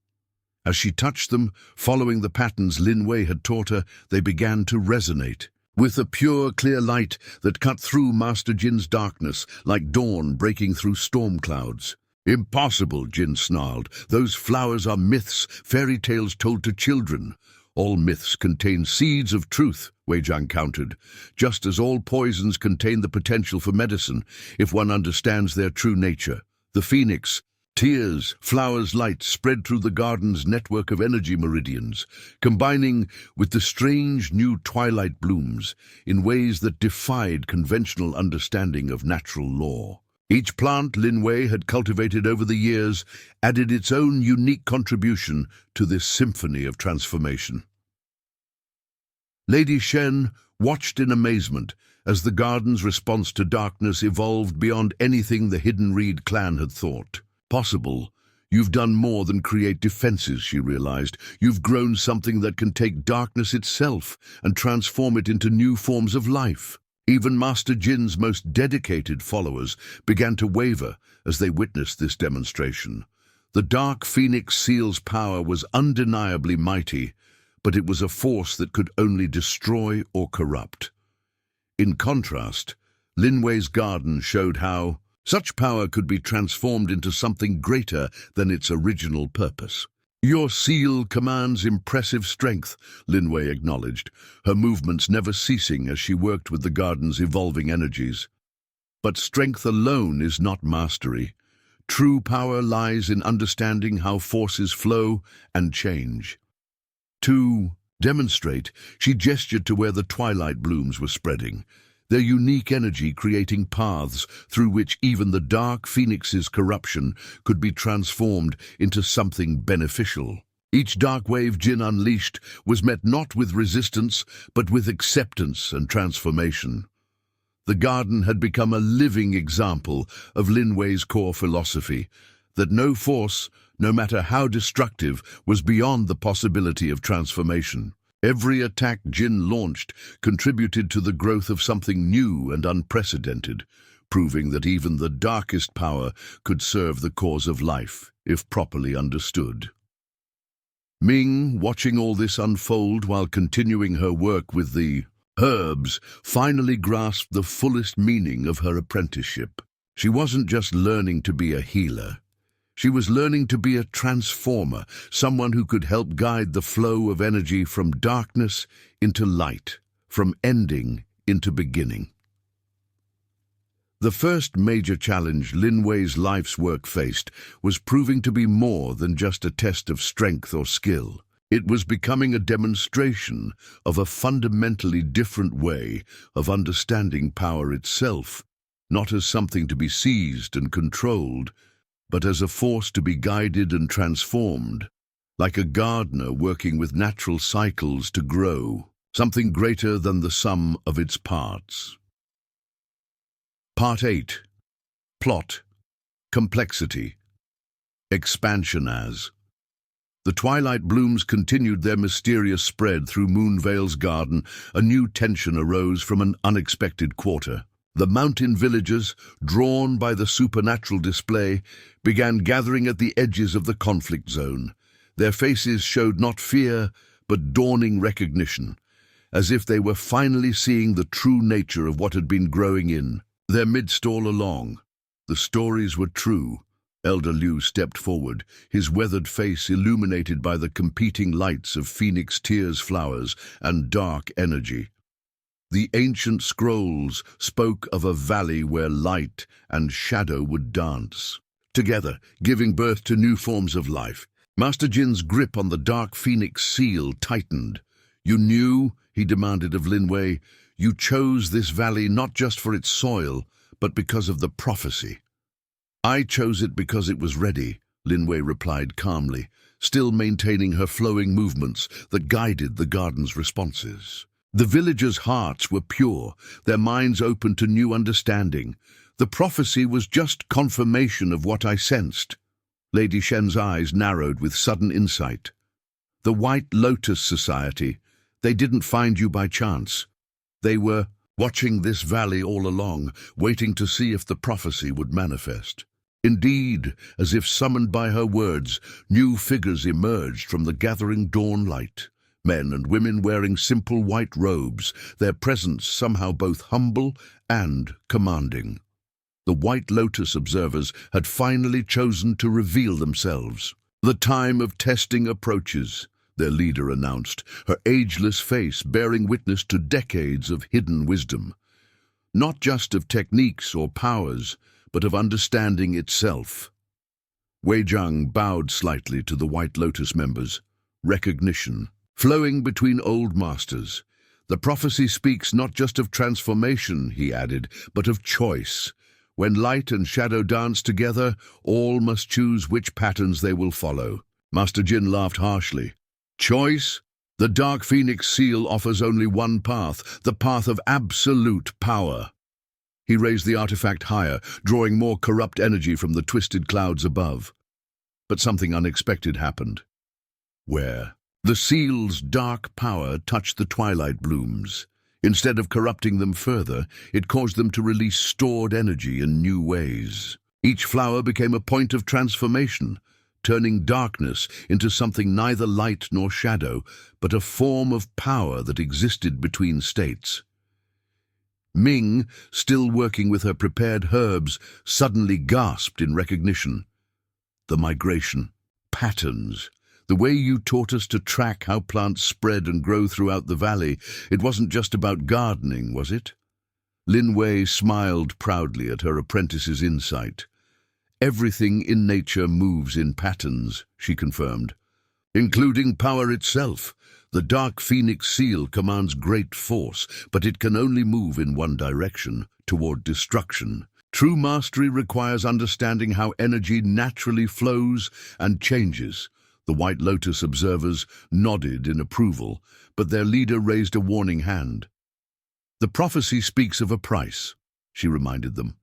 As she touched them, following the patterns Lin Wei had taught her, they began to resonate. With a pure, clear light that cut through Master Jin's darkness, like dawn breaking through storm clouds. "Impossible," Jin snarled. "Those flowers are myths, fairy tales told to children." "All myths contain seeds of truth," Wei Jiang countered, "just as all poisons contain the potential for medicine, if one understands their true nature. The phoenix, tears, flowers' light spread through the garden's network of energy meridians, combining with the strange new twilight blooms in ways that defied conventional understanding of natural law. Each plant Lin Wei had cultivated over the years added its own unique contribution to this symphony of transformation. Lady Shen watched in amazement as the garden's response to darkness evolved beyond anything the Hidden Reed clan had thought possible. "You've done more than create defenses," she realized. "You've grown something that can take darkness itself and transform it into new forms of life." Even Master Jin's most dedicated followers began to waver as they witnessed this demonstration. The Dark Phoenix Seal's power was undeniably mighty, but it was a force that could only destroy or corrupt. In contrast, Lin Wei's garden showed how such power could be transformed into something greater than its original purpose. "Your seal commands impressive strength," Lin Wei acknowledged, her movements never ceasing as she worked with the garden's evolving energies. "But strength alone is not mastery. True power lies in understanding how forces flow and change." To demonstrate, she gestured to where the twilight blooms were spreading, their unique energy creating paths through which even the Dark Phoenix's corruption could be transformed into something beneficial. Each dark wave Jin unleashed was met not with resistance, but with acceptance and transformation. The garden had become a living example of Lin Wei's core philosophy, that no force, no matter how destructive, was beyond the possibility of transformation. Every attack Jin launched contributed to the growth of something new and unprecedented, proving that even the darkest power could serve the cause of life, if properly understood. Ming, watching all this unfold while continuing her work with the herbs, finally grasped the fullest meaning of her apprenticeship. She wasn't just learning to be a healer. She was learning to be a transformer, someone who could help guide the flow of energy from darkness into light, from ending into beginning. The first major challenge Lin Wei's life's work faced was proving to be more than just a test of strength or skill. It was becoming a demonstration of a fundamentally different way of understanding power itself, not as something to be seized and controlled, but as a force to be guided and transformed, like a gardener working with natural cycles to grow, something greater than the sum of its parts. Part 8. Plot, Complexity, Expansion as. The twilight blooms continued their mysterious spread through Moonvale's garden. A new tension arose from an unexpected quarter. The mountain villagers, drawn by the supernatural display, began gathering at the edges of the conflict zone. Their faces showed not fear, but dawning recognition, as if they were finally seeing the true nature of what had been growing in their midst all along. The stories were true. Elder Liu stepped forward, his weathered face illuminated by the competing lights of Phoenix Tears flowers and dark energy. The ancient scrolls spoke of a valley where light and shadow would dance together, giving birth to new forms of life. Master Jin's grip on the Dark Phoenix seal tightened. "You knew," he demanded of Lin Wei, "you chose this valley not just for its soil, but because of the prophecy." I chose it because it was ready, Linwei replied calmly, still maintaining her flowing movements that guided the garden's responses. The villagers' hearts were pure, their minds open to new understanding. The prophecy was just confirmation of what I sensed. Lady Shen's eyes narrowed with sudden insight. The White Lotus Society, they didn't find you by chance. They were watching this valley all along, waiting to see if the prophecy would manifest. Indeed, as if summoned by her words, new figures emerged from the gathering dawn light. Men and women wearing simple white robes, their presence somehow both humble and commanding. The White Lotus observers had finally chosen to reveal themselves. The time of testing approaches, their leader announced, her ageless face bearing witness to decades of hidden wisdom. Not just of techniques or powers, but of understanding itself. Wei Zhang bowed slightly to the White Lotus members. Recognition, flowing between old masters. The prophecy speaks not just of transformation, he added, but of choice. When light and shadow dance together, all must choose which patterns they will follow. Master Jin laughed harshly. Choice? The Dark Phoenix seal offers only one path, the path of absolute power. He raised the artifact higher, drawing more corrupt energy from the twisted clouds above. But something unexpected happened. Where? The seal's dark power touched the twilight blooms. Instead of corrupting them further, it caused them to release stored energy in new ways. Each flower became a point of transformation, turning darkness into something neither light nor shadow, but a form of power that existed between states. Ming, still working with her prepared herbs, suddenly gasped in recognition. The migration, patterns, the way you taught us to track how plants spread and grow throughout the valley, it wasn't just about gardening, was it? Lin Wei smiled proudly at her apprentice's insight. Everything in nature moves in patterns, she confirmed, including power itself. The Dark Phoenix seal commands great force, but it can only move in one direction, toward destruction. True mastery requires understanding how energy naturally flows and changes. The White Lotus observers nodded in approval, but their leader raised a warning hand. The prophecy speaks of a price, she reminded them.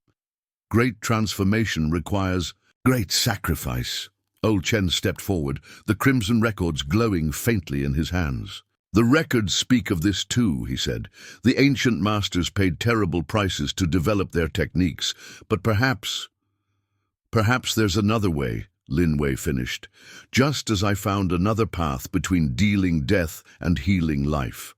Great transformation requires great sacrifice. Old Chen stepped forward, the crimson records glowing faintly in his hands. The records speak of this too, he said. The ancient masters paid terrible prices to develop their techniques, but perhaps there's another way, Lin Wei finished, just as I found another path between dealing death and healing life.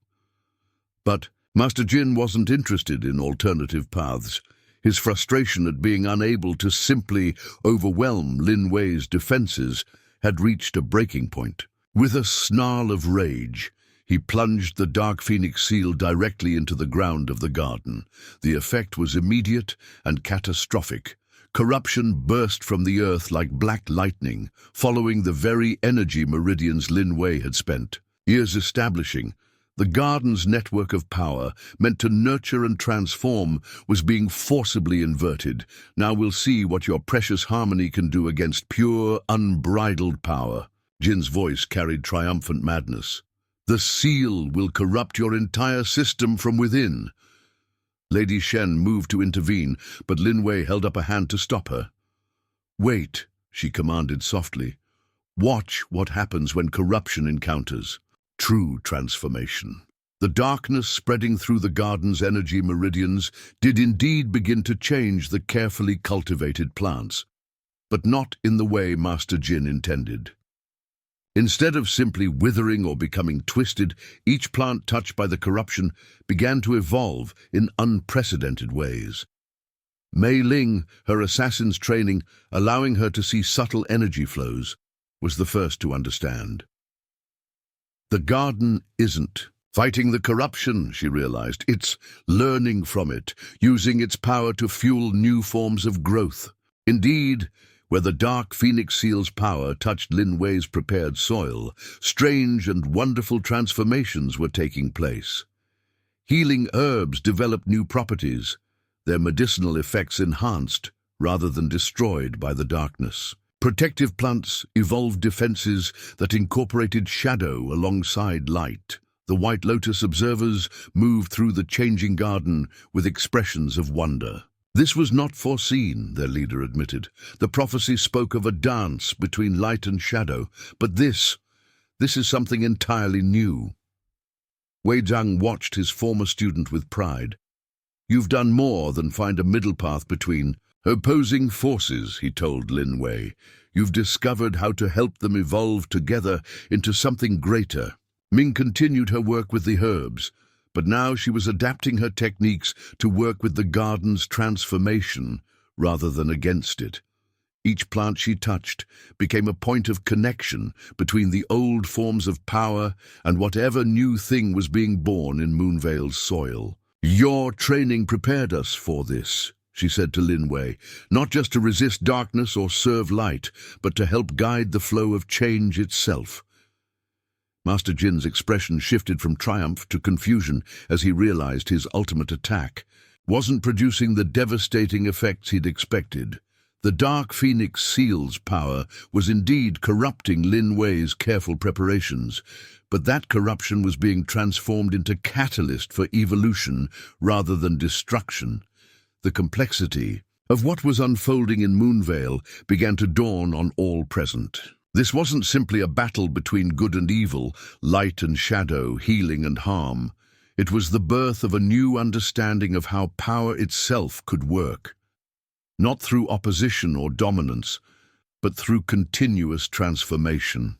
But Master Jin wasn't interested in alternative paths. His frustration at being unable to simply overwhelm Lin Wei's defenses had reached a breaking point. With a snarl of rage, he plunged the Dark Phoenix seal directly into the ground of the garden. The effect was immediate and catastrophic. Corruption burst from the earth like black lightning, following the very energy meridians Lin Wei had spent years establishing. The garden's network of power, meant to nurture and transform, was being forcibly inverted. Now we'll see what your precious harmony can do against pure, unbridled power. Jin's voice carried triumphant madness. The seal will corrupt your entire system from within. Lady Shen moved to intervene, but Lin Wei held up a hand to stop her. Wait, she commanded softly. Watch what happens when corruption encounters true transformation. The darkness spreading through the garden's energy meridians did indeed begin to change the carefully cultivated plants, but not in the way Master Jin intended. Instead of simply withering or becoming twisted, each plant touched by the corruption began to evolve in unprecedented ways. Mei Ling, her assassin's training, allowing her to see subtle energy flows, was the first to understand. The garden isn't fighting the corruption, she realized. It's learning from it, using its power to fuel new forms of growth. Indeed, where the Dark Phoenix seal's power touched Lin Wei's prepared soil, strange and wonderful transformations were taking place. Healing herbs developed new properties, their medicinal effects enhanced, rather than destroyed by the darkness. Protective plants evolved defenses that incorporated shadow alongside light. The White Lotus observers moved through the changing garden with expressions of wonder. This was not foreseen, their leader admitted. The prophecy spoke of a dance between light and shadow, but this is something entirely new. Wei Zhang watched his former student with pride. "You've done more than find a middle path between opposing forces," he told Lin Wei. "You've discovered how to help them evolve together into something greater." Ming continued her work with the herbs, but now she was adapting her techniques to work with the garden's transformation rather than against it. Each plant she touched became a point of connection between the old forms of power and whatever new thing was being born in Moonvale's soil. "Your training prepared us for this," she said to Lin Wei, "not just to resist darkness or serve light, but to help guide the flow of change itself." Master Jin's expression shifted from triumph to confusion as he realized his ultimate attack wasn't producing the devastating effects he'd expected. The Dark Phoenix Seal's power was indeed corrupting Lin Wei's careful preparations, but that corruption was being transformed into catalyst for evolution rather than destruction. The complexity of what was unfolding in Moonvale began to dawn on all present. This wasn't simply a battle between good and evil, light and shadow, healing and harm. It was the birth of a new understanding of how power itself could work. Not through opposition or dominance, but through continuous transformation.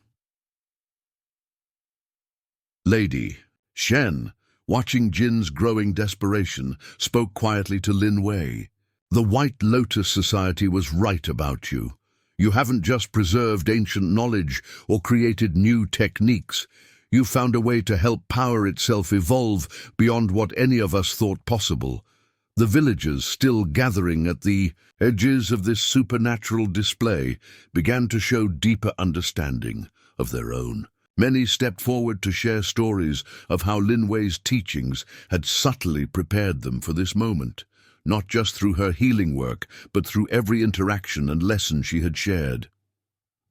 Lady Shen, watching Jin's growing desperation, spoke quietly to Lin Wei. "The White Lotus Society was right about you. You haven't just preserved ancient knowledge or created new techniques. You found a way to help power itself evolve beyond what any of us thought possible." The villagers, still gathering at the edges of this supernatural display, began to show deeper understanding of their own. Many stepped forward to share stories of how Lin Wei's teachings had subtly prepared them for this moment, not just through her healing work, but through every interaction and lesson she had shared.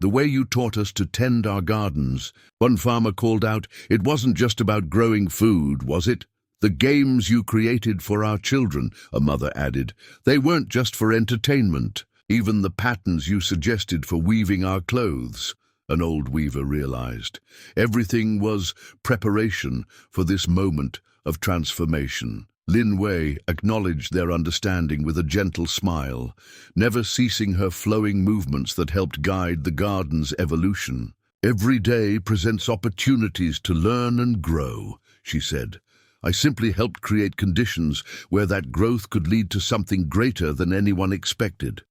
"The way you taught us to tend our gardens," one farmer called out, "it wasn't just about growing food, was it? The games you created for our children," a mother added, "they weren't just for entertainment. Even the patterns you suggested for weaving our clothes," an old weaver realized. Everything was preparation for this moment of transformation. Lin Wei acknowledged their understanding with a gentle smile, never ceasing her flowing movements that helped guide the garden's evolution. "Every day presents opportunities to learn and grow," she said. "I simply helped create conditions where that growth could lead to something greater than anyone expected."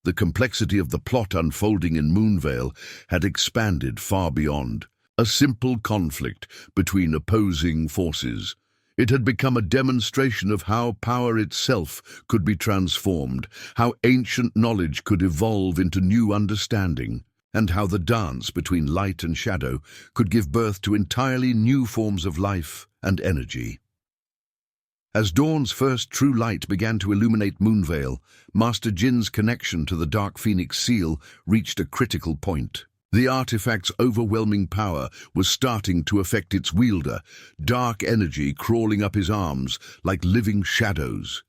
The complexity of the plot unfolding in Moonvale had expanded far beyond a simple conflict between opposing forces. It had become a demonstration of how power itself could be transformed, how ancient knowledge could evolve into new understanding, and how the dance between light and shadow could give birth to entirely new forms of life and energy. As dawn's first true light began to illuminate Moonvale, Master Jin's connection to the Dark Phoenix Seal reached a critical point. The artifact's overwhelming power was starting to affect its wielder, dark energy crawling up his arms like living shadows.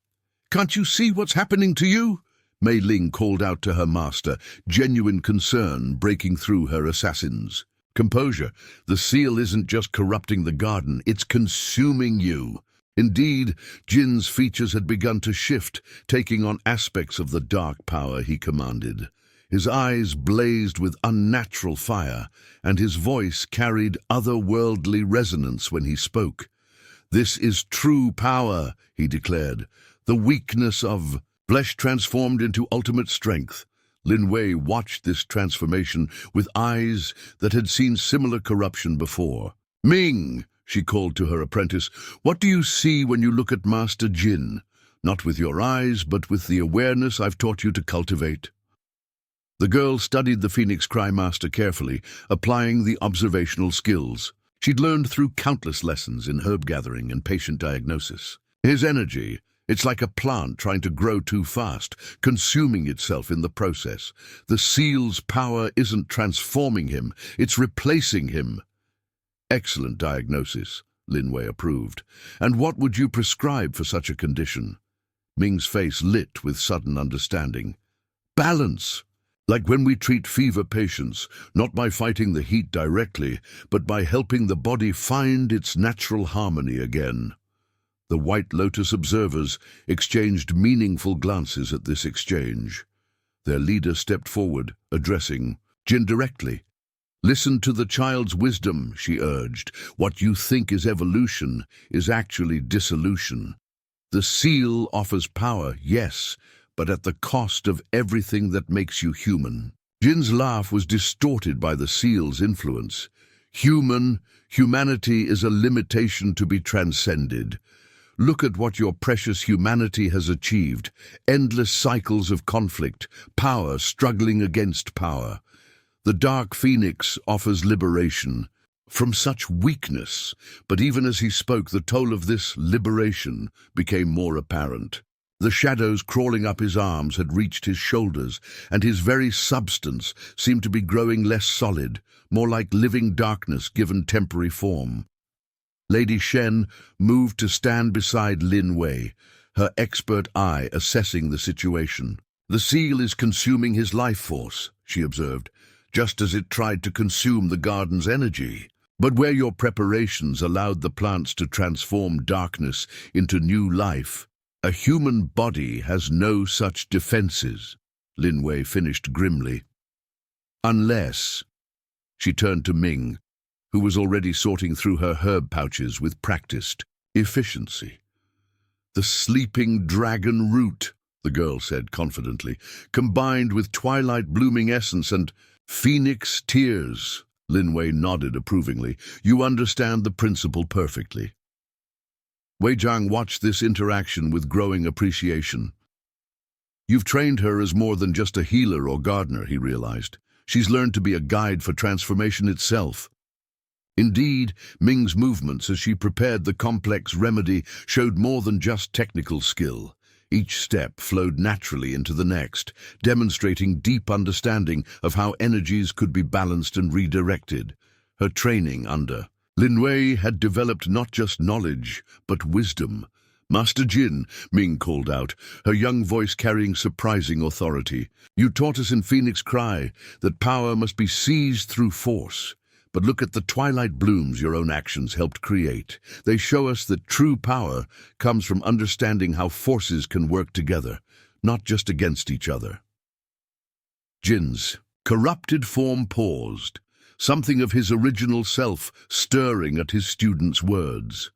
"Can't you see what's happening to you?" Mei Ling called out to her master, genuine concern breaking through her assassins. "Composure. The seal isn't just corrupting the garden, it's consuming you." Indeed, Jin's features had begun to shift, taking on aspects of the dark power he commanded. His eyes blazed with unnatural fire, and his voice carried otherworldly resonance when he spoke. "This is true power," he declared. "The weakness of flesh transformed into ultimate strength." Lin Wei watched this transformation with eyes that had seen similar corruption before. "Ming," she called to her apprentice, "what do you see when you look at Master Jin? Not with your eyes, but with the awareness I've taught you to cultivate." The girl studied the Phoenix Cry Master carefully, applying the observational skills she'd learned through countless lessons in herb gathering and patient diagnosis. His energy, It's like a plant trying to grow too fast, consuming itself in the process. The seal's power isn't transforming him, it's replacing him. Excellent diagnosis, Lin Wei approved. And what would you prescribe for such a condition? Ming's face lit with sudden understanding. Balance! Like when we treat fever patients, not by fighting the heat directly, but by helping the body find its natural harmony again. The White Lotus observers exchanged meaningful glances at this exchange. Their leader stepped forward, addressing Jin directly. Listen to the child's wisdom, she urged. What you think is evolution is actually dissolution. The seal offers power, yes, but at the cost of everything that makes you human. Jin's laugh was distorted by the seal's influence. Humanity is a limitation to be transcended. Look at what your precious humanity has achieved. Endless cycles of conflict, power struggling against power. The Dark Phoenix offers liberation from such weakness, but even as he spoke, the toll of this liberation became more apparent. The shadows crawling up his arms had reached his shoulders, and his very substance seemed to be growing less solid, more like living darkness given temporary form. Lady Shen moved to stand beside Lin Wei, her expert eye assessing the situation. The seal is consuming his life force, she observed, just as it tried to consume the garden's energy. But where your preparations allowed the plants to transform darkness into new life, a human body has no such defenses, Lin Wei finished grimly. Unless, she turned to Ming, who was already sorting through her herb pouches with practiced efficiency. The sleeping dragon root, the girl said confidently, combined with twilight blooming essence and phoenix tears. Lin Wei nodded approvingly. You understand the principle perfectly. Wei Jiang watched this interaction with growing appreciation. You've trained her as more than just a healer or gardener, he realized. She's learned to be a guide for transformation itself. Indeed, Ming's movements as she prepared the complex remedy showed more than just technical skill. Each step flowed naturally into the next, demonstrating deep understanding of how energies could be balanced and redirected. Her training under Lin Wei had developed not just knowledge, but wisdom. Master Jin, Ming called out, her young voice carrying surprising authority. You taught us in Phoenix Cry that power must be seized through force. But look at the twilight blooms your own actions helped create. They show us that true power comes from understanding how forces can work together, not just against each other. Jin's corrupted form paused, something of his original self stirring at his student's words.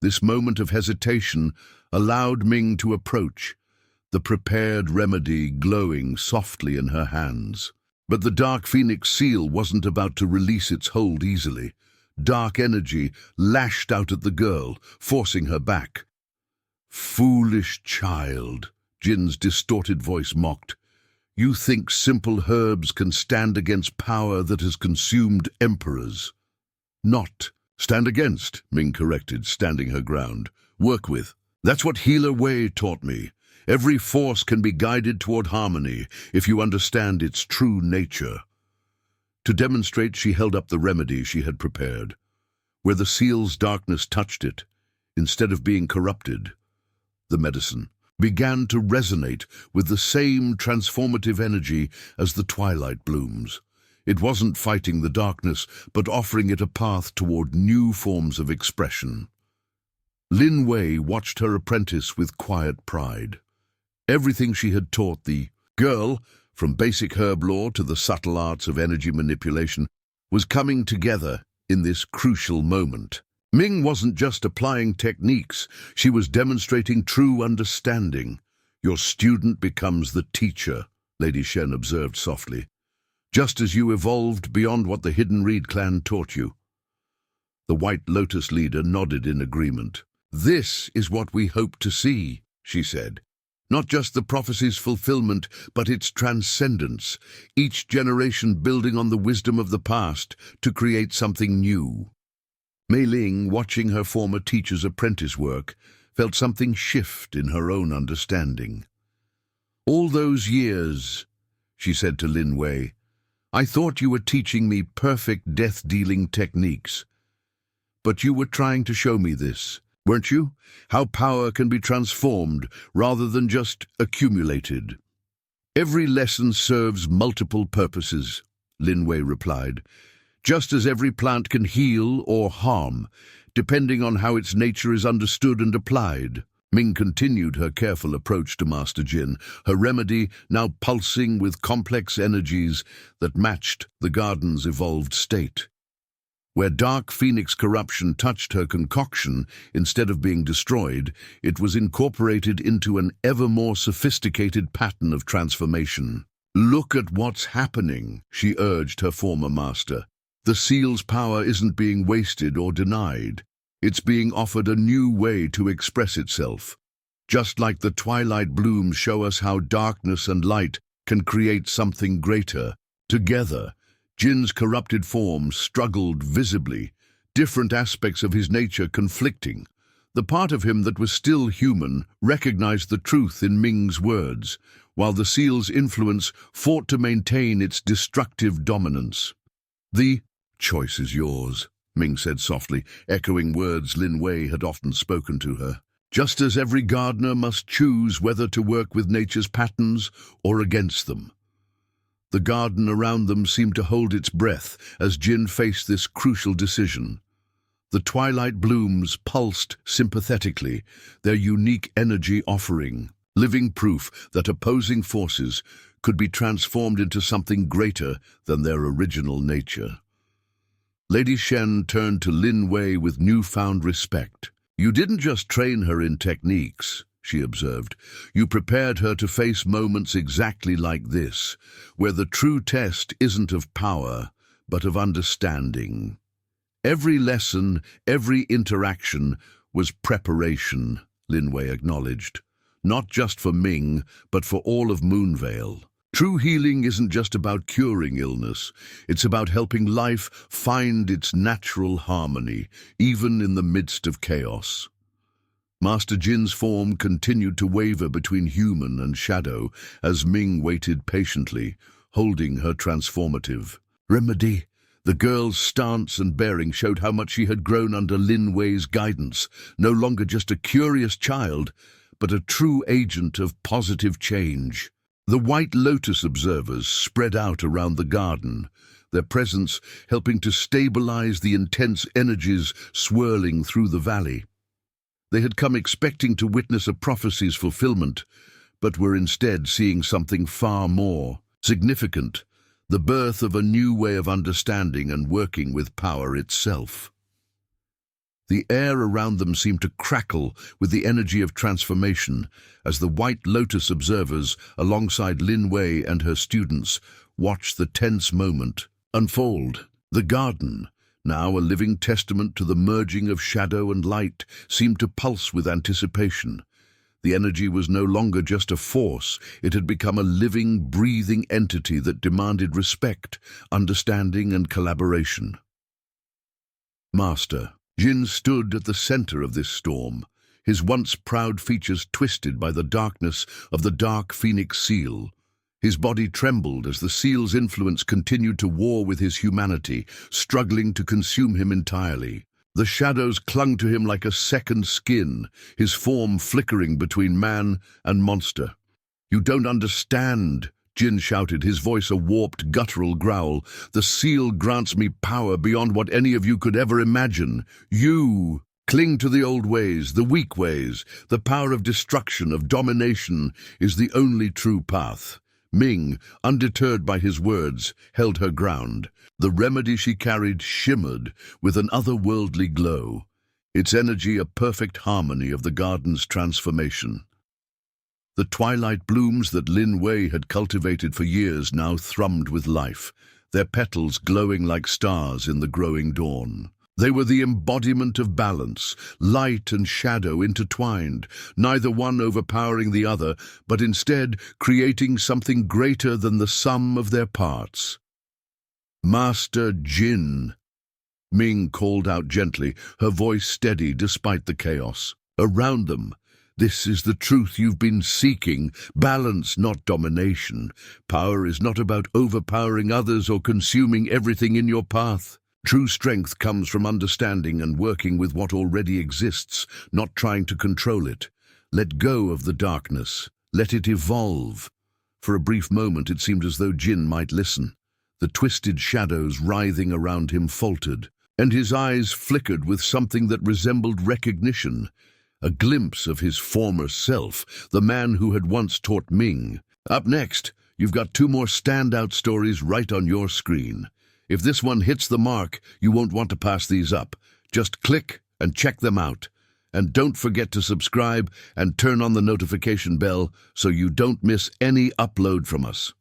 This moment of hesitation allowed Ming to approach, the prepared remedy glowing softly in her hands. But the Dark Phoenix seal wasn't about to release its hold easily. Dark energy lashed out at the girl, forcing her back. Foolish child, Jin's distorted voice mocked. You think simple herbs can stand against power that has consumed emperors? Not stand against, Ming corrected, standing her ground. Work with. That's what Healer Wei taught me. Every force can be guided toward harmony if you understand its true nature. To demonstrate, she held up the remedy she had prepared. Where the seal's darkness touched it, instead of being corrupted, the medicine began to resonate with the same transformative energy as the twilight blooms. It wasn't fighting the darkness, but offering it a path toward new forms of expression. Lin Wei watched her apprentice with quiet pride. Everything she had taught the girl, from basic herb lore to the subtle arts of energy manipulation, was coming together in this crucial moment. Ming wasn't just applying techniques, she was demonstrating true understanding. Your student becomes the teacher, Lady Shen observed softly, just as you evolved beyond what the Hidden Reed clan taught you. The White Lotus leader nodded in agreement. This is what we hope to see, she said. Not just the prophecy's fulfillment, but its transcendence, each generation building on the wisdom of the past to create something new. Mei Ling, watching her former teacher's apprentice work, felt something shift in her own understanding. "All those years," she said to Lin Wei, "I thought you were teaching me perfect death-dealing techniques. But you were trying to show me this, weren't you? How power can be transformed rather than just accumulated." "Every lesson serves multiple purposes," Lin Wei replied, "just as every plant can heal or harm, depending on how its nature is understood and applied." Ming continued her careful approach to Master Jin, her remedy now pulsing with complex energies that matched the garden's evolved state. Where dark phoenix corruption touched her concoction, instead of being destroyed, it was incorporated into an ever more sophisticated pattern of transformation. "Look at what's happening," she urged her former master. "The seal's power isn't being wasted or denied. It's being offered a new way to express itself. Just like the twilight blooms show us how darkness and light can create something greater. Together, Jin's corrupted form struggled visibly, different aspects of his nature conflicting. The part of him that was still human recognized the truth in Ming's words, while the seal's influence fought to maintain its destructive dominance. "The choice is yours," Ming said softly, echoing words Lin Wei had often spoken to her. "Just as every gardener must choose whether to work with nature's patterns or against them." The garden around them seemed to hold its breath as Jin faced this crucial decision. The twilight blooms pulsed sympathetically, their unique energy offering living proof that opposing forces could be transformed into something greater than their original nature. Lady Shen turned to Lin Wei with newfound respect. "You didn't just train her in techniques," she observed. "You prepared her to face moments exactly like this, where the true test isn't of power, but of understanding." Every lesson, every interaction was preparation, Lin Wei acknowledged. Not just for Ming, but for all of Moonvale. True healing isn't just about curing illness. It's about helping life find its natural harmony, even in the midst of chaos. Master Jin's form continued to waver between human and shadow as Ming waited patiently, holding her transformative remedy. The girl's stance and bearing showed how much she had grown under Lin Wei's guidance, no longer just a curious child, but a true agent of positive change. The White Lotus observers spread out around the garden, their presence helping to stabilize the intense energies swirling through the valley. They had come expecting to witness a prophecy's fulfillment, but were instead seeing something far more significant, the birth of a new way of understanding and working with power itself. The air around them seemed to crackle with the energy of transformation as the White Lotus observers, alongside Lin Wei and her students, watched the tense moment unfold. The garden, now a living testament to the merging of shadow and light, seemed to pulse with anticipation. The energy was no longer just a force, it had become a living, breathing entity that demanded respect, understanding and collaboration. Master Jin stood at the center of this storm, his once proud features twisted by the darkness of the dark phoenix seal. His body trembled as the seal's influence continued to war with his humanity, struggling to consume him entirely. The shadows clung to him like a second skin, his form flickering between man and monster. "You don't understand," Jin shouted, his voice a warped, guttural growl. "The seal grants me power beyond what any of you could ever imagine. You cling to the old ways, the weak ways. The power of destruction, of domination, is the only true path." Ming, undeterred by his words, held her ground. The remedy she carried shimmered with an otherworldly glow, its energy a perfect harmony of the garden's transformation. The twilight blooms that Lin Wei had cultivated for years now thrummed with life, their petals glowing like stars in the growing dawn. They were the embodiment of balance, light and shadow intertwined, neither one overpowering the other, but instead creating something greater than the sum of their parts. "Master Jin," Ming called out gently, her voice steady despite the chaos. around them. This is the truth you've been seeking. Balance, not domination. Power is not about overpowering others or consuming everything in your path. True strength comes from understanding and working with what already exists, not trying to control it. Let go of the darkness. Let it evolve. For a brief moment it seemed as though Jin might listen. The twisted shadows writhing around him faltered, and his eyes flickered with something that resembled recognition. A glimpse of his former self, the man who had once taught Ming. Up next, you've got 2 more standout stories right on your screen. If this one hits the mark, you won't want to pass these up. Just click and check them out. And don't forget to subscribe and turn on the notification bell so you don't miss any upload from us.